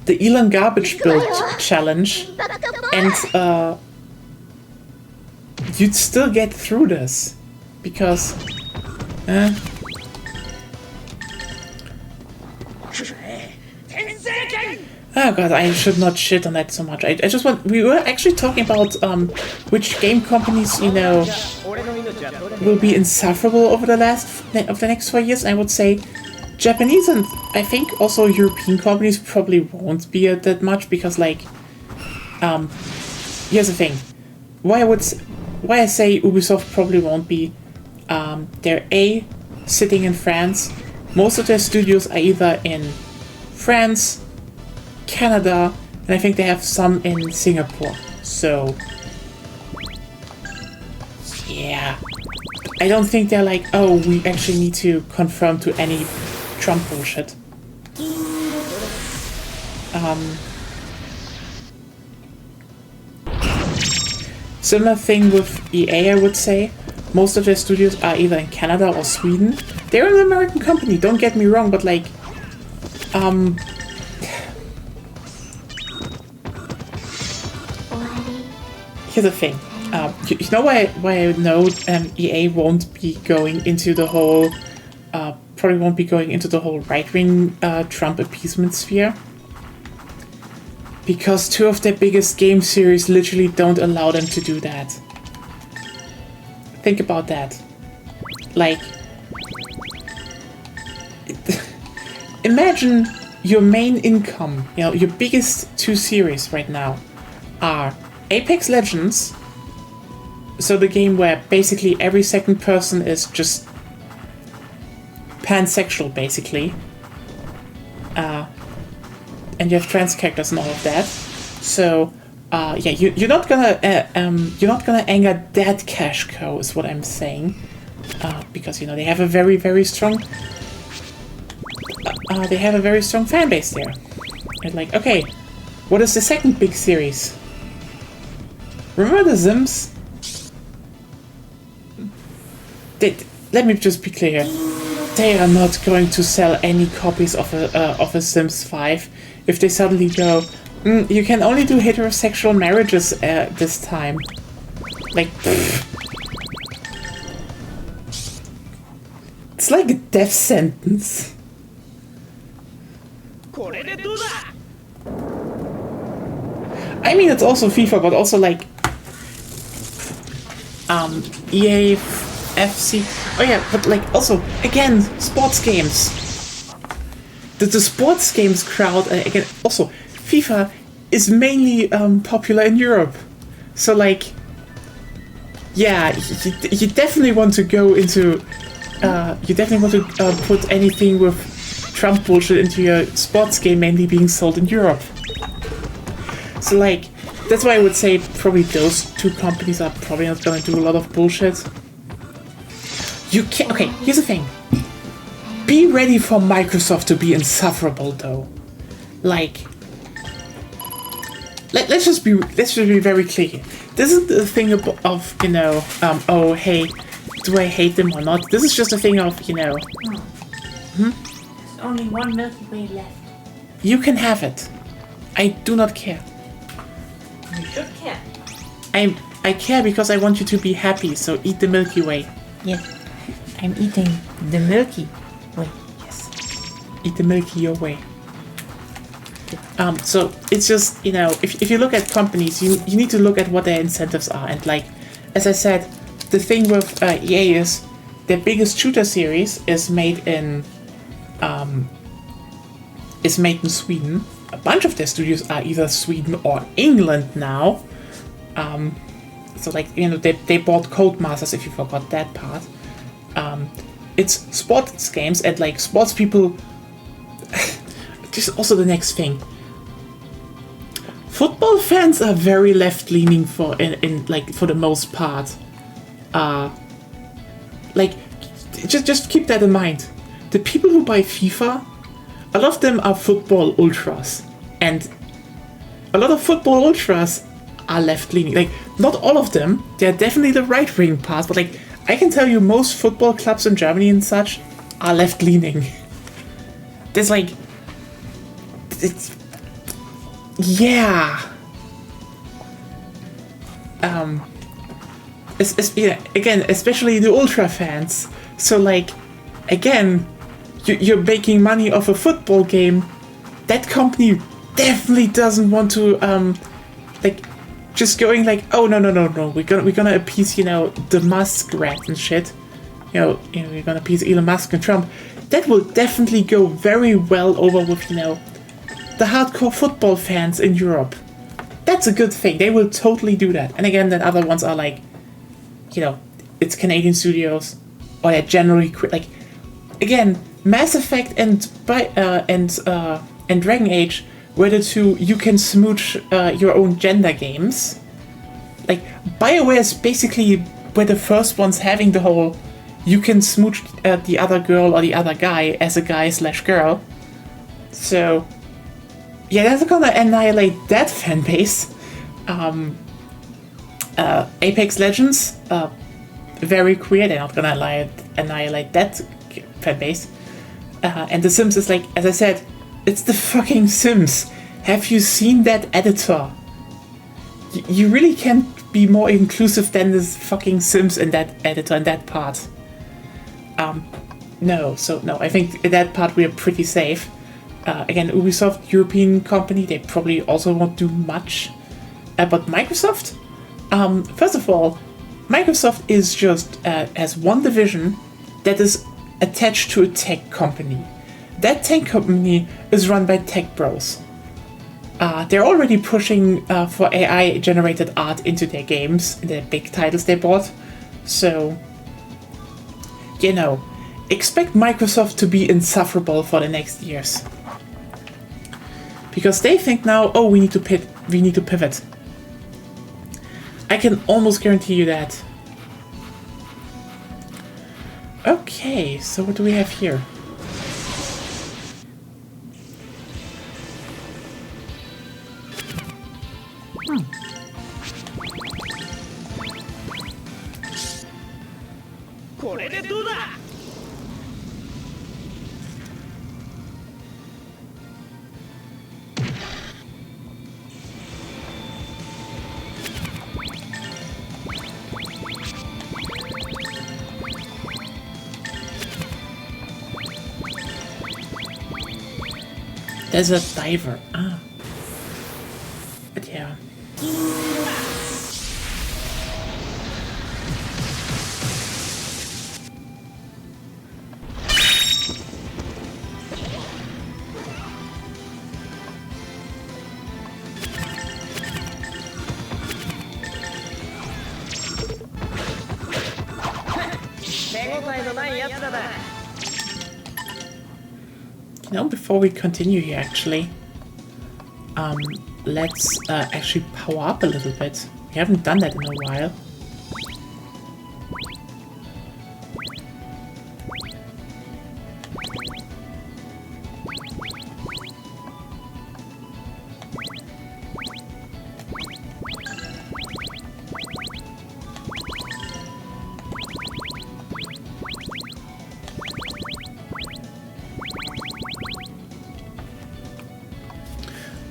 the Elon garbage build challenge, and you'd still get through this because. Oh god, I should not shit on that so much. I just want. We were actually talking about which game companies, you know, will be insufferable over the next 4 years. I would say Japanese and I think also European companies probably won't be that much because, like, here's the thing. Why I say Ubisoft probably won't be. They're sitting in France. Most of their studios are either in France, Canada, and I think they have some in Singapore. So, yeah. I don't think they're like, oh, we actually need to confirm to any Trump bullshit. Similar thing with EA, I would say. Most of their studios are either in Canada or Sweden. They're an American company, don't get me wrong, but like, here's the thing. You know why I know EA won't be going into the whole, probably won't be going into the whole right-wing Trump appeasement sphere? Because 2 of their biggest game series literally don't allow them to do that. Think about that. Like, imagine your main income, you know, your biggest 2 series right now are Apex Legends, so the game where basically every second person is just pansexual, basically. And you have trans characters and all of that. So, yeah, you're not gonna anger that cash cow, is what I'm saying, because you know they have a very, very strong, fan base there. And like, okay, what is the second big series? Remember The Sims? Let me just be clear. They are not going to sell any copies of a Sims 5 if they suddenly go, you can only do heterosexual marriages this time. Like, it's like a death sentence. I mean, it's also FIFA, but also like EA, FC. Oh yeah, but like also again sports games. The sports games crowd again also FIFA is mainly popular in Europe, so like yeah, you definitely want to go into put anything with Trump bullshit into your sports game mainly being sold in Europe. So like that's why I would say probably those 2 companies are probably not gonna do a lot of bullshit. You can't. Okay, here's the thing. Be ready for Microsoft to be insufferable, though. Like, let's just be very clear. This is the thing of you know, oh hey, do I hate them or not? This is just a thing of, you know. There's only one Milky Way left. You can have it. I do not care. You should care. I care because I want you to be happy. So eat the Milky Way. Yes. I'm eating the Milky Way. Yes. Eat the Milky your way. So it's just, you know, if you look at companies, you need to look at what their incentives are. And like, as I said, the thing with EA is their biggest shooter series is made in Sweden. A bunch of their studios are either Sweden or England now. So like, you know, they bought Codemasters, if you forgot that part. It's sports games, and like sports people. Just also the next thing. Football fans are very left leaning for in like for the most part. Like just keep that in mind. The people who buy FIFA, a lot of them are football ultras, and a lot of football ultras are left leaning. Like not all of them. They're definitely the right wing part, but like I can tell you, most football clubs in Germany and such are left leaning. There's like. It's yeah. Yeah, again, especially the ultra fans. So like, again, you're making money off a football game. That company definitely doesn't want to like just going like, oh no, we're gonna appease, you know, the Muskrat and shit. You know we're gonna appease Elon Musk and Trump. That will definitely go very well over with, you know, the hardcore football fans in Europe. That's a good thing. They will totally do that. And again, then other ones are like, you know, it's Canadian studios, or they're generally like, again, Mass Effect and Dragon Age were the two you can smooch your own gender games. Like BioWare is basically were the first ones having the whole you can smooch the other girl or the other guy as a guy/girl. So. Yeah, that's gonna annihilate that fan base. Apex Legends, very queer. They're not gonna annihilate that fan base. And The Sims is like, as I said, it's the fucking Sims. Have you seen that editor? You really can't be more inclusive than this fucking Sims in that editor and that part. No, I think in that part we're pretty safe. Again, Ubisoft, European company, they probably also won't do much. But Microsoft, first of all, Microsoft is just has one division that is attached to a tech company. That tech company is run by tech bros. They're already pushing for AI-generated art into their games, their big titles they bought. So, you know, expect Microsoft to be insufferable for the next years. Because they think now, oh, we need to pivot. I can almost guarantee you that. Okay, so what do we have here? There's a diver. Ah. But yeah. You know, before we continue here, actually, let's actually power up a little bit. We haven't done that in a while.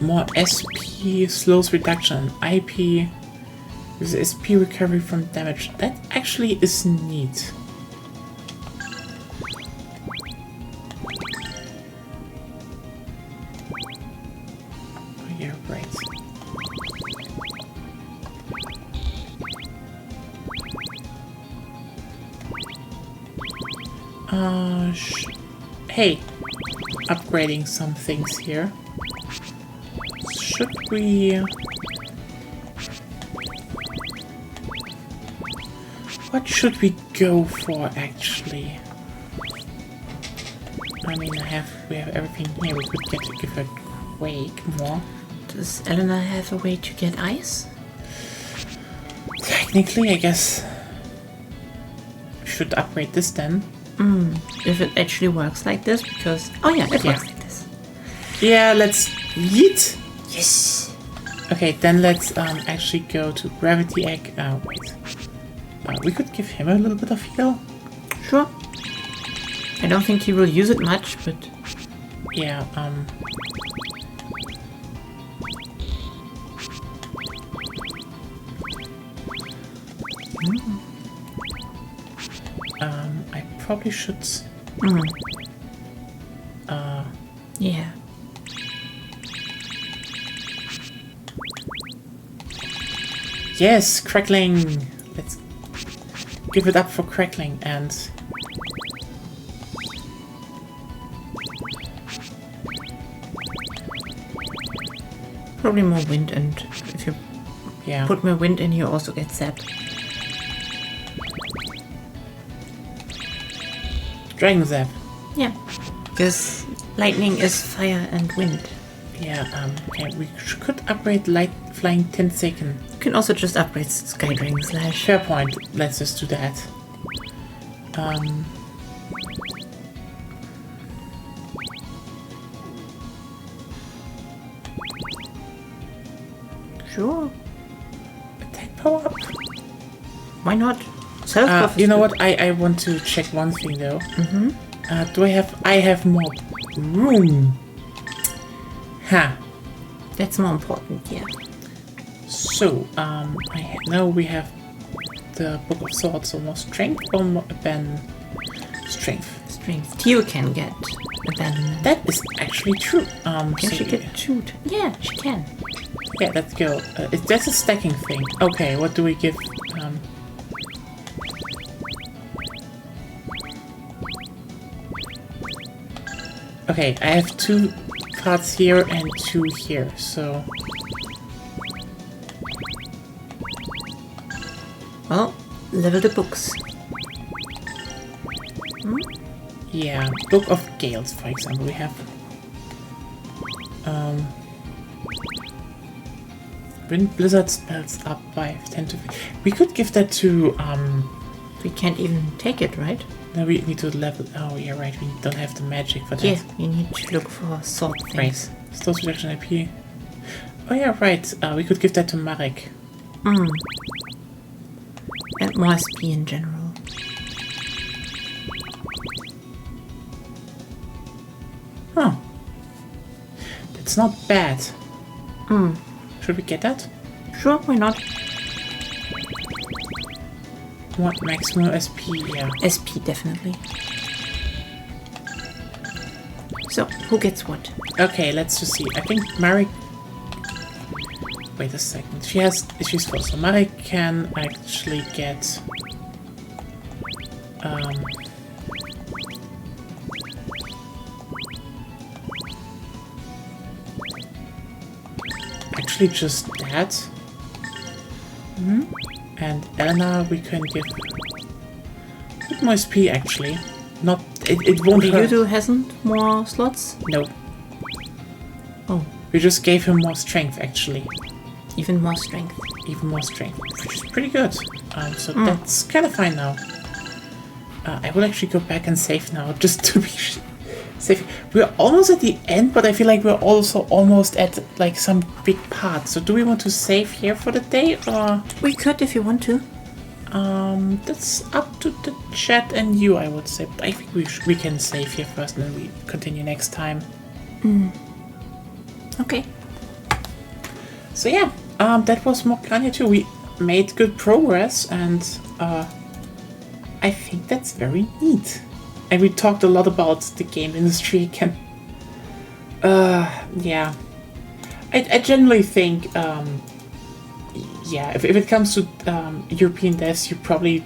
More SP slows reduction, IP with SP recovery from damage. That actually is neat. Hey, upgrading some things here. Should we... What should we go for, actually? I mean, we have everything here. We could give her Quake more. Does Elena have a way to get ice? Technically, I guess we should upgrade this then. If it actually works like this, because... Oh yeah, it works like this. Yeah, let's yeet. Yes! Okay, then let's actually go to Gravity Egg. Wait. We could give him a little bit of heal. Sure. I don't think he will use it much, but... Yeah, I probably should... Yeah. Yes, Crackling! Let's give it up for Crackling and... Probably more wind, and if you put more wind in, you also get zapped. Dragon Zap. Yeah. Because lightning is fire and wind. Yeah, okay, we could upgrade Light Flying Tenseiken. You can also just upgrade Sky Dragon Slash. Fair point, let's just do that. Sure. Attack power up. Why not? Self-buff is you know good. what? I want to check one thing though. Do I have more room? Ha. That's more important, yeah. So, now we have the Book of Swords, so more strength or more strength. Strength. Tio can get abandonment. That is actually true. Can so she get shoot? Yeah, she can. yeah, let's go. That's a stacking thing. Okay, what do we give? Okay, I have 2 cards here and 2 here, so... Well, level the books. Yeah, Book of Gales, for example, we have... Wind Blizzard spells up by 10 to... We could give that to... We can't even take it, right? No, we need to level... Oh, yeah, right, we don't have the magic for that. Yeah, you need to look for sword things. Right. Stores reduction IP. Oh yeah, right. We could give that to Marek. And more SP in general. Huh. That's not bad. Should we get that? Sure, why not? What maximum SP? Yeah. SP, definitely. So, who gets what? Okay, let's just see. I think Marek... Wait a second. She's full. So Marek can actually get... Actually just that. And Elena we can give... a bit more SP actually. Not... It won't hurt. Ryudo hasn't more slots? No. Oh, We just gave him more strength actually. even more strength. Even more strength, which is pretty good. So that's kind of fine now. I will actually go back and save now, just to be safe. We're almost at the end, but I feel like we're also almost at like some big part. So do we want to save here for the day, or We could if you want to. that's up to the chat and you, I would say. But I think we can save here first, and then we continue next time. Okay. So yeah, that was more Grandia 2. We made good progress, and I think that's very neat. And we talked a lot about the game industry again. Yeah. I generally think, yeah, if it comes to European devs, you probably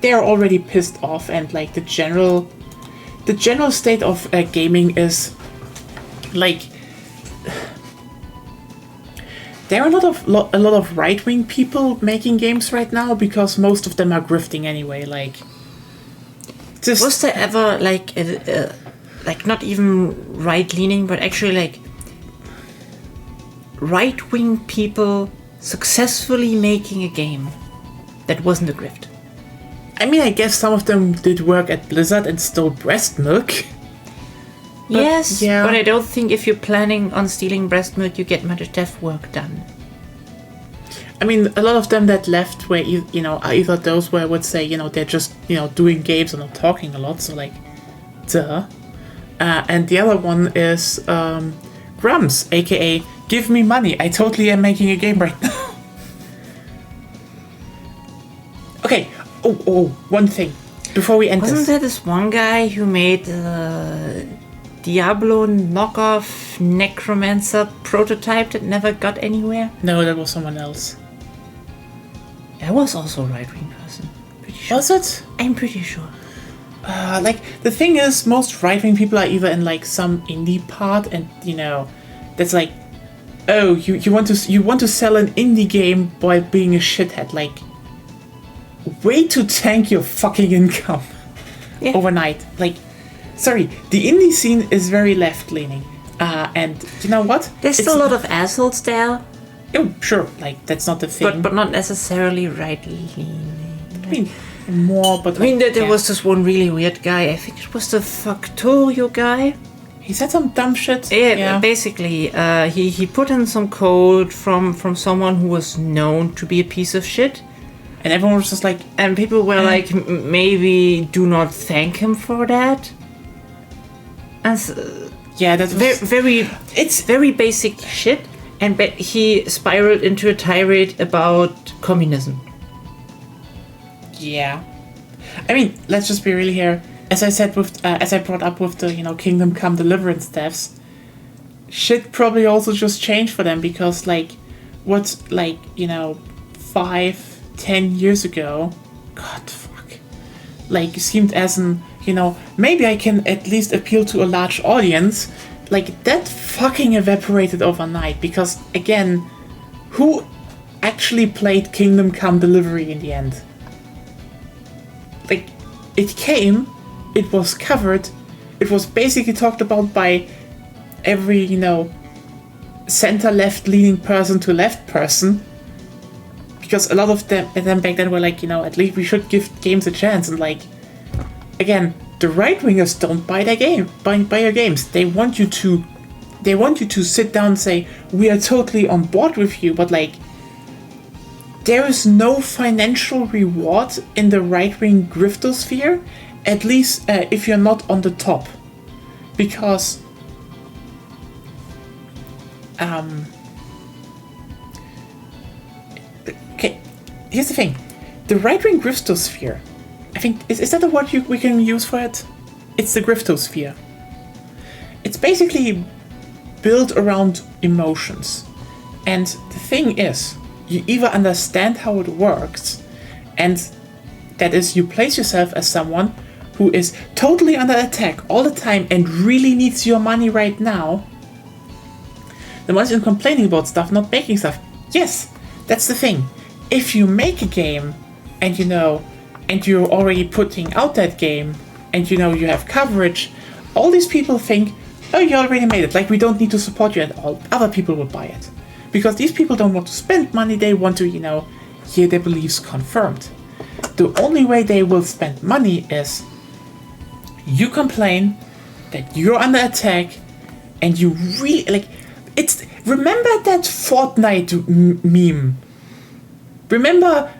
they're already pissed off, and like the general state of gaming is like there are a lot of right-wing people making games right now because most of them are grifting anyway. Like, just Was there ever like not even right-leaning, but actually like right-wing people successfully making a game that wasn't a grift? I mean, I guess some of them did work at Blizzard and stole breast milk. Yes, yeah. but I don't think if you're planning on stealing breast milk, you get much dev work done. I mean, a lot of them that left were, are either those where I would say, they're just, doing games and not talking a lot, so like, duh. And the other one is Grums, aka give me money, I totally am making a game right now. Okay, oh, one thing, before we end Wasn't there this one guy who made Diablo knockoff necromancer prototype that never got anywhere? No, that was someone else. That was also a right-wing person. Pretty sure. Was it? I'm pretty sure. Like, the thing is, most right-wing people are either in, like, some indie part, and, that's like, oh, you want to sell an indie game by being a shithead, like, way to tank your fucking income overnight. Like, sorry, the indie scene is very left-leaning, and you know what? There's still a lot of assholes there. Oh, sure, like, that's not the thing. But not necessarily right-leaning. I mean, more, but... I mean, there was this one really weird guy. I think it was the Factorio guy. He said some dumb shit. Yeah. Basically, he put in some code from someone who was known to be a piece of shit. And everyone was just like... And people were like, maybe do not thank him for that. And yeah, that's very... It's very basic shit. And he spiraled into a tirade about communism. Yeah. I mean, let's just be real here. As I said as I brought up with the, Kingdom Come Deliverance devs, shit probably also just changed for them because, like, 5-10 years ago, God, fuck, like, seemed as an, maybe I can at least appeal to a large audience. Like, that fucking evaporated overnight because, again, who actually played Kingdom Come Delivery in the end? Like, it came, it was covered, it was basically talked about by every, center-left leaning person to left person. Because a lot of them back then were like, at least we should give games a chance. And, like, again, the right-wingers don't buy your games. They want you to sit down and say, we are totally on board with you, but, like, there is no financial reward in the right-wing griftosphere, at least if you're not on the top. Because okay, here's the thing. The right-wing griftosphere, I think, is that the word we can use for it? It's the griftosphere. It's basically built around emotions. And the thing is, you either understand how it works, and that is, you place yourself as someone who is totally under attack all the time and really needs your money right now. The ones you're complaining about stuff, not making stuff. Yes, that's the thing. If you make a game, and and you're already putting out that game, and you have coverage, all these people think, oh, you already made it, like we don't need to support you at all. Other people will buy it. Because these people don't want to spend money, they want to, hear their beliefs confirmed. The only way they will spend money is you complain that you're under attack and you really, like, remember that Fortnite meme? Remember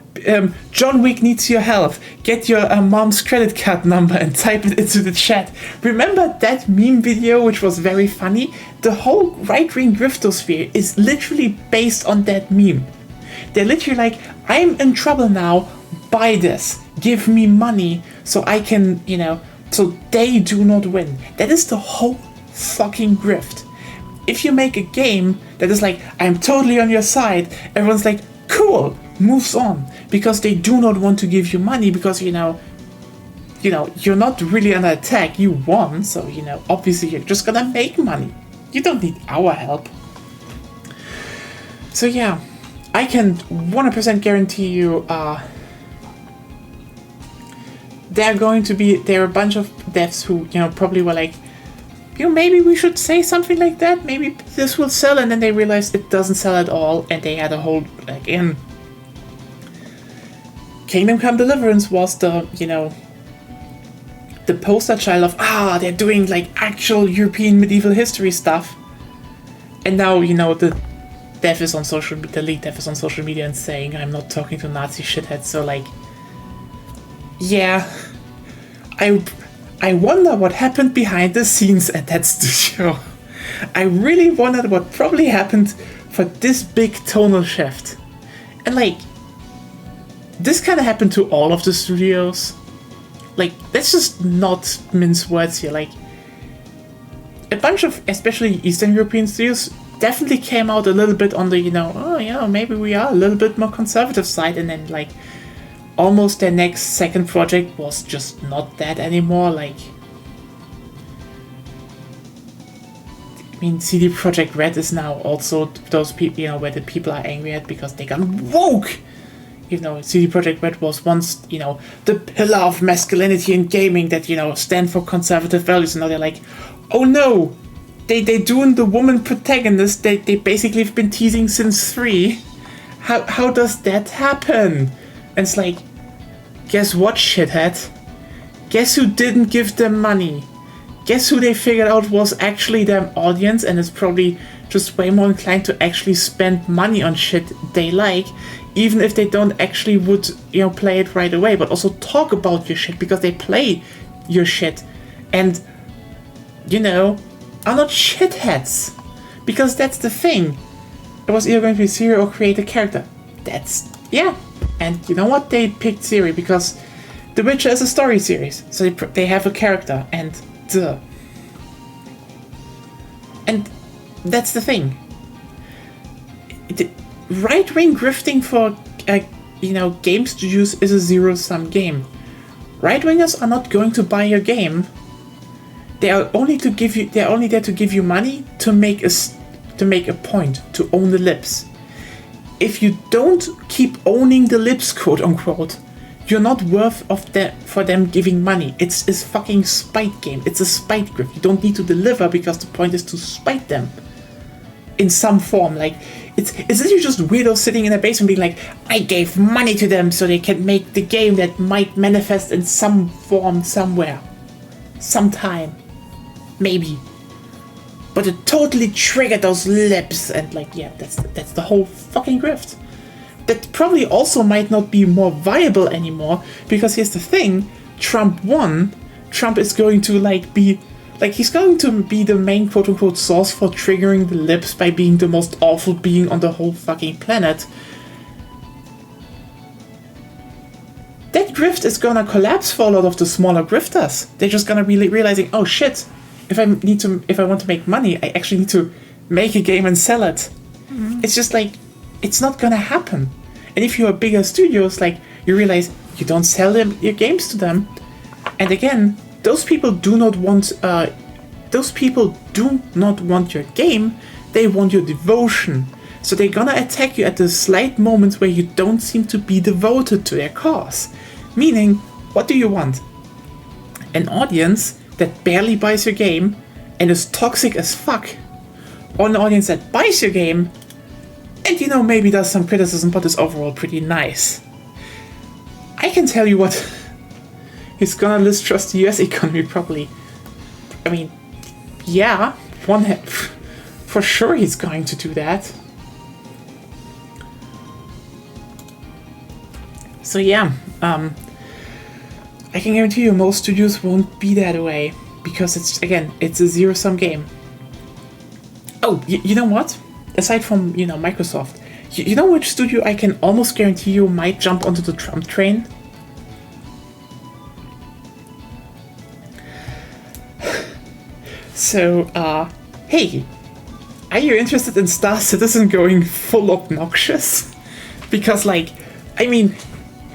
John Wick needs your help. Get your mom's credit card number and type it into the chat. Remember that meme video, which was very funny? The whole right-wing griftosphere is literally based on that meme. They're literally like, I'm in trouble now, buy this, give me money, so I can, so they do not win. That is the whole fucking grift. If you make a game that is like, I'm totally on your side, everyone's like, cool, moves on. because they do not want to give you money because, you're not really under attack. You won, so, obviously you're just gonna make money. You don't need our help. So yeah, I can 100% guarantee you, there are a bunch of devs who, probably were like, maybe we should say something like that, maybe this will sell, and then they realized it doesn't sell at all, and they had a whole, in Kingdom Come Deliverance was the poster child of, they're doing, actual European medieval history stuff, and now, the lead dev is on social media and saying, I'm not talking to Nazi shitheads, so, yeah, I wonder what happened behind the scenes at that studio. I really wondered what probably happened for this big tonal shift. And this kind of happened to all of the studios. Let's just not mince words here. A bunch of, especially Eastern European studios, definitely came out a little bit on the, maybe we are a little bit more conservative side, and then almost their next second project was just not that anymore. CD Projekt Red is now also those people, where the people are angry at because they got woke. CD Projekt Red was once, the pillar of masculinity in gaming that, stand for conservative values, and now they're like, oh no, they doing the woman protagonist they basically have been teasing since 3. How does that happen? And it's guess what, shithead? Guess who didn't give them money? Guess who they figured out was actually their audience and is probably just way more inclined to actually spend money on shit they like, even if they don't actually would, play it right away, but also talk about your shit because they play your shit and, are not shitheads. Because that's the thing. It was either going to be Siri or create a character. Yeah. And you know what? They picked Siri because The Witcher is a story series, so they have a character, and duh. And that's the thing. Right-wing grifting for, game studios is a zero-sum game. Right-wingers are not going to buy your game. They are only there to give you money to make a point, to own the libs. If you don't keep owning the libs, quote unquote, you're not worth for them giving money. It's a fucking spite game. It's a spite grift. You don't need to deliver because the point is to spite them in some form. It's literally just weirdos sitting in a basement being like, I gave money to them so they can make the game that might manifest in some form somewhere, sometime, maybe. But it totally triggered those lips, and that's the whole fucking grift. That probably also might not be more viable anymore, because here's the thing: Trump won. Trump is going to he's going to be the main quote unquote source for triggering the lips by being the most awful being on the whole fucking planet. That grift is gonna collapse for a lot of the smaller grifters. They're just gonna be realizing, oh shit. If I want to make money, I actually need to make a game and sell it. Mm-hmm. It's just it's not gonna happen. And if you're a bigger studios, you realize you don't sell your games to them. And again, those people do not want your game. They want your devotion. So they're gonna attack you at the slight moments where you don't seem to be devoted to their cause. Meaning, what do you want? An audience that barely buys your game and is toxic as fuck, or an audience that buys your game and maybe does some criticism but is overall pretty nice. I can tell you what, he's gonna distrust the US economy probably. I mean, yeah, for sure he's going to do that. So yeah, I can guarantee you most studios won't be that way, because it's a zero-sum game. Oh, you know what? Aside from, Microsoft, you know which studio I can almost guarantee you might jump onto the Trump train? So, hey, are you interested in Star Citizen going full obnoxious? Because,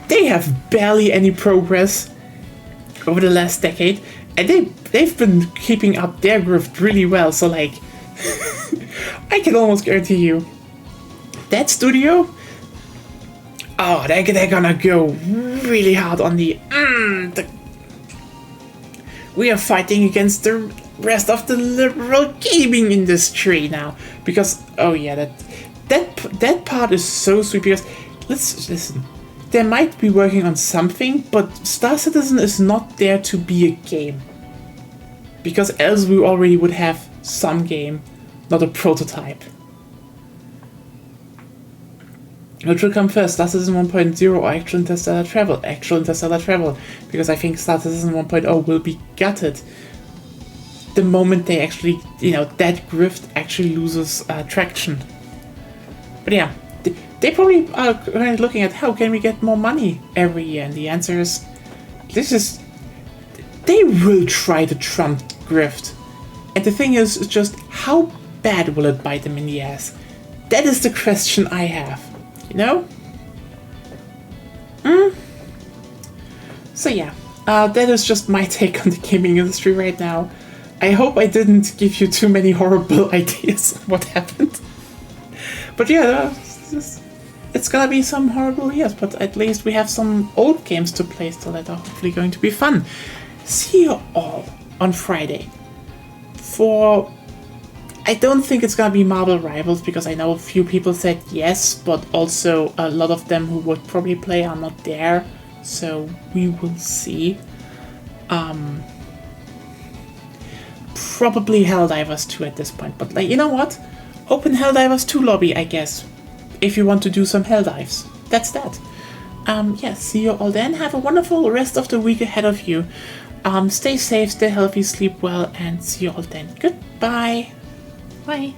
they have barely any progress over the last decade, and they've been keeping up their growth really well. So like, I can almost guarantee you that studio, oh, they're gonna go really hard on the we are fighting against the rest of the liberal gaming industry now, because oh yeah, that part is so sweet. Because let's listen, they might be working on something, but Star Citizen is not there to be a game, because else we already would have some game, not a prototype. Which will come first, Star Citizen 1.0 or actual interstellar travel? Actual interstellar travel, because I think Star Citizen 1.0 will be gutted the moment they actually, that grift actually loses traction. But yeah, they probably are looking at how can we get more money every year, and the answer is, they will try to trump grift. And the thing is just, how bad will it bite them in the ass? That is the question I have. So yeah, that is just my take on the gaming industry right now. I hope I didn't give you too many horrible ideas of what happened. But yeah, it's gonna be some horrible years, but at least we have some old games to play still that are hopefully going to be fun. See you all on Friday for... I don't think it's gonna be Marvel Rivals, because I know a few people said yes, but also a lot of them who would probably play are not there, so we will see. Probably Helldivers 2 at this point, but like, you know what? Open Helldivers 2 lobby, I guess, if you want to do some Helldives. That's that. Yeah, see you all then. Have a wonderful rest of the week ahead of you. Stay safe, stay healthy, sleep well, and see you all then. Goodbye. Bye.